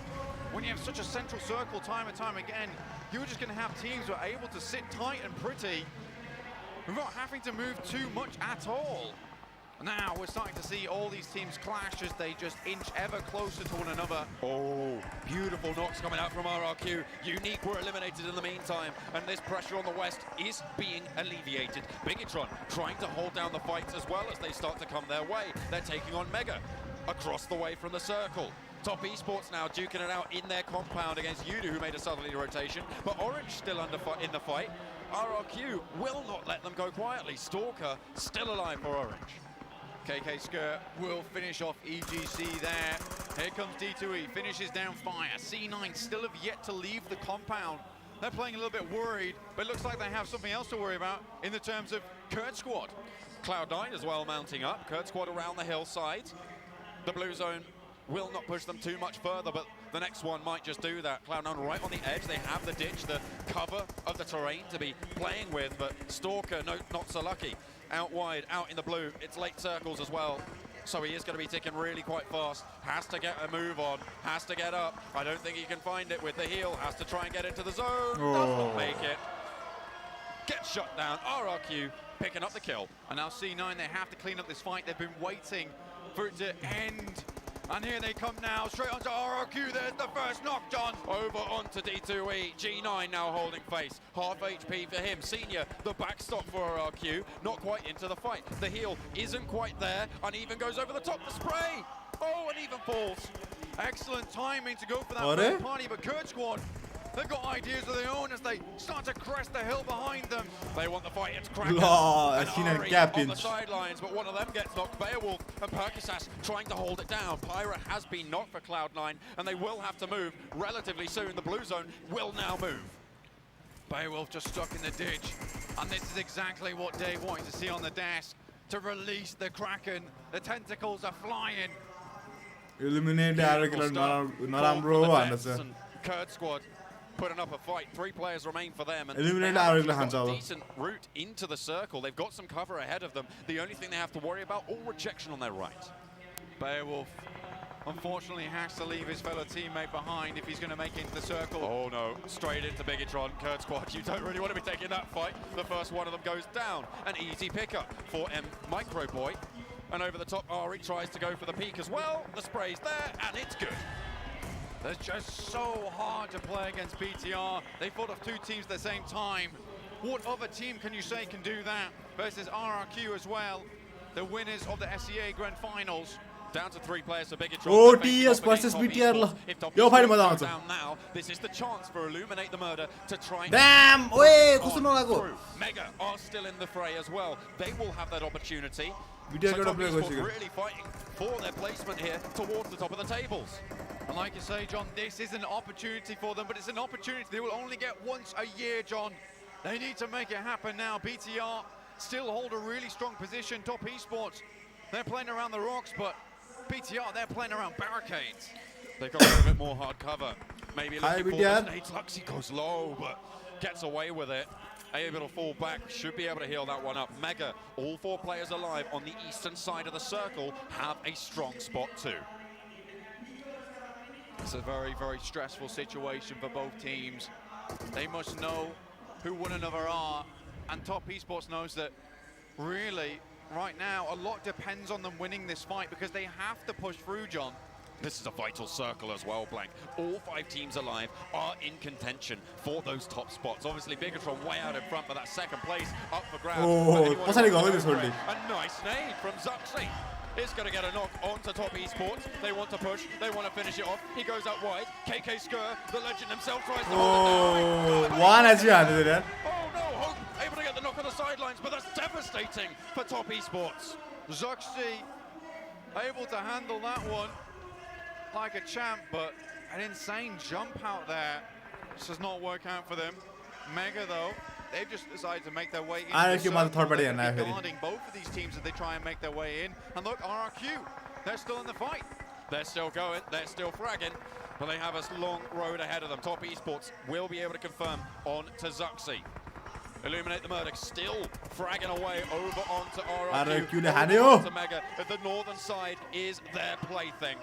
When you have such a central circle time and time again, you're just going to have teams who are able to sit tight and pretty without having to move too much at all. Now we're starting to see all these teams clash as they just inch ever closer to one another. Oh, beautiful knocks coming out from RRQ. Unique were eliminated in the meantime, and this pressure on the west is being alleviated. Biggitron trying to hold down the fights as well as they start to come their way. They're taking on Mega across the way from the circle. Top Esports now duking it out in their compound against Yudu, who made a southerly rotation, but Orange still in the fight. RRQ will not let them go quietly. Stalker still alive for Orange. KK Skirt will finish off EGC there. Here comes D2E, finishes down fire. C9 still have yet to leave the compound. They're playing a little bit worried, but it looks like they have something else to worry about in the terms of Kurd squad. Cloud9 as well mounting up. Kurd squad around the hillside. The blue zone will not push them too much further, but the next one might just do that. Cloud9 right on the edge. They have the ditch, the cover of the terrain to be playing with, but Stalker, no, not so lucky. Out wide, out in the blue. It's late circles as well, so he is going to be ticking really quite fast. Has to get a move on, has to get up. I don't think he can find it with the heel. Has to try and get into the zone. Does not make it. Gets shut down. RRQ picking up the kill. And now C9, they have to clean up this fight. They've been waiting for it to end. And here they come now, straight onto RRQ. There's the first knock, John. Over onto D2E. G9 now holding face. Half HP for him. Senior, the backstop for RRQ. Not quite into the fight. The heel isn't quite there. And even goes over the top. The spray. Oh, and even falls. Excellent timing to go for that third party, but Kurd squad, they've got ideas of their own as they start to crest the hill behind them. They want the fight. It's Kraken and Ari on the sidelines, but one of them gets knocked. Beowulf and Perkisas trying to hold it down. Pyra has been knocked for Cloud9, and they will have to move relatively soon. The blue zone will now move. Beowulf just stuck in the ditch, and this is exactly what Dave wanted to see on the desk, to release the Kraken. The tentacles are flying. Eliminate the Kurd squad putting up a fight. 3 players remain for them, and Eliminate they have the got a decent route into the circle. They've got some cover ahead of them. The only thing they have to worry about, all rejection on their right. Beowulf, unfortunately, has to leave his fellow teammate behind if he's going to make it into the circle. Oh no, straight into Biggitron. Kurd squad, you don't really want to be taking that fight. The first one of them goes down. An easy pickup for Microboy. And over the top, Ari tries to go for the peak as well. The spray's there, and it's good. It's just so hard to play against BTR. They fought off 2 teams at the same time. What other team can you say can do that versus RRQ as well? the winners of the SEA Grand Finals. Down to 3 players for Biggitron. Oh, TS versus BTR ल यो fight मजा आउँछ. Now, this is the chance for Illuminate the Murder to try and Damn! Oye, कस्तो नलागो. Mega are still in the fray as well. They will have that opportunity. BTR So got Top play Esports गरिसक्यो. really fighting for their placement here towards the top of the tables. And like you say, John, this is an opportunity for them, but it's an opportunity they will only get once a year, John. They need to make it happen now. BTR still hold a really strong position. Top Esports, they're playing around the rocks, but BTR, they're playing around barricades. They got a little bit more hard cover. Maybe Hi, looking for BTR. the nades. Luxy goes low, but gets away with it. Able to fall back, should be able to heal that one up. Mega, all 4 players alive on the eastern side of the circle, have a strong spot too. It's a very, very stressful situation for both teams. They must know who one another are, and Top Esports knows that really, right now, a lot depends on them winning this fight because they have to push through, John. This is a vital circle as well, Blank. All 5 teams alive are in contention for those top spots. Obviously, Biggitron way out in front, but that second place up for grabs. Oh, पछाडि गयो त्यसपछि. A nice nade from Zuxi. Is going to get a knock onto Top Esports. They want to push. They want to finish it off. He goes out wide. KK Skur, the legend himself, tries to hold it down. One as you had there. Oh no, Hope able to get the knock on the sidelines, but that's devastating for Top Esports. Zuxi able to handle that one like a champ, but an insane jump out there. This does not work out for them. Mega, though, they've just decided to make their way in. Guarding both of these teams as they try and make their way in. And look, RRQ, they're still in the fight. They're still going, they're still fragging, but they have a long road ahead of them. Top Esports will be able to confirm on to Zuxi. Illuminate the Murdoch still fragging away over onto RRQ. To Mega. At the northern side is their plaything.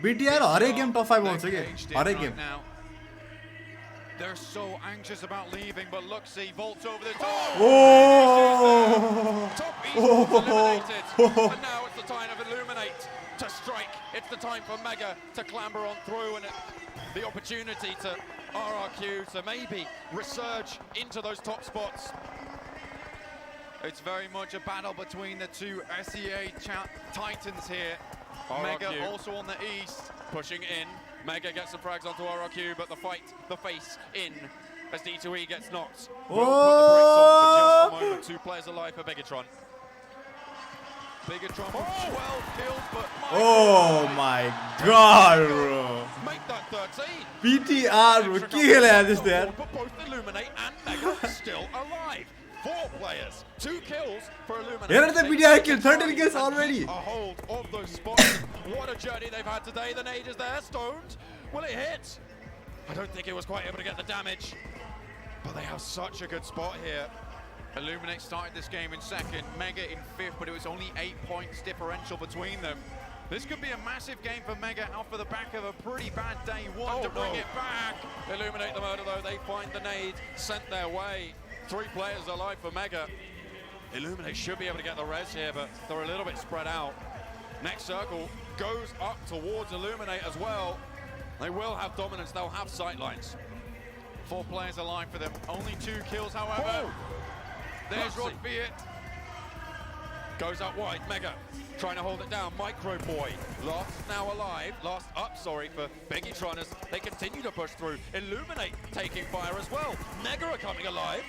BTR हरेक game top 5 आउँछ के हरेक game. They're so anxious about leaving, but Luxy vaults over the door. Oh! Top Esports eliminated. And now it's the time of Illuminate to strike. It's the time for Mega to clamber on through, and the opportunity to RRQ to maybe resurge into those top spots. It's very much a battle between the 2 SEA titans here. RRQ. Mega also on the east. Pushing in. Mega gets some frags onto RRQ, but the face in as D2E gets knocked. We'll put the brakes on for just a moment. 2 players alive for Biggitron. Biggitron with 12 kills, but Oh my god, bro. Make that 13. BTR, bro. के खेला this there? But both Illuminate and Mega still alive. 4 players, 2 kills for Illuminate. Here are the BTR kill, 13 kills already. A hold of those spots. What a journey they've had today. The nade is there, stoned. Will it hit? I don't think it was quite able to get the damage. But they have such a good spot here. Illuminate started this game in second, Mega in 5th, but it was only 8 points differential between them. This could be a massive game for Mega out for the back of a pretty bad day one to bring it back. Illuminate the Murder though, they find the nade sent their way. 3 players alive for Mega. Illuminate should be able to get the res here, but they're a little bit spread out. Next circle goes up towards Illuminate as well. They will have dominance, they'll have sightlines. 4 players alive for them, only 2 kills however. There's Rod Fiat. Goes out wide, Mega trying to hold it down. Micro Boy, last now alive, last up, sorry, for Biggitron as they continue to push through. Illuminate taking fire as well. Mega are coming alive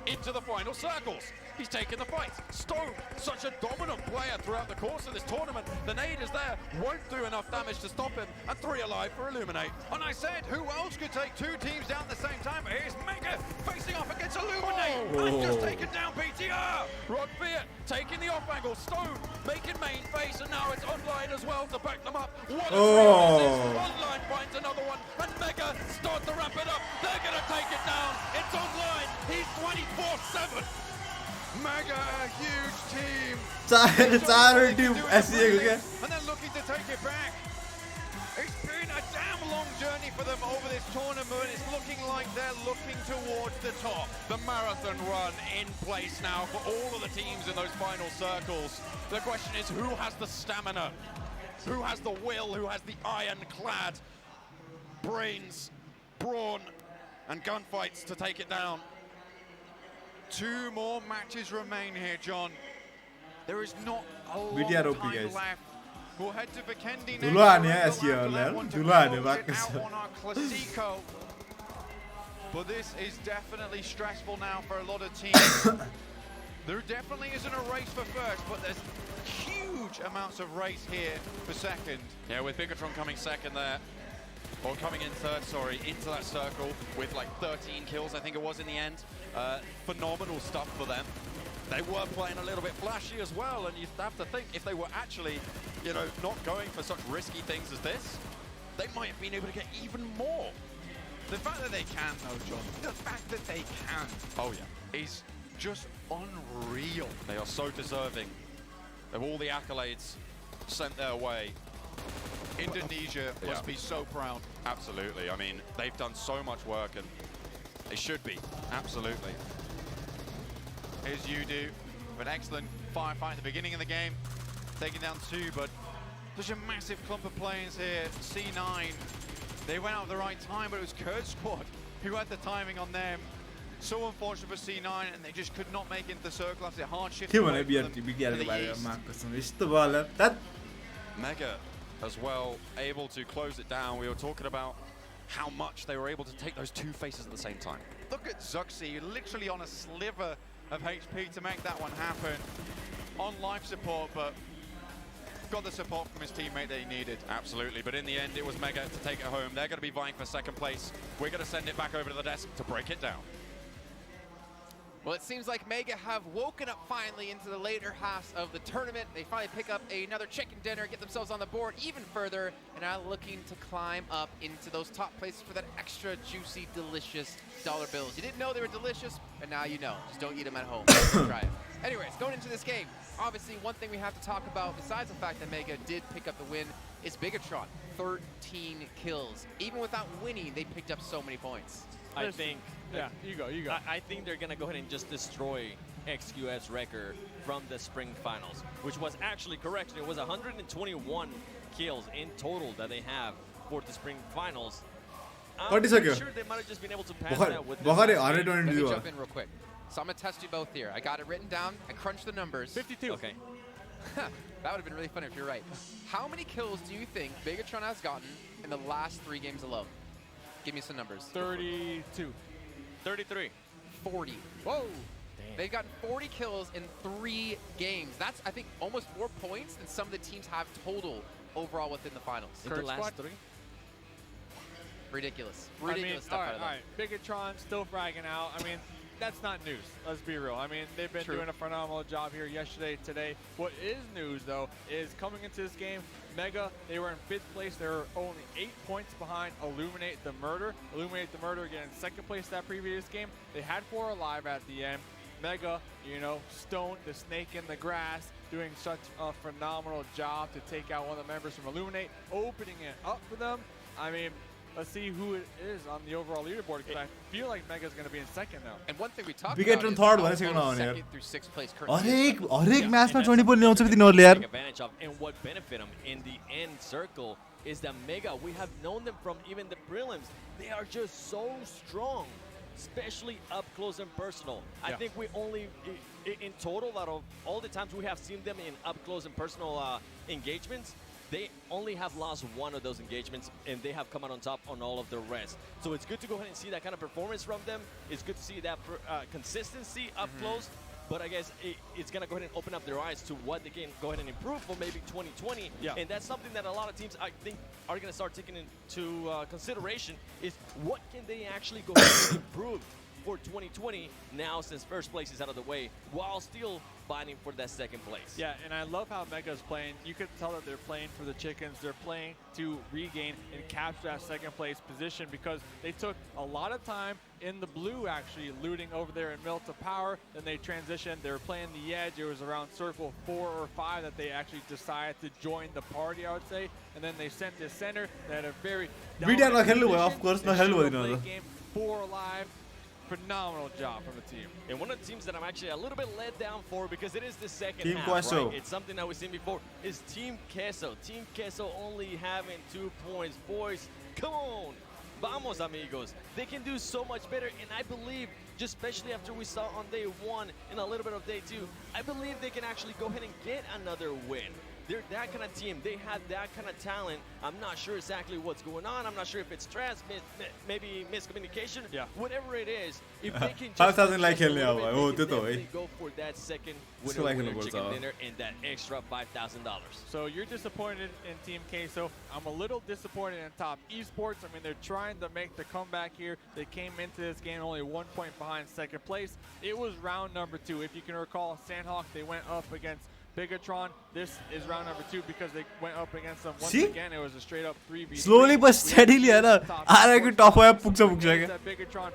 into the final circles. He's taking the fight. Stone, such a dominant player throughout the course of this tournament. The nade is there, won't do enough damage to stop him, and 3 alive for Illuminate. And I said, who else could take 2 teams down at the same time? Here's Mega facing off against Illuminate, and just taken down BTR. Rod Fiat taking the off angle. Stone making main face, and now it's online as well to back them up. What a this is. Online finds another one, and Mega start to wrap it up. They're gonna take it down. It's online. He's 24/7. Mega, a huge team. team SEA And they're looking to take it back. It's been a damn long journey for them over this tournament. It's looking like they're looking towards the top. The marathon run in place now for all of the teams in those final circles. The question is, who has the stamina? Who has the will? Who has the ironclad brains, brawn, and gunfights to take it down? 2 more matches remain here, John. There is not a lot BTR of OP, time guys. left. We'll head to Vikendi Dulu aneh Eswea lan. Dulu aneh banget. out on our Classico. But this is definitely stressful now for a lot of teams. There definitely isn't a race for first, but there's huge amounts of race here for second. Yeah, with Bigatron coming second there, or coming in third, sorry, into that circle with like 13 kills, I think it was in the end. Phenomenal stuff for them. They were playing a little bit flashy as well, and you have to think if they were actually, you know, not going for such risky things as this, they might have been able to get even more. The fact that they can, though, John, the fact that they can, oh yeah, is just unreal. They are so deserving of all the accolades sent their way. Indonesia must be so proud. Absolutely. I mean, they've done so much work, and they should be. Absolutely. Here's Yudu, an excellent firefight at the beginning of the game, taking down 2, but such a massive clump of players here. C9, they went out at the right time, but it was Kurd Squad who had the timing on them. So unfortunate for C9, and they just could not make it into the circle after a hard shift. Mega as well, able to close it down. We were talking about how much they were able to take those 2 faces at the same time. Look at Zuxi, literally on a sliver of HP to make that one happen. On life support, but got the support from his teammate that he needed. Absolutely, but in the end, it was Mega to take it home. They're going to be vying for second place. We're going to send it back over to the desk to break it down. Well, it seems like Mega have woken up finally into the later halves of the tournament. They finally pick up another chicken dinner, get themselves on the board even further, and are looking to climb up into those top places for that extra juicy, delicious dollar bills. You didn't know they were delicious, but now you know. Just don't eat them at home. Try it. Anyways, going into this game, obviously one thing we have to talk about, besides the fact that Mega did pick up the win, is Bigatron. 13 kills. Even without winning, they picked up so many points. I think. Yeah, you go. I think they're gonna go ahead and just destroy XQF's record from the spring finals, which was actually correct. It was 121 kills in total that they have for the spring finals. I'm pretty sure they might have just been able to pass that with this. Let me jump in real quick. So I'm gonna test you both here. I got it written down. I crunched the numbers. 52. Okay. That would have been really funny if you're right. How many kills do you think Bigatron has gotten in the last 3 games alone? Give me some numbers. 32. 33. 40. Whoa. Damn. They've gotten 40 kills in 3 games. That's, I think, almost more points than some of the teams have total overall within the finals. In the last 3? Ridiculous. Ridiculous stuff out of them. All right. Bigatron still fragging out. I mean, that's not news. Let's be real. I mean, they've been doing a phenomenal job here yesterday, today. What is news, though, is coming into this game, Mega, they were in 5th place. They were only 8 points behind Illuminate the Murder. Illuminate the Murder again in 2nd place that previous game. They had 4 alive at the end. Mega, you know, Stone, the snake in the grass, doing such a phenomenal job to take out one of the members from Illuminate, opening it up for them. I mean, let's see who it is on the overall leaderboard, because I feel like Mega's going to be in 2nd now. And one thing we talked Bigatron about third is second how 2nd through 6th place currently. हरेक म्याचमा 20 point ल्याउँछ कि तिनीहरूले यार. Take advantage of, and what benefit them in the end circle is that Mega, we have known them from even the prelims. They are just so strong, especially up close and personal. I think we only, in total, out of all the times we have seen them in up close and personal engagements, they only have lost 1 of those engagements, and they have come out on top on all of the rest. So it's good to go ahead and see that kind of performance from them. It's good to see that consistency up close. But I guess it's going to go ahead and open up their eyes to what they can go ahead and improve for maybe 2020. And that's something that a lot of teams, I think, are going to start taking into consideration, is what can they actually go ahead and improve for 2020 now, since 1st place is out of the way, while still fighting for that 2nd place. Yeah, and I love how Mega's playing. You can tell that they're playing for the chickens. They're playing to regain and capture that 2nd place position, because they took a lot of time in the blue, actually looting over there in Mill to Power. Then they transitioned. They were playing the edge. It was around circle 4 or 5 that they actually decided to join the party, I would say. And then they sent to center. They had a very of course, game, 4 alive. Phenomenal job from the team. And one of the teams that I'm actually a little bit let down for, because it is the 2nd Team half, Queso. right? It's something that we've seen before, is Team Queso. Team Queso only having 2 points. Boys, come on. Vamos, amigos. They can do so much better, and I believe just especially after we saw on day 1 and a little bit of day 2. I believe they can actually go ahead and get another win. They're that kind of team. They have that kind of talent. I'm not sure exactly what's going on. I'm not sure if it's stress, maybe miscommunication, whatever it is. If they can just 5,000 like खेल्ने अब हो त्यो त हो है. go for that second winner chicken dinner and that extra $5,000. So you're disappointed in Team Queso. I'm a little disappointed in Top Esports. I mean, they're trying to make the comeback here. They came into this game only 1 point behind second place. It was round number 2. If you can recall, Sandhawk, they went up against Bigatron. This is round number 2 because they went up against them once again. It was a straight up 3v3. Slowly but steadily, है ना. आराको top आया पुग्छ क्या? Bigatron.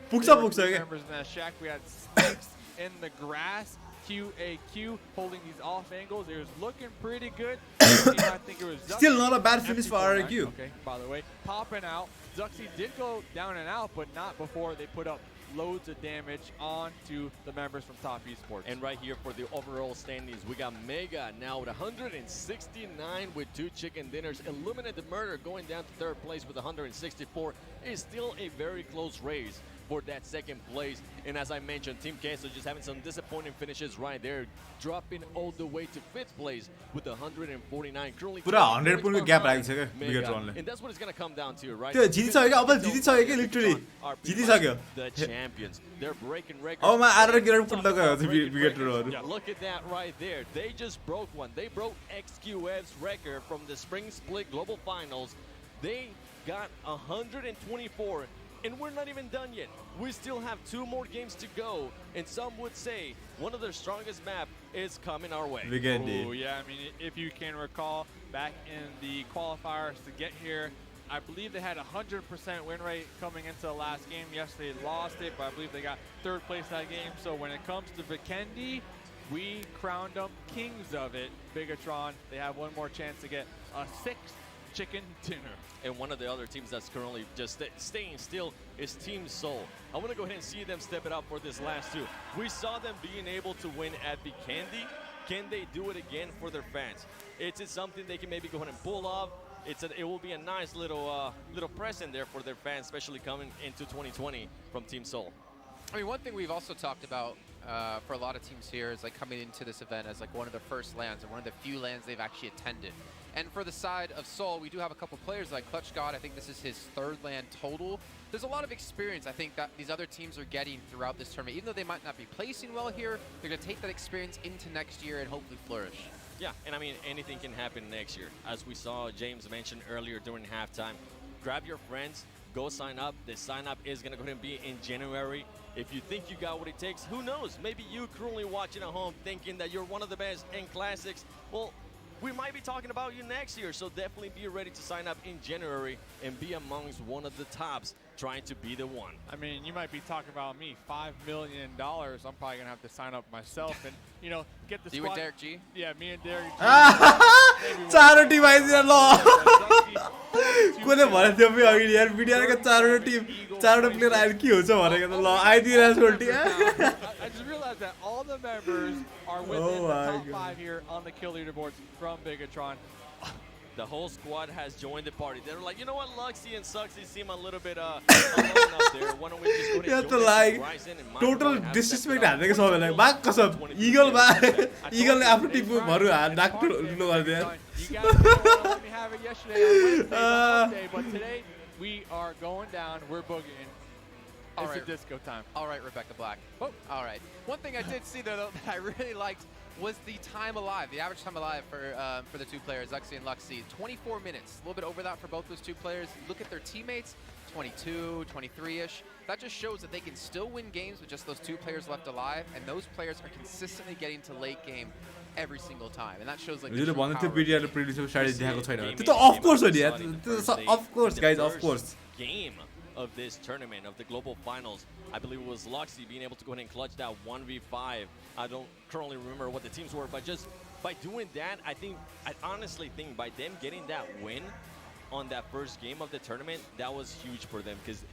पुग्छ क्या? Members in that shack. We had snakes in the grass. QAQ holding these off angles. It was looking pretty good. I think it was Still not a bad finish for RQ. Okay, by the way, popping out. Zuxi did go down and out, but not before they put up loads of damage onto the members from Top Esports. And right here for the overall standings, we got Mega now with 169 with 2 chicken dinners. ElementriX going down to 3rd place with 164 is still a very close race for that 2nd place. And as I mentioned, Team Queso just having some disappointing finishes right there, dropping all the way to 5th place with 149. Currently, पुरा 100 point gap राखेको छ के Bigatronले. And that's what it's going to come down to, right? त्यो जितिसक्यो क्या? अब जितिसक्यो के literally. जितिसक्यो. The champions. They're breaking records. अब म आएर गिराउनु पुट्न गयो Bigatronहरु. Look at that right there. They just broke one. They broke XQF's record from the Spring Split Global Finals. They got 124. And we're not even done yet. We still have 2 more games to go. And some would say one of their strongest map is coming our way. Oh, yeah, I mean, if you can recall, back in the qualifiers to get here, I believe they had 100% win rate coming into the last game. Yes, they lost it, but I believe they got 3rd place that game. So when it comes to Vikendi, we crowned them kings of it. Bigatron, they have one more chance to get a 6th chicken dinner. And one of the other teams that's currently just staying still is Team Seoul. I want to go ahead and see them step it up for this last 2. We saw them being able to win at Vikendi. Can they do it again for their fans? It's something they can maybe go ahead and pull off. It will be a nice little present there for their fans, especially coming into 2020 from Team Seoul. I mean, one thing we've also talked about for a lot of teams here is like coming into this event as like one of the first lands and one of the few lands they've actually attended. And for the side of Seoul, we do have a couple players like Clutch God. I think this is his 3rd land total. There's a lot of experience I think that these other teams are getting throughout this tournament. Even though they might not be placing well here, they're going to take that experience into next year and hopefully flourish. Yeah, and I mean, anything can happen next year. As we saw James mention earlier during halftime, grab your friends, go sign up. The sign up is going to go ahead and be in January. If you think you got what it takes, who knows? Maybe you currently watching at home thinking that you're one of the best in Classics. Well, we might be talking about you next year, so definitely be ready to sign up in January and be amongst one of the tops trying to be the one. I mean, you might be talking about me, $5 million. I'm probably going to have to sign up myself and, you know, get the squad. You and Derek G? Yeah, me and Derek G. चारवटा आइदिएर ल कसले भने थियो पनि अघि यार भिडियोको 4वटा Tim 4वटा player आएर के हुन्छ भनेको त ल आइदिरहेको छु T I just realized that all the members are within the top 5 here on the kill leaderboards from Bigatron. The whole squad has joined the party. They're like, you know what, Luxy and Suxy seem a little bit alone up there. Why don't we just go ahead and join Ryzen and Micro total disrespect हानेको छ सबैलाई बाक कसम eagle बा इगलले आफ्नो टिमहरु doctor लो गर्दै You guys didn't let me have it yesterday on Wednesday, but today we are going down. We're boogieing. It's a disco time. All right, Rebecca Black. Oh, all right. One thing I did see though that I really liked was the time alive, the average time alive for the 2 players, Zuxi and Luxy. 24 minutes, a little bit over that for both those 2 players. Look at their teammates, 22, 23-ish. That just shows that they can still win games with just those 2 players left alive, and those players are consistently getting to late game every single time, and that shows like the true power of course of course guys, of course. Game of this tournament, of the global finals, I believe it was Luxy being able to go ahead and clutch that 1v5. I don't currently remember what the teams were, but just by doing that, I honestly think by them getting that win on that first game of the tournament, that was huge for them because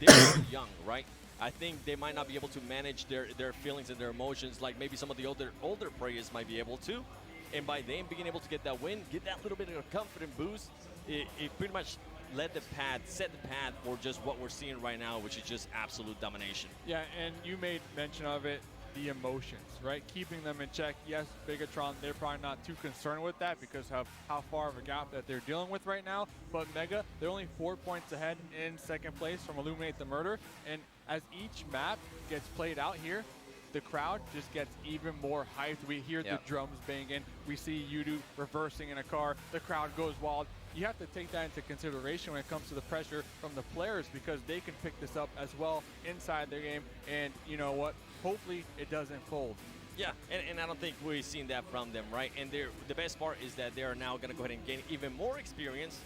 they're young, right? I think they might not be able to manage their feelings and their emotions like maybe some of the older players might be able to. And by them being able to get that win, get that little bit of a confident boost, it pretty much set the path for just what we're seeing right now, which is just absolute domination. Yeah, and you made mention of it, the emotions, right? Keeping them in check. Yes, Bigatron, they're probably not too concerned with that because of how far of a gap that they're dealing with right now. But Mega, they're only 4 points ahead in second place from Illuminate the Murder. And as each map gets played out here, the crowd just gets even more hyped. We hear the drums banging. We see Yudu reversing in a car. The crowd goes wild. You have to take that into consideration when it comes to the pressure from the players because they can pick this up as well inside their game. And you know what? Hopefully it doesn't fold. Yeah, and I don't think we've seen that from them, right? And the best part is that they are now going to go ahead and gain even more experience.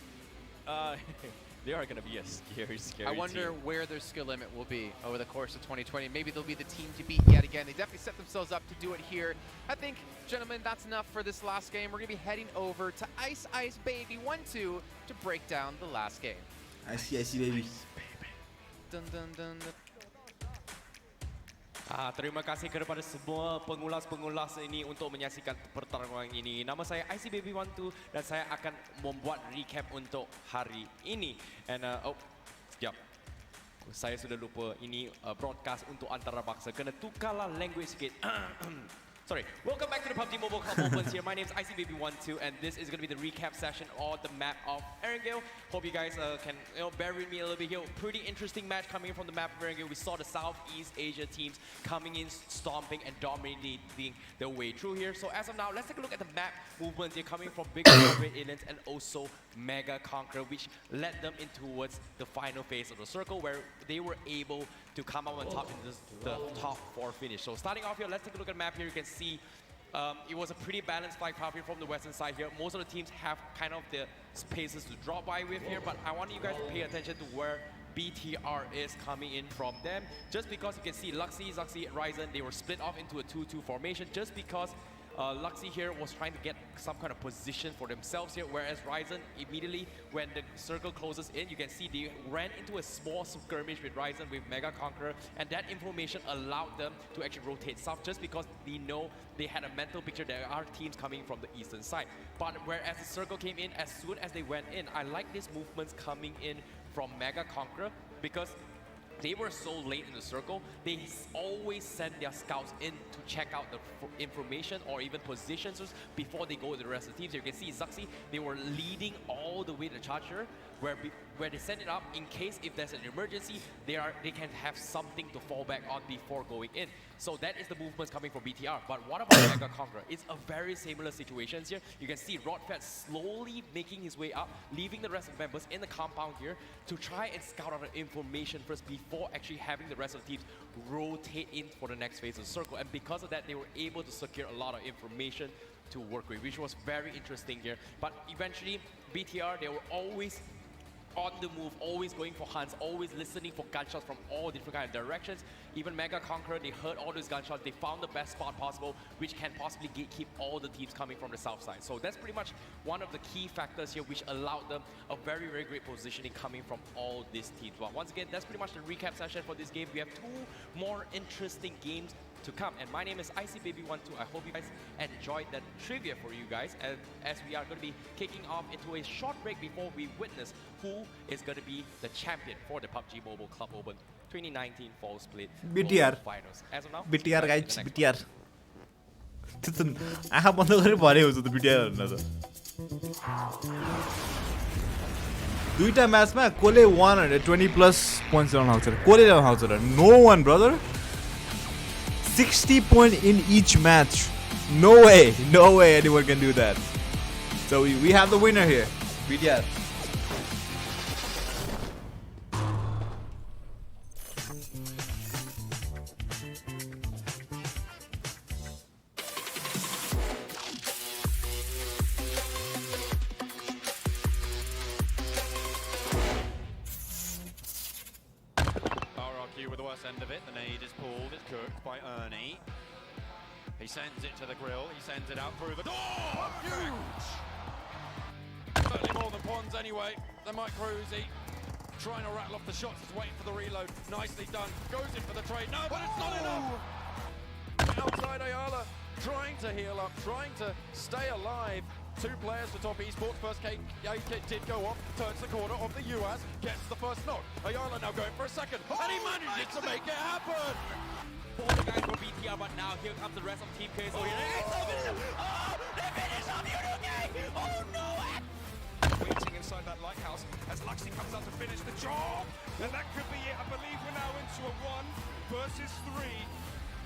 They are going to be a scary I wonder team. where their skill limit will be over the course of 2020. Maybe they'll be the team to beat yet again. They definitely set themselves up to do it here. I think, gentlemen, that's enough for this last game. We're going to be heading over to Ice Ice Baby 1-2 to break down the last game. Ice Baby. Dun, dun, dun, dun. Terima kasih kepada semua pengulas-pengulas ini untuk menyaksikan pertarungan ini. Nama saya IC Baby 12 dan saya akan membuat recap untuk hari ini. And sekejap. Saya sudah lupa ini broadcast untuk antarabangsa. Kena tukarlah language sikit. Sorry. Welcome back to the PUBG Mobile Club Opens here. My name is IC Baby 12 and this is going to be the recap session on the map of Erangel. Hope you guys can bear with me a little bit here. Pretty interesting match coming from the map of Erangel. We saw the Southeast Asia teams coming in, stomping and dominating their way through here. So as of now, let's take a look at the map movements here coming from Big Red Aliens and also Mega Conqueror, which led them in towards the final phase of the circle where they were able to come out on top in the top 4 finish. So starting off here, let's take a look at the map here. You can see it was a pretty balanced fight probably from the western side here. Most of the teams have kind of the spaces to drop by with here, but I want you guys to pay attention to where BTR is coming in from them. Just because you can see Luxy, Zuxy, Ryzen, they were split off into a 2-2 formation just because Luxy here was trying to get some kind of position for themselves here, whereas Ryzen immediately, when the circle closes in, you can see they ran into a small skirmish with Ryzen with Mega Conqueror, and that information allowed them to actually rotate south just because they know they had a mental picture there are teams coming from the eastern side. But whereas the circle came in, as soon as they went in, I like these movements coming in from Mega Conqueror because they were so late in the circle, they always send their scouts in to check out the information or even positions before they go to the rest of the teams. So you can see Zuxy, they were leading all the way to the charger, where they send it up in case if there's an emergency, they can have something to fall back on before going in. So that is the movements coming from BTR. But what about Mega Conqueror? It's a very similar situation here. You can see Rodfat slowly making his way up, leaving the rest of the members in the compound here to try and scout out the information first before actually having the rest of the teams rotate in for the next phase of the circle. And because of that, they were able to secure a lot of information to work with, which was very interesting here. But eventually, BTR, they were always on the move, always going for hunts, always listening for gunshots from all different kind of directions. Even Mega Conqueror, they heard all those gunshots, they found the best spot possible, which can possibly keep all the teams coming from the south side. So that's pretty much one of the key factors here, which allowed them a very, very great positioning coming from all these teams. But once again, that's pretty much the recap session for this game. We have 2 more interesting games to come, and my name is IC Baby 12. I hope you guys enjoyed that trivia for you guys, and as we are going to be kicking off into a short break before we witness who is going to be the champion for the PUBG Mobile Club Open 2019 Fall Split BTR Finals. As of now, BTR guys, BTR. आँखा बन्द गरेर भरे हुन्छ त BTR भन्न त दुईटा म्याचमा कोले 120 प्लस पोइन्ट्स ल्याउन आउँछ र कोले ल्याउन आउँछ र no one brother 60 points in each match. No way anyone can do that. So we have the winner here, BTR. With the worst end of it, the nade is pulled, it's cooked by Ernie. He sends it to the grill, he sends it out through the door! Huge! Certainly more than Pons anyway. The MR.Hyozu trying to rattle off the shots, he's waiting for the reload. Nicely done, goes in for the trade. No, but it's not enough! Outside Ayala, trying to heal up, trying to stay alive. 2 players to top esports. First K did go off, turns the corner of the US, gets the first knock. Ayala now going for a second, and he manages to make it happen. 4 guys for BTR, but now here comes the rest of Team K. So they finish off UK! Oh no! Waiting inside that lighthouse as Luxy comes out to finish the job. And that could be it. I believe we're now into a 1 versus 3.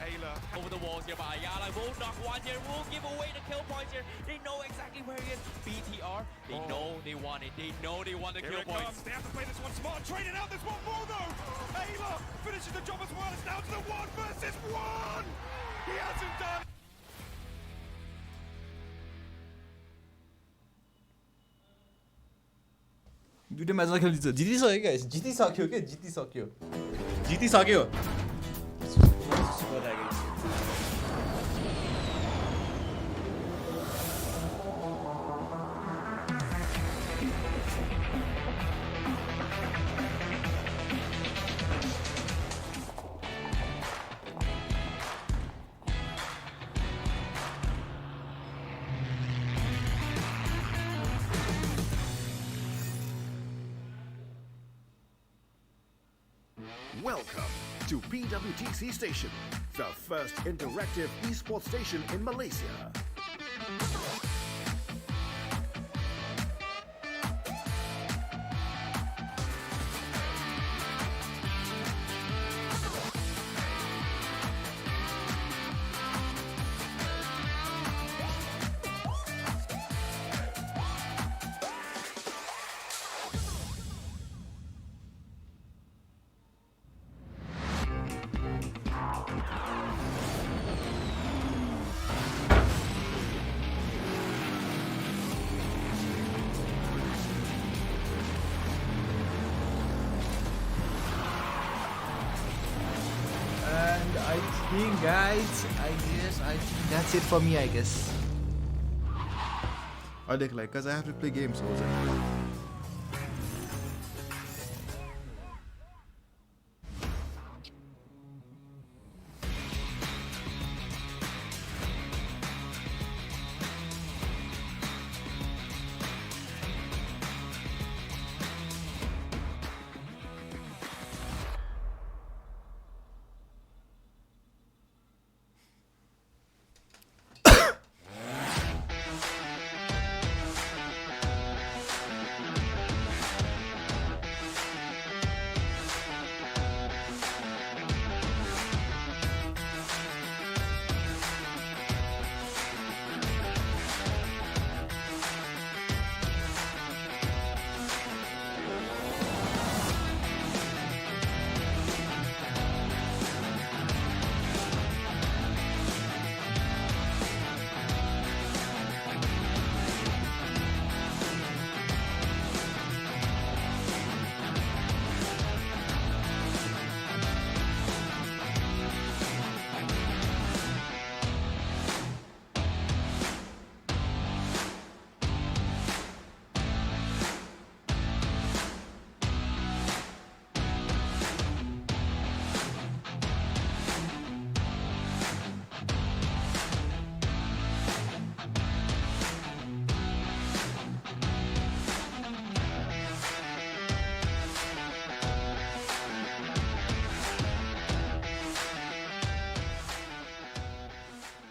Ayla over the walls here, but Ayala will knock one here, will give away the kill points here. They know exactly where he is. BTR, they know they want it. They know they want the kill points. They have to play this one smart. Trading out. There's one more though. Ayla finishes the job as well. It's down to the 1 versus 1. He hasn't done. दुईटा म्याचमा खेलिन्छ जितिसक्यो guys जितिसक्यो के जितिसक्यो Welcome to PWTC Station, the first interactive esports station in Malaysia. Guys, I think that's it for me, I guess. I like, because I have to play games also.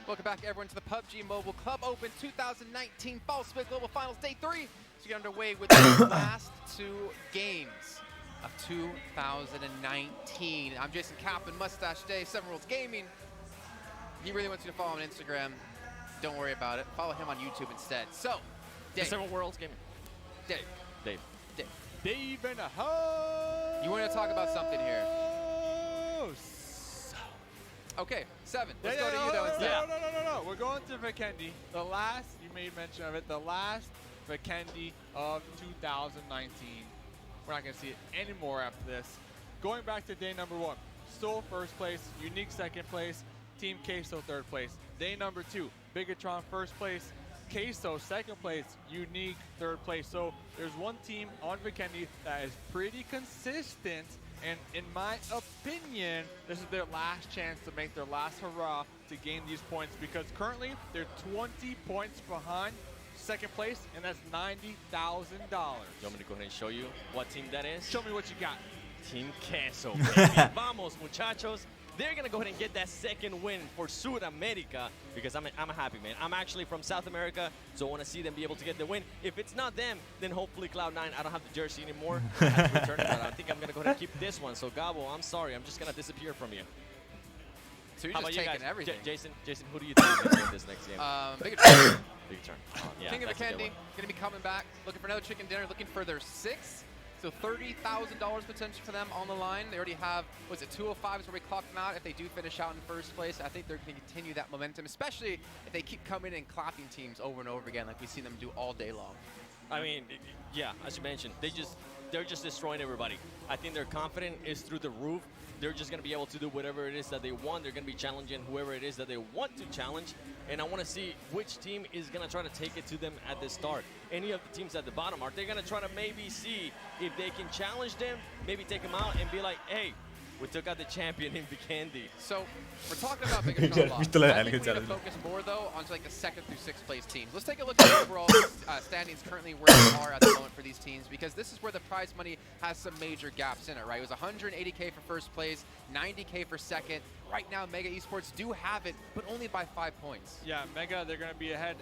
Welcome back, everyone, to the PUBG Mobile Club Open 2019 Fall Split Global Finals Day 3. So get underway with the last 2 games of 2019. I'm Jason Kaplan, Mustache Day, 7 Worlds Gaming. He really wants you to follow him on Instagram. Don't worry about it. Follow him on YouTube instead. So, Dave. 7 Worlds Gaming. Dave. Dave and a ho! You want to talk about something here? Okay, 7. Let's go to you though instead. No. We're going to Vikendi. The last, you made mention of it, the last Vikendi of 2019. We're not going to see it anymore after this. Going back to day number 1. Soul first place, Unique second place, Team Queso third place. Day number 2, Bigatron first place, Queso second place, Unique third place. So there's one team on Vikendi that is pretty consistent. And in my opinion, this is their last chance to make their last hurrah to gain these points, because currently they're 20 points behind second place, and that's $90,000. You want me to go ahead and show you what team that is? Show me what you got. Team Queso, baby. Vamos, muchachos. They're going to go ahead and get that second win for Sudamerica because I'm happy, man. I'm actually from South America, so I want to see them be able to get the win. If it's not them, then hopefully Cloud9. I don't have the jersey anymore. I have to return it, but I think I'm going to go ahead and keep this one. So, Gabo, I'm sorry. I'm just going to disappear from you. So you're How just about you taking guys? everything. Jason, who do you think is going to win this next game? Big turn. Big turn. Yeah, King of that's a good Candy, one. going to be coming back, looking for another chicken dinner, looking for their 6th. So $30,000 potential for them on the line. They already have, was it 205s where we clocked them out? If they do finish out in first place, I think they're going to continue that momentum, especially if they keep coming and clapping teams over and over again like we see them do all day long. I mean, yeah, as you mentioned, they're just destroying everybody. I think their confidence is through the roof. They're just going to be able to do whatever it is that they want. They're going to be challenging whoever it is that they want to challenge. And I want to see which team is going to try to take it to them at the start. Any of the teams at the bottom, are they going to try to maybe see if they can challenge them, maybe take them out and be like, hey, we took out the champion in Vikendi. So we're talking about bigger I think we need to focus more though on like the 2nd through 6th place teams. Let's take a look at the overall standings currently where they are at the moment for these teams, because this is where the prize money has some major gaps in it, right? It was 180K for first place, 90K for second. Right now, Mega Esports do have it, but only by 5 points. Yeah, Mega, they're going to be ahead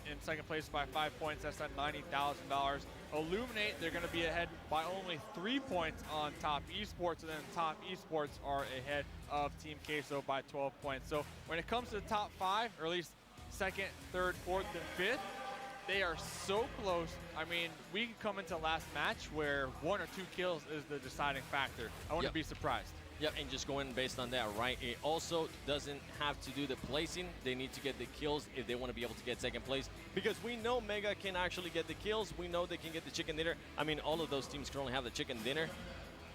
in second place by 5 points. That's at $90,000. Illuminate, they're going to be ahead by only 3 points on Top Esports, and then Top Esports are ahead of Team Queso by 12 points. So when it comes to the top 5, or at least 2nd, 3rd, 4th, and 5th, they are so close. I mean, we can come into last match where 1 or 2 kills is the deciding factor. I wouldn't be surprised. Yep, and just going based on that, right? It also doesn't have to do the placing. They need to get the kills if they want to be able to get second place, because we know Mega can actually get the kills. We know they can get the chicken dinner. I mean, all of those teams currently have the chicken dinner,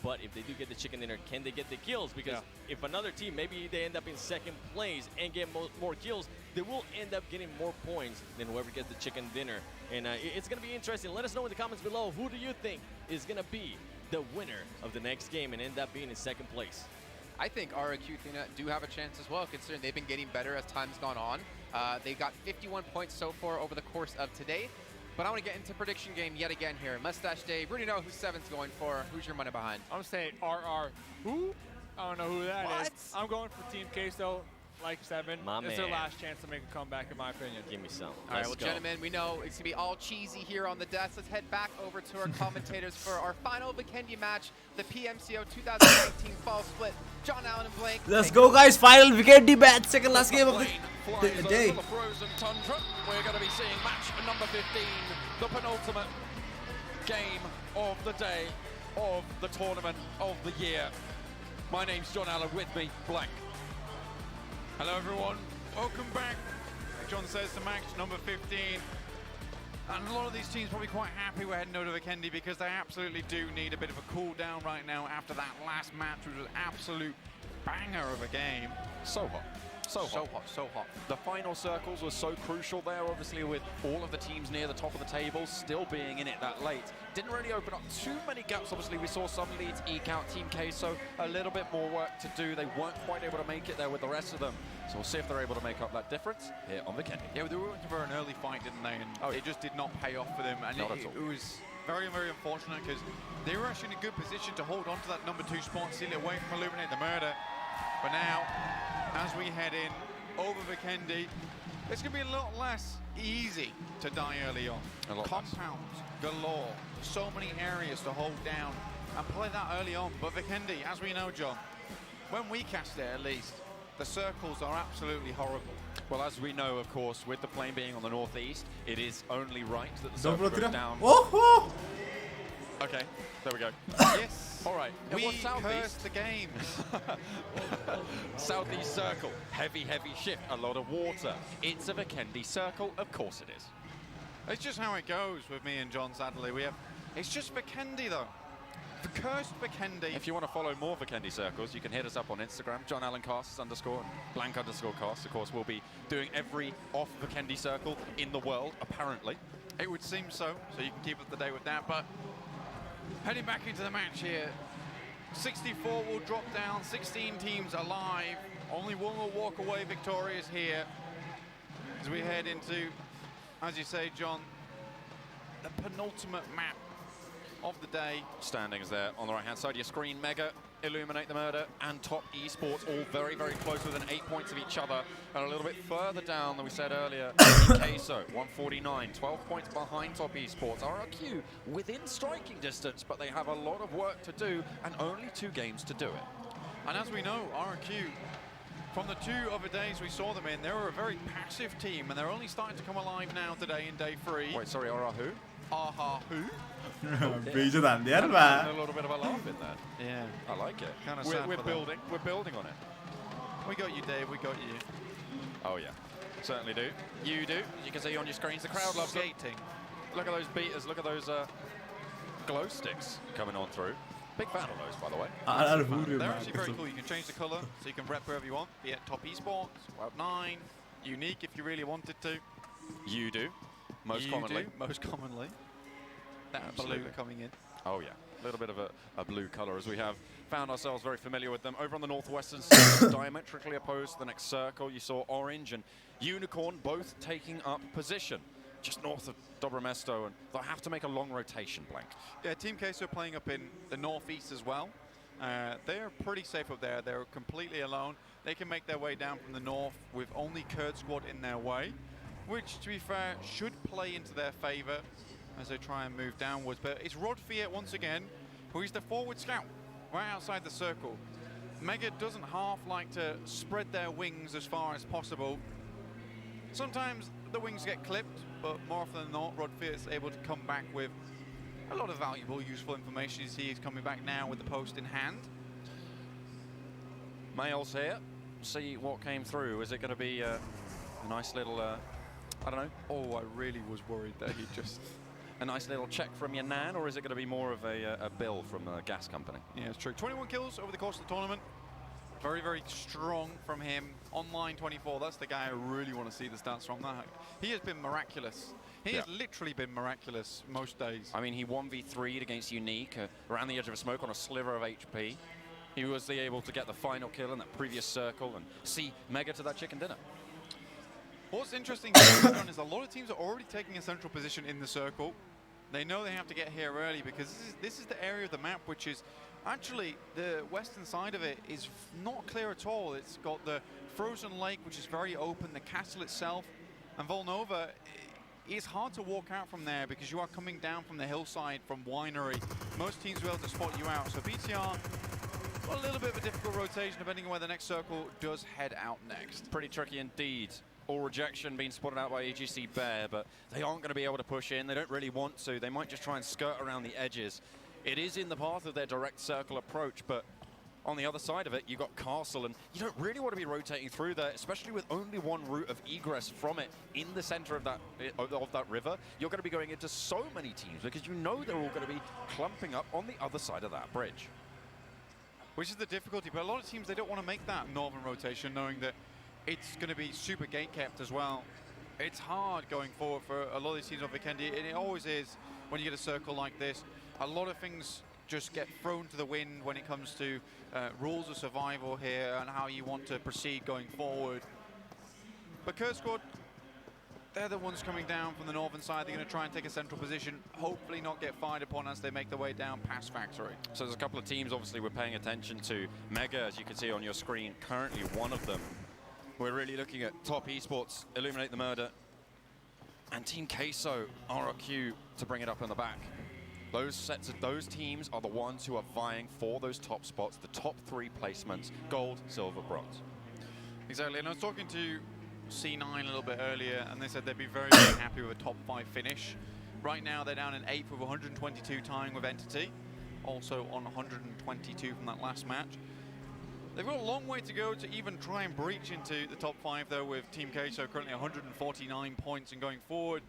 but if they do get the chicken dinner, can they get the kills? Because if another team, maybe they end up in second place and get more kills, they will end up getting more points than whoever gets the chicken dinner. And it's going to be interesting. Let us know in the comments below, who do you think is going to be the winner of the next game and end up being in second place? I think RQ do have a chance as well, considering they've been getting better as time's gone on. They got 51 points so far over the course of today. But I want to get into prediction game yet again here. Mustache Dave, we already know who 7's going for. Who's your money behind? I'm saying RR. Who? I don't know who that is. I'm going for Team Queso. Like 7. It's their last chance to make a comeback, in my opinion. Give me some. All right, well, gentlemen, we know it's going to be all cheesy here on the desk. Let's head back over to our commentators for our final Vikendi match, the PMCO 2019 fall split. John Allen and Blake. Let's go, guys. Final Vikendi match. Second last game of the day. Over the frozen tundra. We're going to be seeing match number 15, the penultimate game of the day, of the tournament of the year. My name's John Allen, with me, Blank. Hello everyone, welcome back. Like John says, to match number 15. And a lot of these teams probably quite happy we're heading over to Vikendi, because they absolutely do need a bit of a cool down right now after that last match, which was an absolute banger of a game. So hot. So hot. The final circles were so crucial there, obviously, with all of the teams near the top of the table still being in it that late. Didn't really open up too many gaps. Obviously, we saw some leads eke out. Team Queso, a little bit more work to do. They weren't quite able to make it there with the rest of them. So we'll see if they're able to make up that difference here on Vikendi. Yeah, they were looking for an early fight, didn't they? And it just did not pay off for them. And it was very, very unfortunate, because they were actually in a good position to hold on to that number 2 spot, steal it away from Illuminate the Murder. But now, as we head in over Vikendi, it's going to be a lot less easy to die early on. Compounds galore, so many areas to hold down and play that early on. But Vikendi, as we know, John, when we cast it at least, the circles are absolutely horrible. Well, as we know, of course, with the plane being on the northeast, it is only right that the circle goes down. Okay, there we go. Yes. All right. We cursed the game. Southeast circle, heavy shift, a lot of water. It's a Vikendi circle, of course it is. It's just how it goes with me and John, sadly. It's just Vikendi, though. The cursed Vikendi. If you want to follow more Vikendi circles, you can hit us up on Instagram, JohnAllenCasts _ _blank_cast. Of course, we'll be doing every off Vikendi circle in the world, apparently. It would seem so you can keep up to date with that. But heading back into the match here, 64 will drop down, 16 teams alive. Only one will walk away victorious here as we head into, as you say, John, the penultimate map of the day. Standings there on the right-hand side of your screen. Mega, Illuminate the Murder, and Top Esports all very, very close within 8 points of each other. And a little bit further down than we said earlier, Queso, 149, 12 points behind Top Esports. RRQ within striking distance, but they have a lot of work to do and only 2 games to do it. And as we know, RRQ, from the 2 other days we saw them in, they were a very passive team, and they're only starting to come alive now today in day 3. Wait, sorry, RR who? RR who? Beijing there, a little bit of a laugh in there. Yeah, I like it. Kind of We're building on it. We got you, Dave. We got you. Oh yeah, certainly do. You do. You can see on your screens, the crowd loves skating. Look at those beaters. Look at those glow sticks coming on through. Big fan of those, by the way. They're actually very cool. You can change the color, so you can rep wherever you want. Be it Top Esports, Cloud9, Unique if you really wanted to. You do. Most commonly. Most commonly. That Absolutely. blue coming in. Oh yeah, a little bit of a blue color as we have found ourselves very familiar with them. Over on the northwestern side, diametrically opposed to the next circle, you saw Orange and Unicorn both taking up position just north of Dobromesto, and they'll have to make a long rotation, Blank. Yeah, Team Queso playing up in the northeast as well. They're pretty safe up there. They're completely alone. They can make their way down from the north with only Kurd squad in their way, which, to be fair, should play into their favor as they try and move downwards. But it's Rodfiat once again, who is the forward scout right outside the circle. Mega doesn't half like to spread their wings as far as possible. Sometimes the wings get clipped, but more often than not, Rodfiat is able to come back with a lot of valuable, useful information. You see he's coming back now with the post in hand. Males here, see what came through. Is it going to be a nice little, I don't know. Oh, I really was worried that he just... A nice little check from your nan, or is it going to be more of a bill from a gas company? Yeah, it's true. 21 kills over the course of the tournament. Very, very strong from him. Online 24, that's the guy I really want to see the stats from. That he has been miraculous. He has literally been miraculous most days. I mean, he 1v3'd against Unique around the edge of a smoke on a sliver of HP. He was able to get the final kill in that previous circle and see Mega to that chicken dinner. What's interesting is a lot of teams are already taking a central position in the circle. They know they have to get here early because this is the area of the map which is actually the western side of it is not clear at all. It's got the frozen lake, which is very open, the castle itself, and Volnova. It's hard to walk out from there because you are coming down from the hillside from Winery. Most teams will be able to spot you out. So BTR, a little bit of a difficult rotation depending on where the next circle does head out next. Pretty tricky indeed. All rejection being spotted out by EGC Bear, but they aren't going to be able to push in. They don't really want to. They might just try and skirt around the edges. It is in the path of their direct circle approach, but on the other side of it, you've got Castle, and you don't really want to be rotating through there, especially with only one route of egress from it in the center of that river. You're going to be going into so many teams because you know they're all going to be clumping up on the other side of that bridge. Which is the difficulty, but a lot of teams, they don't want to make that northern rotation knowing that it's going to be super gate kept as well. It's hard going forward for a lot of these teams on Vikendi, and it always is when you get a circle like this. A lot of things just get thrown to the wind when it comes to rules of survival here and how you want to proceed going forward. But Kurd Squad, they're the ones coming down from the northern side. They're going to try and take a central position, hopefully not get fired upon as they make their way down past Factory. So there's a couple of teams obviously we're paying attention to. Mega, as you can see on your screen, currently one of them. We're really looking at Top Esports, Illuminate the Murder, and Team Queso, RRQ, to bring it up in the back. Those teams are the ones who are vying for those top spots, the top 3 placements, gold, silver, bronze. Exactly, and I was talking to C9 a little bit earlier, and they said they'd be very, very happy with a top 5 finish. Right now, they're down in 8th with 122 tying with Entity, also on 122 from that last match. They've got a long way to go to even try and breach into the top 5, though, with Team Queso currently 149 points and going forward.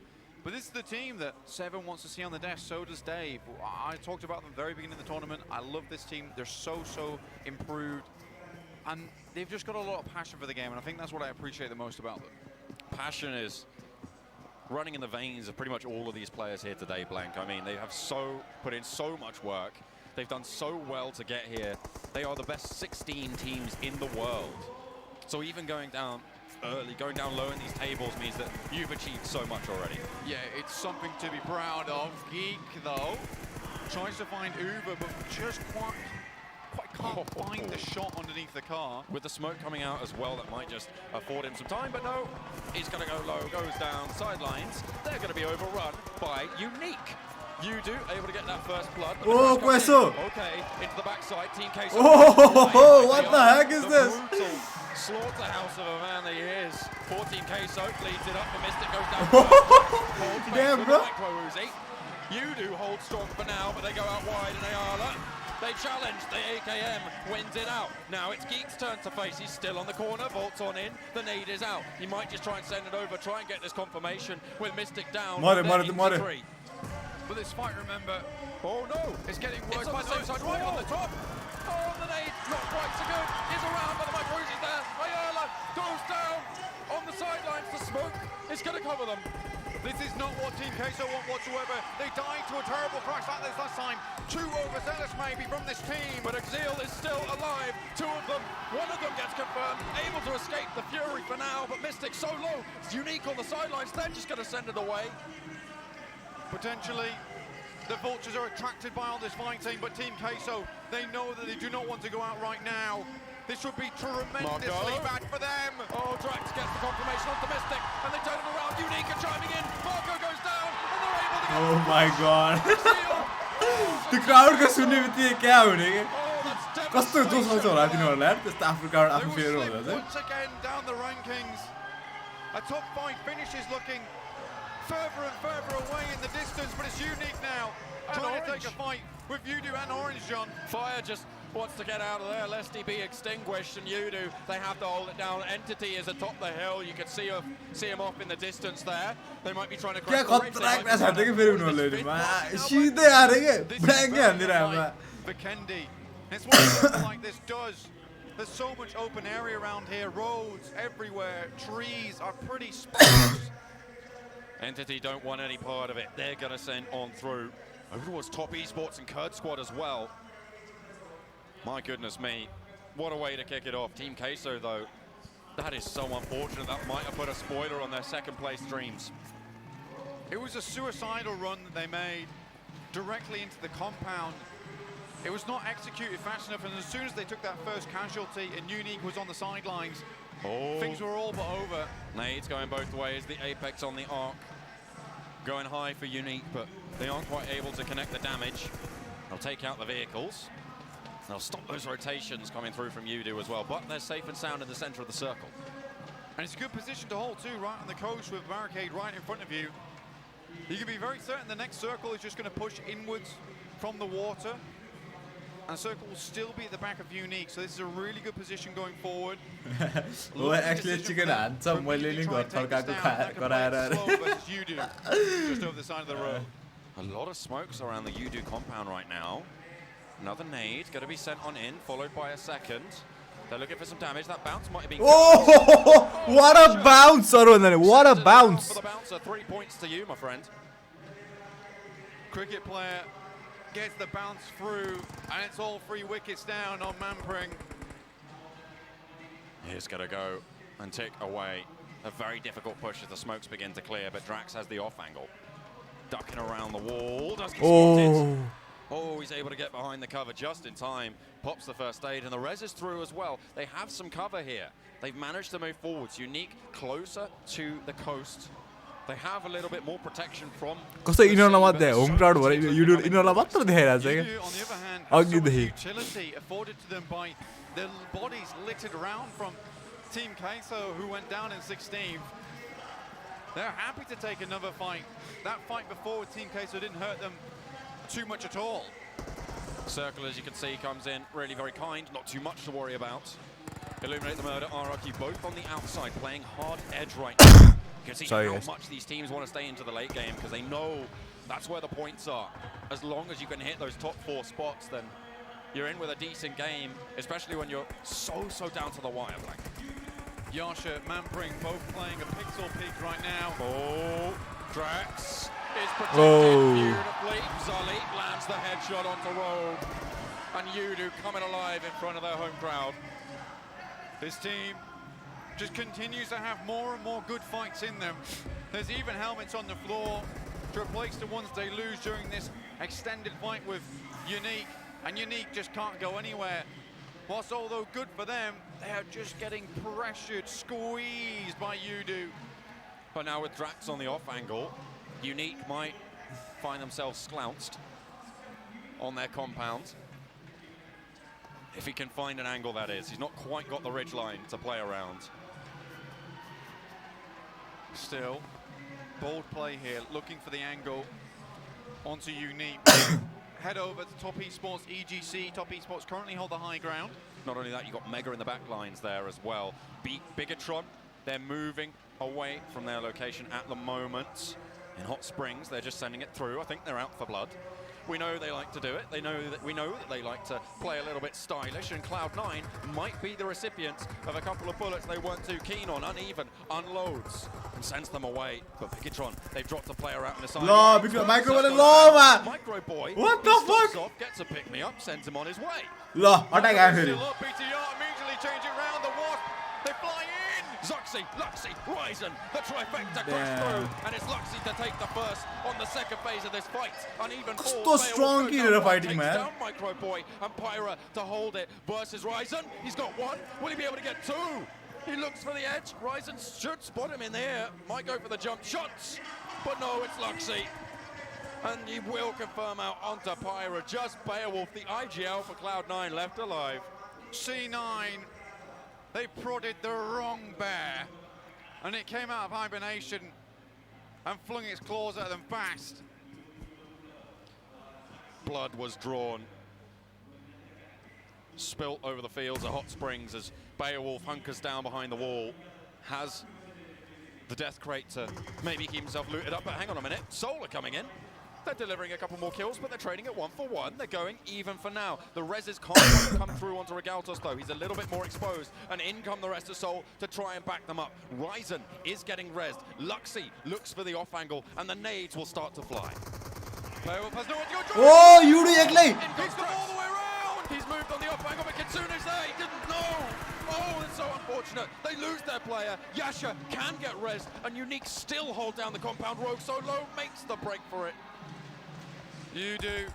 But this is the team that Seven wants to see on the desk, so does Dave. I talked about them at the very beginning of the tournament. I love this team. They're so improved. And they've just got a lot of passion for the game, and I think that's what I appreciate the most about them. Passion is running in the veins of pretty much all of these players here today, Blank. I mean, they have put in so much work. They've done so well to get here. They are the best 16 teams in the world. So even going down early. Going down low in these tables means that you've achieved so much already. Yeah, it's something to be proud of. Geek, though, tries to find Uber, but just quite can't find the shot underneath the car. With the smoke coming out as well, that might just afford him some time, but no, he's going to go low, goes down, sidelines. They're going to be overrun by Unique. ElementriX able to get that first blood. Oh, Queso! Okay, into the backside, Team Queso. Oh, what the heck is this? Brutal slaughterhouse of a man that he is. 14 Queso leads it up, the Mystic goes down. Damn, bro. ElementriX holds strong for now, but they go out wide and Ayala. They challenge, the AKM wins it out. Now it's Geek's turn to face, he's still on the corner, bolts on in, the nade is out. He might just try and send it over, try and get this confirmation with Mystic down. More. But this fight, remember, oh no, it's getting worse. It's on the same side, right on the top. Oh, the nade, not quite so good. He's around, but the MR.Hyozu's there. Ayala goes down on the sidelines. The smoke is going to cover them. This is not what Team Queso want whatsoever. They died to a terrible crash like this last time. 2 overzealous maybe from this team. But Exil is still alive. 2 of them. 1 of them gets confirmed. Able to escape the Fury for now. But Mystic so low. It's Unique on the sidelines. They're just going to send it away. Potentially, the Vultures are attracted by all this fighting. But Team Queso, they know that they do not want to go out right now. This would be tremendously bad for them. Oh, Drax gets the confirmation onto Mystic, and they turn it around. Unique are chiming in. Marco goes down, and they're able to get Oh my god. The crowd को सुन्ने बित्तिकै क्या हुने के? कस्तो जोस आउँछ होला तिनीहरुलाई यार त्यस्तो आफ्नो crowd आफू फेर हुँदा चाहिँ. Once again down the rankings. A top 5 finish is looking further and further away in the distance, but it's Unique now. Trying to take a fight with ElementriX and Orange, John. Fire just wants to get out of there, lest he be extinguished, and ElementriX, they have to hold it down. Entity is atop the hill, you can see him off in the distance there. They might be trying to crash the race. Vikendi. It's what something like this does. There's so much open area around here, roads everywhere, trees are pretty sparse. Entity don't want any part of it. They're going to send on through. Over towards Top Esports and Kurd Squad as well. My goodness me, what a way to kick it off. Team Queso, though, that is so unfortunate. That might have put a spoiler on their second place dreams. It was a suicidal run that they made directly into the compound. It was not executed fast enough, and as soon as they took that first casualty and Unique was on the sidelines, things were all but over. Nades going both ways, the Apex on the arc. Going high for Unique, but they aren't quite able to connect the damage. They'll take out the vehicles. They'll stop those rotations coming through from ElementriX as well, but they're safe and sound in the center of the circle. And it's a good position to hold too, right on the coast with barricade right in front of you. You can be very certain the next circle is just going to push inwards from the water. And the circle will still be at the back of Unique, so this is a really good position going forward. Actually, chicken handsome. Just over the side of the road. A lot of smokes around the ElementriX compound right now. Another nade going to be sent on in, followed by a second. They're looking for some damage. That bounce might have been. Oh, what a bounce! What a bounce! For the bouncer, 3 points to you, my friend. Cricket player gets the bounce through, and it's all 3 wickets down on Mampring. He's going to go and tick away. A very difficult push as the smokes begin to clear, but Drax has the off angle. Ducking around the wall. Does get spotted. Oh, he's able to get behind the cover just in time. Pops the first aid, and the res is through as well. They have some cover here. They've managed to move forwards. Unique closer to the coast. They have a little bit more protection from. कस्तो इनरला मात्रै home crowd भरे YouTube इनरला मात्र देखाइरा छ के On the other hand, अघि देखि utility afforded to them by their bodies littered around from Team Queso, who went down in 16th. They're happy to take another fight. That fight before with Team Queso didn't hurt them too much at all. Circle, as you can see, comes in really very kind. Not too much to worry about. Illuminate the Murder, RRQ both on the outside, playing hard edge right now. You can see how much these teams want to stay into the late game because they know that's where the points are. As long as you can hit those top 4 spots, then you're in with a decent game, especially when you're so down to the wire. Like Yasha, Mampring, both playing a pixel peak right now. Oh, Drax is protected beautifully. Zalik lands the headshot onto Rogue. And ElementriX coming alive in front of their home crowd. This team just continues to have more and more good fights in them. There's even helmets on the floor to replace the ones they lose during this extended fight with Unique, and Unique just can't go anywhere. Whilst although good for them, they are just getting pressured, squeezed by Yudu. But now with Drax on the off angle, Unique might find themselves slouched on their compound. If he can find an angle, that is. He's not quite got the ridge line to play around. Still, bold play here, looking for the angle onto Unique. Head over to Top Esports EGC. Top Esports currently hold the high ground. Not only that, you've got Mega in the back lines there as well. Bigatron, they're moving away from their location at the moment. In Hot Springs, they're just sending it through. I think they're out for blood. We know they like to do it. We know that they like to play a little bit stylish, and Cloud9 might be the recipients of a couple of bullets they weren't too keen on. Uneven unloads and sends them away. But Bigatron, they've dropped a player out in the side. No, because Micro was low, man. Micro boy. What the fuck? Off, gets a pick me up, sends him on his way. Lo, attack BTR immediately change it round the Wasp. They fly in. Zuxi, Luxi, Ryzen, the trifecta cracks through, and it's Luxi to take the first on the second phase of this fight. Uneven So strong killer fighting, man. Down Micro Boy and Pyra to hold it versus Ryzen. He's got one. Will he be able to get two? He looks for the edge. Ryzen should spot him in there. Might go for the jump shots, but no, it's Luxi. And he will confirm out onto Pyra. Just Beowulf, the IGL for Cloud9 left alive. C9. They prodded the wrong bear, and it came out of hibernation and flung its claws at them fast. Blood was drawn, spilt over the fields of Hot Springs as Beowulf hunkers down behind the wall. Has the death crate to maybe keep himself looted up, but hang on a minute, Solar coming in. They're delivering a couple more kills, but they're trading it 1 for 1. They're going even for now. The reses can't come through onto Regaltos, though. He's a little bit more exposed, and in come the rest of Soul to try and back them up. Ryzen is getting rezzed. Luxi looks for the off angle, and the nades will start to fly. Oh, Yudu ekly. He's come all the way around. He's moved on the off angle, but Kitsune's there. He didn't know. Oh, it's so unfortunate. They lose their player. Yasha can get rezzed, and Unique still hold down the compound. Rogue so low makes the break for it. Yudu.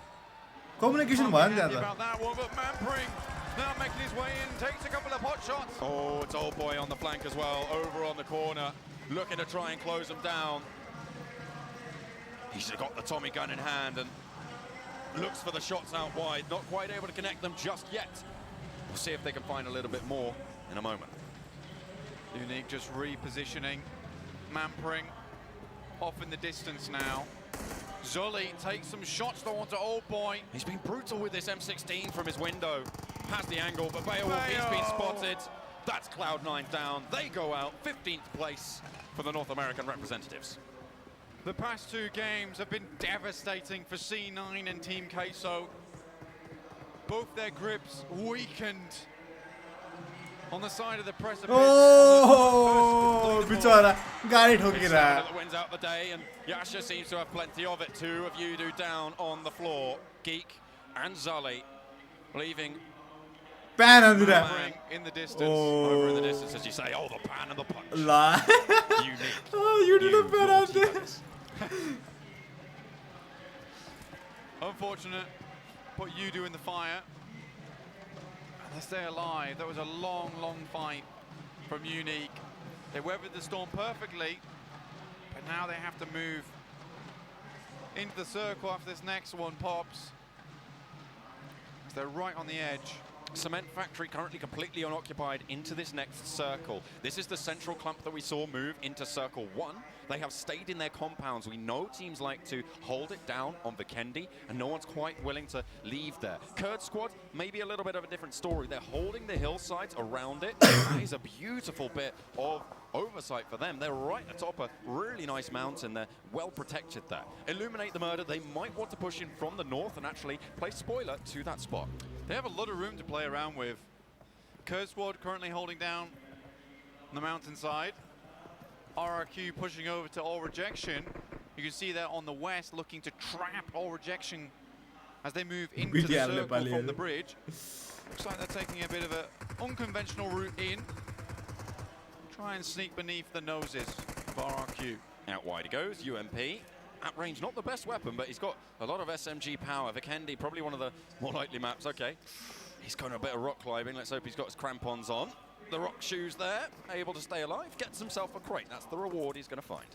Communication भयो नि त्यहाँ about that one, but Mampring now making his way in, takes a couple of hot shots. Oh, it's Old Boy on the flank as well, over on the corner, looking to try and close them down. He's got the Tommy gun in hand and looks for the shots out wide, not quite able to connect them just yet. We'll see if they can find a little bit more in a moment. Unique just repositioning. Mampring off in the distance now. Zully takes some shots though onto Old Boy. He's been brutal with this M16 from his window. Has the angle, but Beowulf, he's been spotted. That's Cloud9 down. They go out, 15th place for the North American representatives. The past 2 games have been devastating for C9 and Team Queso. Both their grips weakened on the side of the precipice. Oh, bichara gari thokira. That wins out the day, and Yasha seems to have plenty of it. 2 of Yudu down on the floor. Geek and Zully leaving Pan and in the distance. Over in the distance, as you say. Oh, the pan and the punch. La. Unique. Oh, you did a pan and Unfortunate. Put Yudu in the fire. And they stay alive. That was a long, long fight from Unique. They weathered the storm perfectly, but now they have to move into the circle after this next one pops. They're right on the edge. Cement factory currently completely unoccupied into this next circle. This is the central clump that we saw move into circle 1. They have stayed in their compounds. We know teams like to hold it down on Vikendi, and no one's quite willing to leave there. Kurd squad, maybe a little bit of a different story. They're holding the hillsides around it. That is a beautiful bit of oversight for them. They're right atop a really nice mountain. They're well protected there. Illuminate the murder. They might want to push in from the north and actually place spoiler to that spot. They have a lot of room to play around with. Kurd squad currently holding down on the mountainside. RRQ pushing over to All Rejection. You can see that on the west, looking to trap All Rejection as they move into the circle from the bridge. Looks like they're taking a bit of an unconventional route in. try and sneak beneath the noses of RRQ. Out wide he goes, UMP. At range, not the best weapon, but he's got a lot of SMG power. Vikendi, probably one of the more likely maps. Okay, he's going a bit of rock climbing. Let's hope he's got his crampons on. The rock shoes there, able to stay alive. Gets himself a crate. That's the reward he's going to find.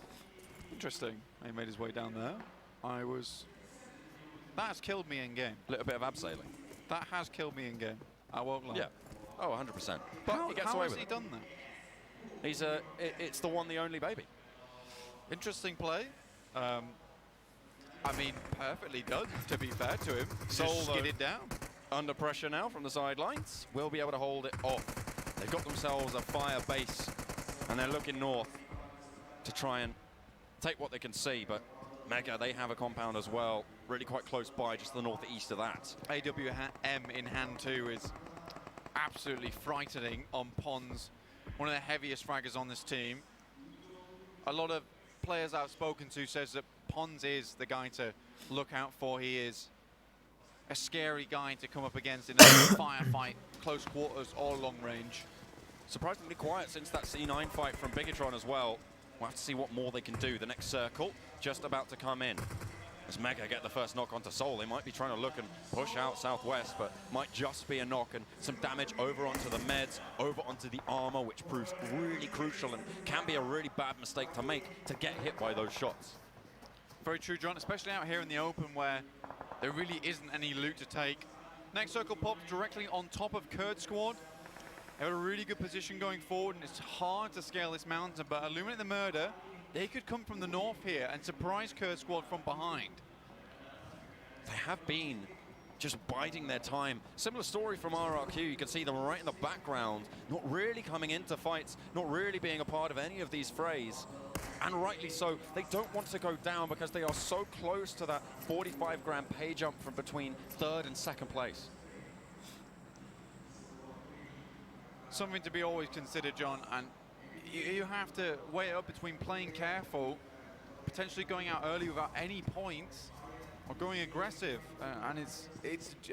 Interesting. He made his way down there. That has killed me in game. A little bit of abseiling. That has killed me in game. I won't lie. Yeah. Oh, 100%. But he gets how away has with he it. done that? He's it's the one, the only baby. Interesting play. I mean, perfectly done, to be fair to him. Soul, Just skidded down. Under pressure now from the sidelines. Will be able to hold it off. They've got themselves a fire base, and they're looking north to try and take what they can see, but Mega, they have a compound as well, really quite close by, just to the northeast of that. AWM in hand 2 is absolutely frightening on Pons, one of the heaviest fraggers on this team. A lot of players I've spoken to says that Pons is the guy to look out for. He is a scary guy to come up against in a firefight, close quarters or long range. Surprisingly quiet since that C9 fight from Bigatron as well. We'll have to see what more they can do. The next circle just about to come in. As Mega get the first knock onto Soul, they might be trying to look and push out southwest, but might just be a knock and some damage over onto the meds, over onto the armor, which proves really crucial and can be a really bad mistake to make to get hit by those shots. Very true, John, especially out here in the open where there really isn't any loot to take. Next circle pops directly on top of Kurd Squad. They have a really good position going forward, and it's hard to scale this mountain, but Illuminate the Murder, they could come from the north here and surprise Kurd Squad from behind. They have been just biding their time. Similar story from RRQ. You can see them right in the background, not really coming into fights, not really being a part of any of these frays. And rightly so. They don't want to go down because they are so close to that 45-gram pay jump from between 3rd and 2nd place. Something to be always considered, John, and you have to weigh it up between playing careful, potentially going out early without any points, or going aggressive, and it's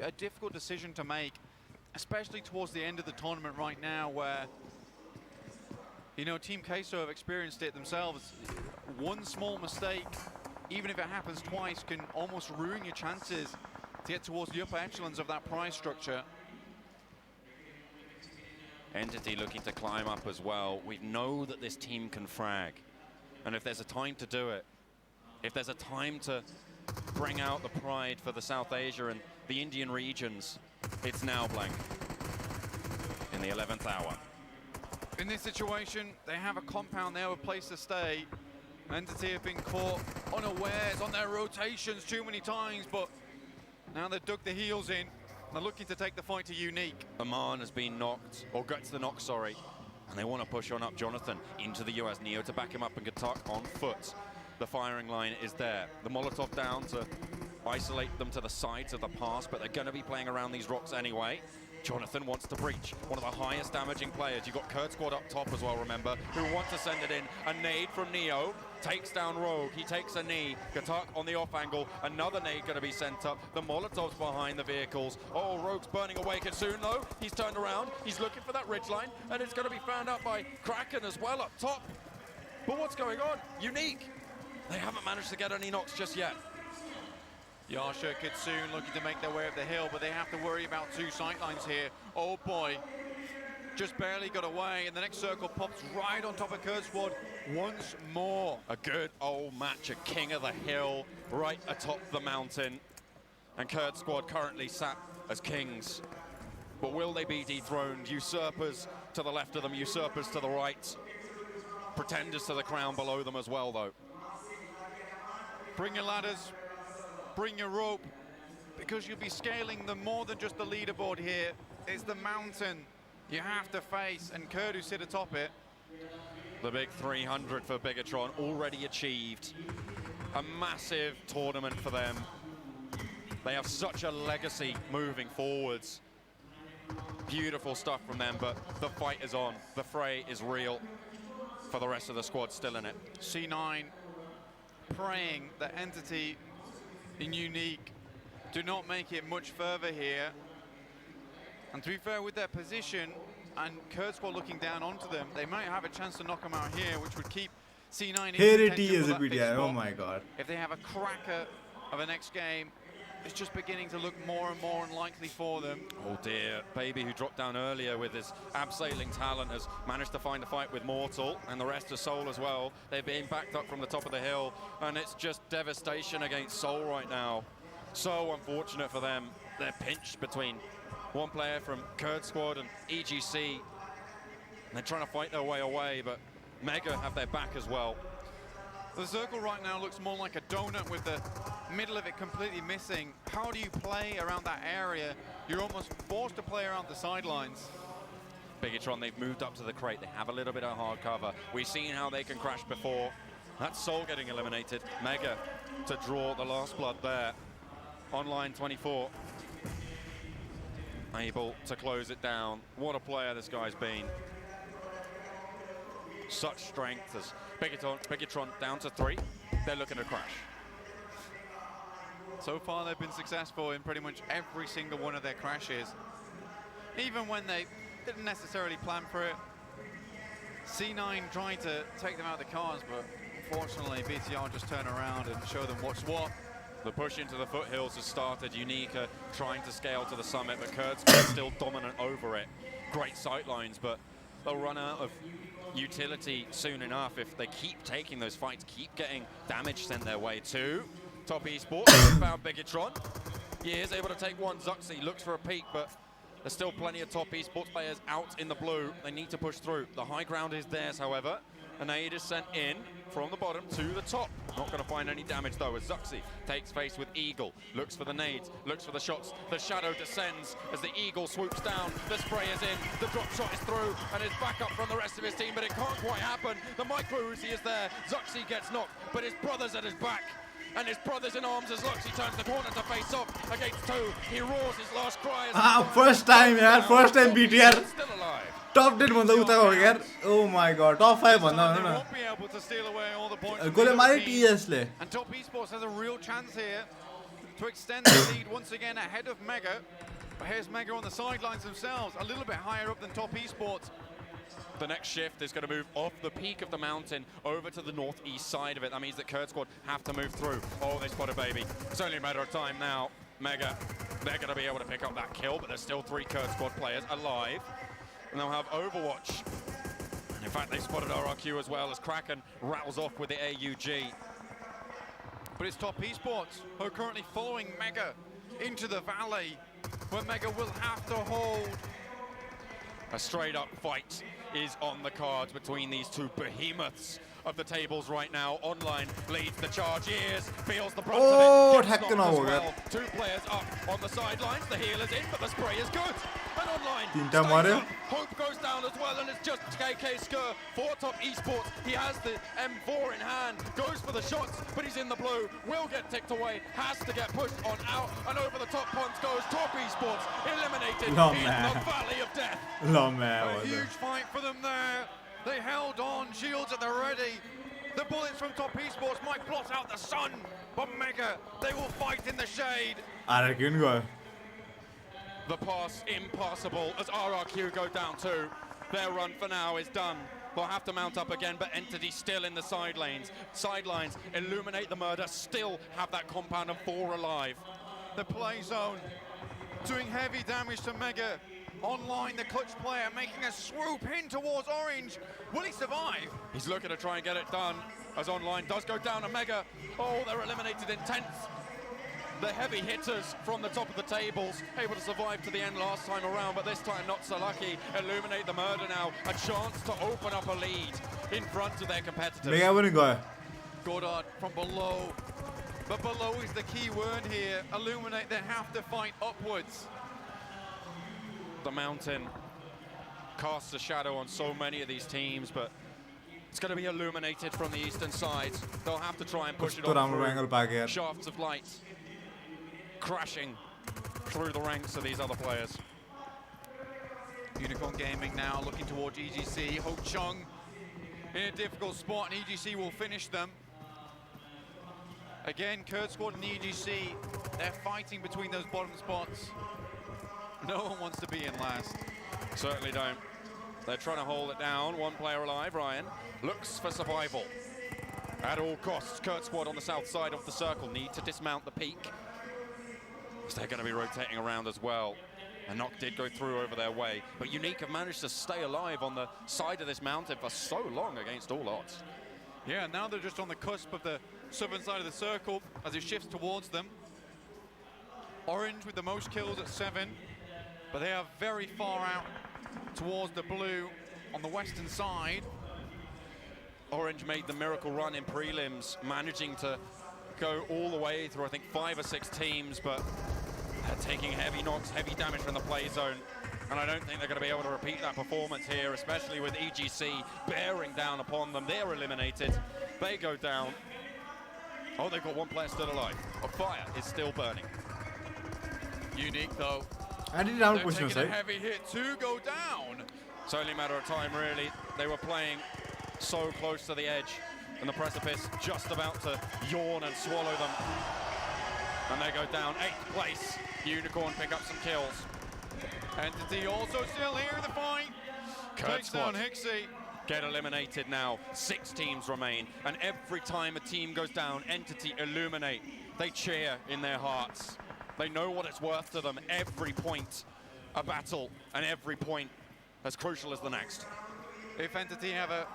a difficult decision to make, especially towards the end of the tournament right now, where, you know, Team Queso have experienced it themselves. One small mistake, even if it happens twice, can almost ruin your chances to get towards the upper echelons of that prize structure. Entity looking to climb up as well. We know that this team can frag. And if there's a time to do it, if there's a time to bring out the pride for the South Asia and the Indian regions, it's now, Blank, in the 11th hour. In this situation, they have a compound, they have a place to stay. Entity have been caught unawares on their rotations too many times, but now they've dug the heels in. They're looking to take the fight to Unique. Aman has been knocked, or gets the knock, sorry. And they want to push on up Jonathan into the US. Neo to back him up and Gatak on foot. The firing line is there. The Molotov down to isolate them to the sides of the pass, but they're going to be playing around these rocks anyway. Jonathan wants to breach. One of the highest damaging players. You've got Kurd Squad up top as well, remember, who want to send it in. A nade from Neo. Takes down Rogue. He takes a knee. Gatak on the off angle. Another nade going to be sent up. The Molotov's behind the vehicles. Oh, Rogue's burning away. Soon, though, he's turned around. He's looking for that ridgeline, and it's going to be found out by Kraken as well up top. But what's going on? Unique. They haven't managed to get any knocks just yet. Yasha Kitsune looking to make their way up the hill, but they have to worry about two sightlines here. Oh boy, just barely got away, and the next circle pops right on top of Kurd Squad once more. A good old match, a king of the hill, right atop the mountain. And Kurd Squad currently sat as kings. But will they be dethroned? Usurpers to the left of them, usurpers to the right. Pretenders to the crown below them as well, though. Bring your ladders. Bring your rope, because you'll be scaling them more than just the leaderboard here. It's the mountain you have to face, and Kurd who sit atop it. The big 300 for Bigatron already achieved. A massive tournament for them. They have such a legacy moving forwards. Beautiful stuff from them, but the fight is on. The fray is real for the rest of the squad still in it. C9 praying that Entity in Unique do not make it much further here. And to be fair, with their position, and Kurd Squad looking down onto them. They might have a chance to knock them out here, which would keep C9 in Here it contention is for a that bit, big yeah. Oh spot. my god. If they have a cracker of a next game, it's just beginning to look more and more unlikely for them. Oh dear, Baby, who dropped down earlier with his abseiling talent, has managed to find a fight with Mortal, and the rest of Soul as well. They're being backed up from the top of the hill, and it's just devastation against Soul right now. So unfortunate for them. They're pinched between one player from Kurd Squad and EGC. And they're trying to fight their way away, but Mega have their back as well. The circle right now looks more like a donut with the middle of it completely missing. How do you play around that area? You're almost forced to play around the sidelines. Biggitron, they've moved up to the crate. They have a little bit of hard cover. We've seen how they can crash before. That's Soul getting eliminated. Mega to draw the last blood there. Online 24. Able to close it down. What a player this guy's been. Such strength as Biggitron down to 3. They're looking to crash. So far they've been successful in pretty much every single one of their crashes. Even when they didn't necessarily plan for it. C9 trying to take them out of the cars, but unfortunately BTR just turn around and show them what's what. The push into the foothills has started. Unica trying to scale to the summit, but Kurt's still dominant over it. Great sightlines, but they'll run out of utility soon enough if they keep taking those fights, keep getting damage sent their way too. Top Esports found Biggitron. He is able to take one. Zuxi looks for a peek, but there's still plenty of Top Esports players out in the blue. They need to push through. The high ground is theirs, however. An aid is sent in from the bottom to the top. Not going to find any damage though as Zuxi takes face with Eagle. Looks for the nades, looks for the shots. The shadow descends as the Eagle swoops down. The spray is in, the drop shot is through, and is back up from the rest of his team, but it can't quite happen. The micro Uzi is there. Zuxi gets knocked, but his brother's at his back. And his brother's in arms as Luxy turns the corner to face off against 2. He roars his last cry as first time, yaar. First time BTR. Still alive. Top 10 भन्दा उता हो यार. Oh my god. Top 5 भन्दा They won't be able to steal away all the points. गोले मारे TS ले. And Top Esports has a real chance here to extend the lead once again ahead of Mega. But here's Mega on the sidelines themselves, a little bit higher up than Top Esports. The next shift is going to move off the peak of the mountain over to the northeast side of it. That means that Kurd Squad have to move through. Oh, they spot a Baby. It's only a matter of time now. Mega, they're going to be able to pick up that kill, but there's still 3 Kurd Squad players alive. And they'll have Overwatch. In fact, they spotted RRQ as well as Kraken rattles off with the AUG. But it's Top Esports who are currently following Mega into the valley, where Mega will have to hold. A straight-up fight is on the cards between these 2 behemoths of the tables right now. Online leads the charge, Ears feels the brunt of it. Gets knocked as well. 2 players up on the sidelines. The healer's in, but the spray is good. And Online stays up. Hope goes down as well, and it's just KK Skur for Top Esports. He has the M4 in hand, goes for the shots, but he's in the blue. Will get ticked away, has to get pushed on out, and over the top ponds goes Top Esports, eliminated in the Valley of Death. A huge fight for them there. They held on, shields at the ready. The bullets from Top Esports might blot out the sun, but Mega, they will fight in the shade. The pass impossible as RRQ go down too. Their run for now is done. They'll have to mount up again, but Entity still in the side lanes. Sidelines, Illuminate the Murder, still have that compound of 4 alive. The play zone doing heavy damage to Mega. Online, the clutch player making a swoop in towards Orange. Will he survive? He's looking to try and get it done as Online does go down to Mega. Oh, they're eliminated in tenths. The heavy hitters from the top of the tables able to survive to the end last time around, but this time not so lucky. Illuminate the Murder now, a chance to open up a lead in front of their competitors. Goddard from below, but below is the key word here. Illuminate, they have to fight upwards. The mountain casts a shadow on so many of these teams, but it's going to be illuminated from the eastern side. They'll have to try and push it on through. Shafts of light crashing through the ranks of these other players. Unicorn Gaming now looking towards EGC. Ho Chung in a difficult spot, and EGC will finish them. Again, Kurd Squad and EGC, they're fighting between those bottom spots. No one wants to be in last. Certainly don't. They're trying to hold it down. One player alive, Ryan. Looks for survival. At all costs, Kurt squad on the south side of the circle need to dismount the peak. So they're going to be rotating around as well. A knock did go through over their way, but Unique have managed to stay alive on the side of this mountain for so long against all odds. Yeah, now they're just on the cusp of the southern side of the circle as it shifts towards them. Orange with the most kills at 7, but they are very far out towards the blue on the western side. Orange made the miracle run in prelims, managing to go all the way through, I think, 5 or 6 teams, but they're taking heavy knocks, heavy damage from the play zone. And I don't think they're going to be able to repeat that performance here, especially with EGC bearing down upon them. They're eliminated. They go down. Oh, they've got one player still alive. A fire is still burning. Unique, though. I did They're taking a heavy hit to go down. It's only a matter of time, really. They were playing so close to the edge, and the precipice just about to yawn and swallow them. And they go down 8th place. Unicorn pick up some kills. Entity also still here in the fight. Takes down Hixie. Get eliminated now. 6 teams remain, and every time a team goes down, Entity illuminate. They cheer in their hearts. They know what it's worth to them. Every point a battle, and every point as crucial as the next. If Entity have a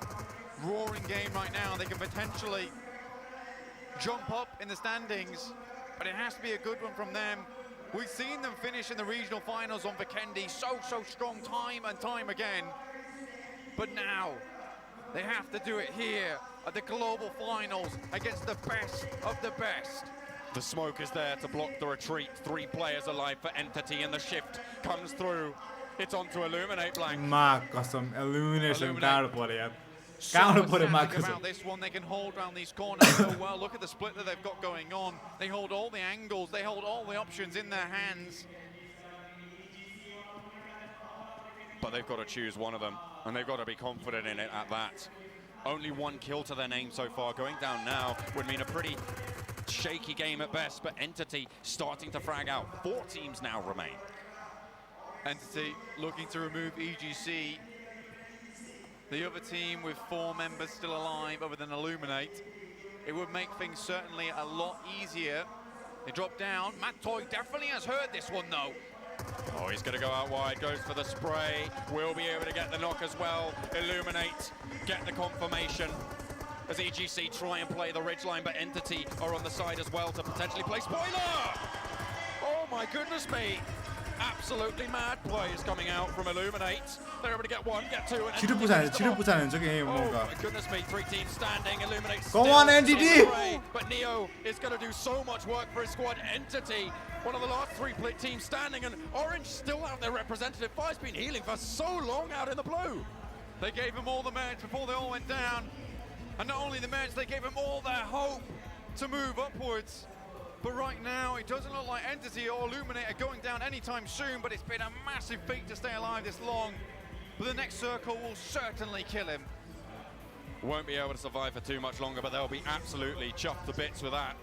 roaring game right now, they can potentially jump up in the standings, but it has to be a good one from them. We've seen them finish in the regional finals on Vikendi so strong time and time again. But now, they have to do it here at the global finals against the best of the best. The smoke is there to block the retreat. 3 players alive for Entity, and the shift comes through. It's on to Illuminate Blank. Illumination about this one, they can hold around these corners so well. Look at the split that they've got going on. They hold all the angles, they hold all the options in their hands. But they've got to choose one of them, and they've got to be confident in it at that. Only 1 kill to their name so far. Going down now would mean a pretty shaky game at best, but Entity starting to frag out. 4 teams now remain. Entity looking to remove EGC. The other team with 4 members still alive other than Illuminate. It would make things certainly a lot easier. They drop down. MR.Hyozu definitely has heard this one though. Oh, he's going to go out wide, goes for the spray. Will be able to get the knock as well. Illuminate, get the confirmation. As EGC try and play the ridgeline, but Entity are on the side as well to potentially play spoiler! Oh my goodness me! Absolutely mad plays coming out from Illuminate. They're able to get 1, get 2, and 치료부사는 저게 oh my goodness me, 3 teams standing. Illuminate Go on, NGD! But Neo is going to do so much work for his squad. Entity, one of the last 3 teams standing, and Orange still out there representative. Fire's been healing for so long out in the blue. They gave him all the meds before they all went down. And not only the meds, they gave him all their hope to move upwards. But right now, it doesn't look like Entity or Illuminate are going down anytime soon, but it's been a massive feat to stay alive this long. But the next circle will certainly kill him. Won't be able to survive for too much longer, but they'll be absolutely chuffed to bits with that.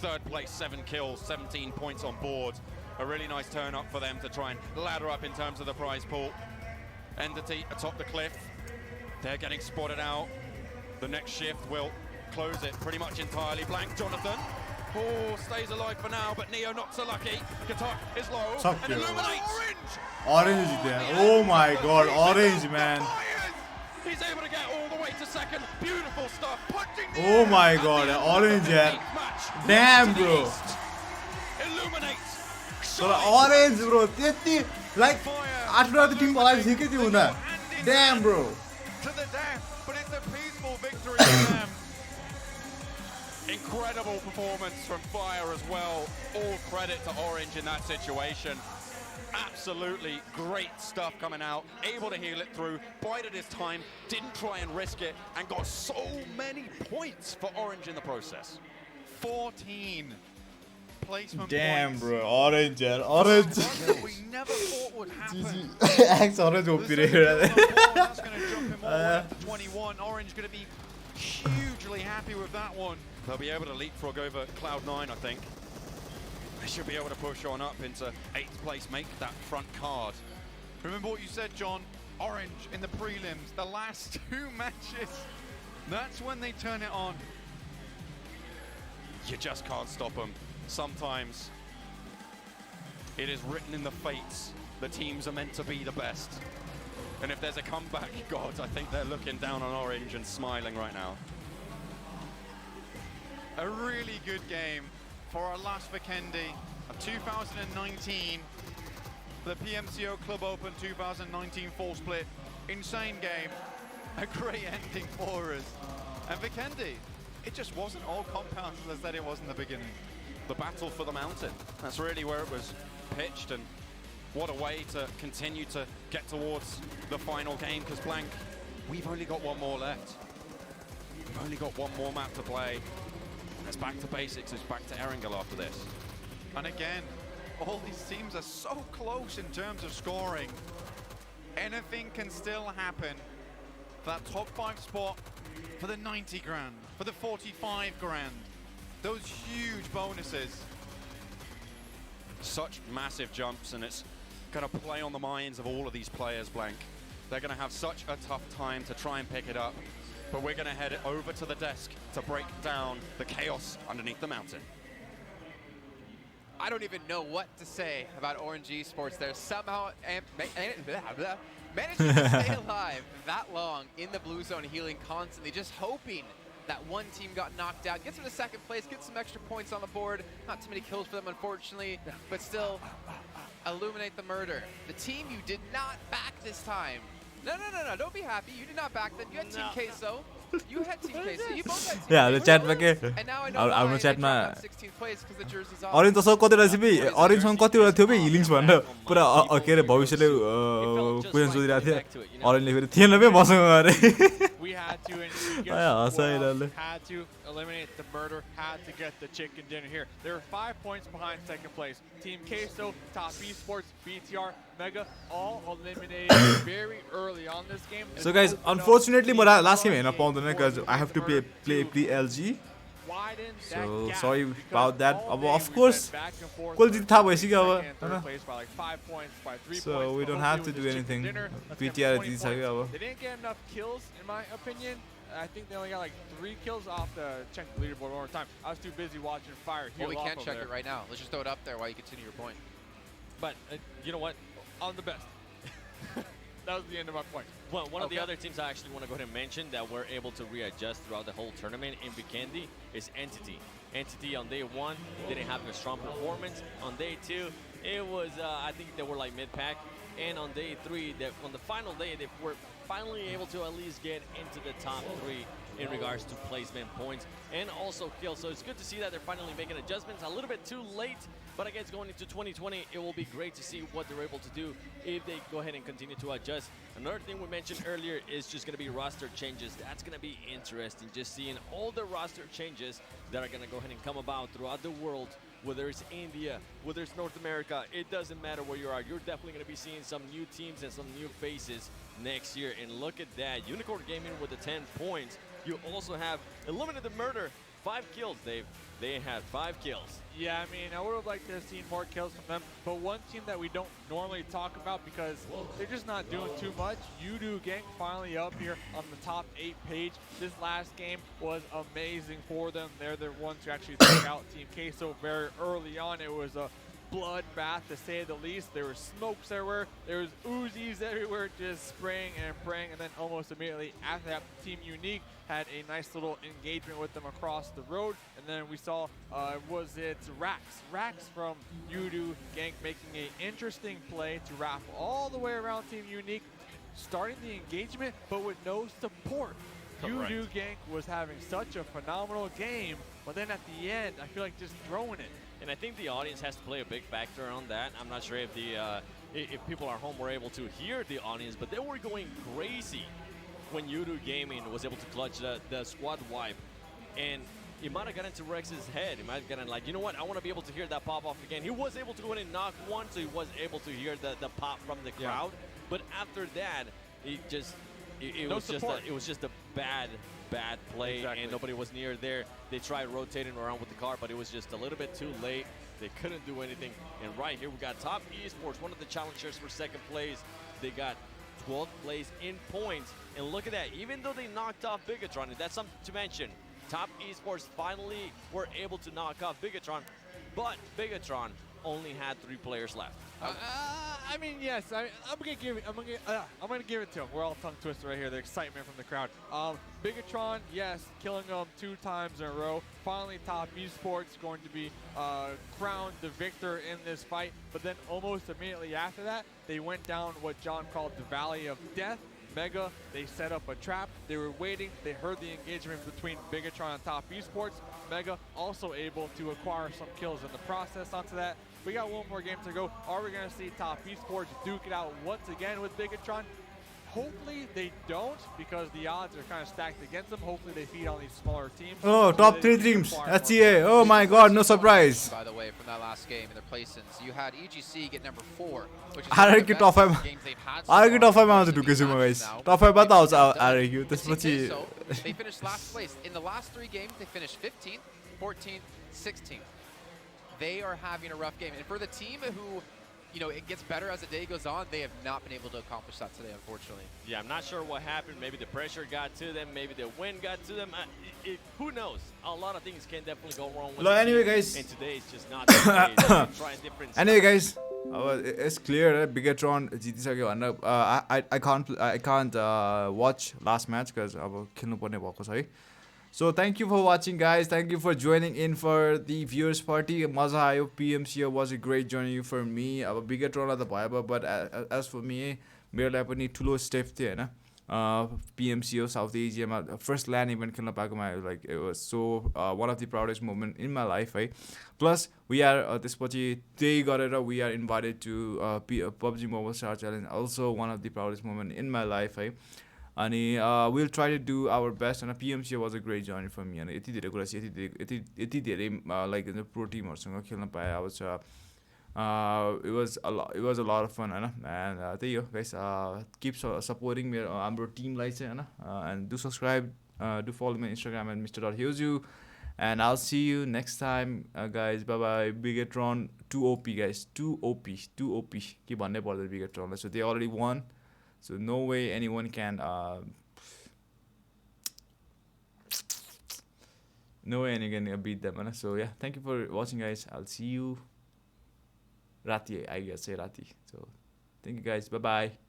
3rd place, 7 kills, 17 points on board. A really nice turn up for them to try and ladder up in terms of the prize pool. Entity atop the cliff. They're getting spotted out. The next shift will close it pretty much entirely. Blank Jonathan. Oh, stays alive for now, but Neo not so lucky. Katak is low. And Illuminates! Orange there. Oh my god, Orange, man. He's able to get all the way to 2nd. Beautiful stuff. Oh my god, Orange, yeah. Damn, bro. Illuminates. So Orange, bro. Like, after the team alive, he can do that. Damn, bro. To the death, but it's a peaceful victory for them. Incredible performance from Fire as well. All credit to Orange in that situation. Absolutely great stuff coming out. Able to heal it through, bided his time, didn't try and risk it, and got so many points for Orange in the process. 14 placement Damn, points. bro. Orange, yeah. Orange. We never thought would happen. X Orange will be there. That's going to jump him all the way up to 21. Orange going to be hugely happy with that one. They'll be able to leapfrog over Cloud9, I think. They should be able to push on up into 8th place, make that front card. Remember what you said, John. Orange in the prelims, the last 2 matches. That's when they turn it on. You just can't stop them. Sometimes it is written in the fates. The teams are meant to be the best. And if there's a comeback, God, I think they're looking down on Orange and smiling right now. A really good game for our last Vikendi of 2019. The Pmco Club Open 2019 full split. Insane game. A great ending for us. And Vikendi, it just wasn't all compounds as I said it was in the beginning. The battle for the mountain. That's really where it was pitched, and what a way to continue to get towards the final game, because Blank, we've only got one more left. We've only got one more map to play. And it's back to basics, it's back to Erangel after this. And again, all these teams are so close in terms of scoring. Anything can still happen. That top 5 spot for the 90 grand, for the 45 grand. Those huge bonuses. Such massive jumps, and it's going to play on the minds of all of these players, Blank. They're going to have such a tough time to try and pick it up, but we're going to head it over to the desk to break down the chaos underneath the mountain. I don't even know what to say about Orange Esports. They're somehow managing to stay alive that long in the blue zone, healing constantly, just hoping that one team got knocked out, gets into second place, gets some extra points on the board. Not too many kills for them, unfortunately, but still, Illuminate the Murder. The team you did not back this time. No, don't be happy. You did not back them. You had Team Queso. You had Team Queso. You both had Team Yeah, the chat back. And now I know why they dropped out 16th place because the jersey's off. Orange त कति रहेछ बे Orange सँग कति वटा थियो बे हिलिङ्स भनेर पुरा के रे भविष्यले क्वेशन सोधिरहेको थियो Orange ले फेरि थिएन बे मसँग गरे We had to, and we had to eliminate the murder, had to get the chicken dinner here. There were 5 points behind second place. Team Queso, Top Esports, BTR, Mega, all eliminated very early on this game. So guys, unfortunately, my last game हेर्न पाउँदैन because I have to play LG. So sorry about that. Of course, quality थाहा भइसक्यो अब हैन. So we don't have to do anything. BTR जितिसक्यो अब. They didn't get enough kills in my opinion. I think they only got like 3 kills off the check the leaderboard one more time. I was too busy watching fire heal. Well, we can't check it right now. Let's just throw it up there while you continue your point. But you know what? On the best. That was the end of my point. Well, one of the other teams I actually want to go ahead and mention that we're able to readjust throughout the whole tournament in Vikendi is Entity. Entity on day 1 didn't have a strong performance. On day 2, it was I think they were like mid-pack. And on day 3, on the final day, they were finally able to at least get into the top 3 in regards to placement points and also kills. So it's good to see that they're finally making adjustments. A little bit too late, but I guess going into 2020, it will be great to see what they're able to do if they go ahead and continue to adjust. Another thing we mentioned earlier is just going to be roster changes. That's going to be interesting, just seeing all the roster changes that are going to go ahead and come about throughout the world. Whether it's India, whether it's North America, it doesn't matter where you are. You're definitely going to be seeing some new teams and some new faces next year. And look at that, Unicorn Gaming with the 10 points. You also have Eliminate the Murder, 5 kills, Dave. They had 5 kills. Yeah, I mean, I would have liked to have seen more kills from them. But one team that we don't normally talk about because they're just not doing too much, ElementriX Gang finally up here on the top 8 page. This last game was amazing for them. They're the ones who actually took out Team Queso very early on. It was a bloodbath to say the least. There were smokes everywhere. There was Uzis everywhere, just spraying and praying. And then almost immediately after that, Team Unique had a nice little engagement with them across the road. And then we saw, was it Rax from ElementriX Gang making an interesting play to wrap all the way around Team Unique, starting the engagement, but with no support. ElementriX Gang was having such a phenomenal game, but then at the end, I feel like just throwing it. And I think the audience has to play a big factor on that. I'm not sure if if people at home were able to hear the audience, but they were going crazy when ElementriX Gaming was able to clutch the squad wipe. And it might have gotten into Rex's head. It might have gotten like, you know what, I want to be able to hear that pop off again. He was able to go in and knock one, so he was able to hear the pop from the crowd. But after that, it was just a bad play, and nobody was near there. They tried rotating around with the car, but it was just a little bit too late. They couldn't do anything. And right here, we got Top Esports, one of the challengers for second place. They got 12th place in points. And look at that, even though they knocked off Bigatron, and that's something to mention, Top Esports finally were able to knock off Bigatron, but Bigatron only had 3 players left. I mean, yes. I'm gonna give it to him. We're all tongue twisted right here. The excitement from the crowd. Bigatron, yes, killing them 2 times in a row. Finally, Top Esports going to be crowned the victor in this fight. But then almost immediately after that, they went down what John called the Valley of Death. Mega, they set up a trap. They were waiting. They heard the engagement between Bigatron and Top Esports. Mega also able to acquire some kills in the process onto that. We got 1 more game to go. Are we going to see Top Esports duke it out once again with Bigatron? Hopefully they don't, because the odds are kind of stacked against them. Hopefully they feed on these smaller teams. Oh, top 3 teams. SEA. Oh my god, no surprise. By the way, from that last game in their placings, you had EGC get number 4, which is RRQ top 5. RRQ top 5 मा आउँछ ढुकेछु म guys. Top 5 बाट आउँछ RRQ. त्यसपछि they finished last place. In the last 3 games, they finished 15th, 14th, 16th. They are having a rough game. And for the team who, you know, it gets better as the day goes on, they have not been able to accomplish that today, unfortunately. Yeah, I'm not sure what happened. Maybe the pressure got to them. Maybe the wind got to them. Who knows? A lot of things can definitely go wrong with anyway, guys. And today is just not the day. Trying different anyway, guys. It's clear that Bigatron जितिसक्यो भनेर I can't watch last match because अब खेल्नुपर्ने भएको छ है. So thank you for watching, guys. Thank you for joining in for the viewers party. Maza ayo. PMCO was a great journey for me. अब Bigatron त भयो, but as for me, मेरो लागि पनि ठुलो step थियो हैन. PMCO South Asia मा first LAN event खेल्न पाएकोमा, like it was so one of the proudest moment in my life, है. Plus we are त्यसपछि त्यही गरेर we are invited to PUBG Mobile Star Challenge, also one of the proudest moment in my life, है. And we'll try to do our best. And PMCO was a great journey for me. And यति धेरै कुरा यति धेरै like the pro teamहरुसँग खेल्न पाए. I was it was a lot of fun, Hahn. And त्यही हो guys, keep supporting मेरो हाम्रो टिमलाई चाहिँ हैन. And do subscribe, do follow me on Instagram at MR.Hyozu. And I'll see you next time, guys. Bye bye. Bigatron 2 OP, guys. 2 OP. के भन्नै पर्दैन Bigatron. So they already won. So no way anyone can beat them. So yeah, thank you for watching, guys. I'll see you Rati, I guess say Rati. So thank you, guys. Bye bye.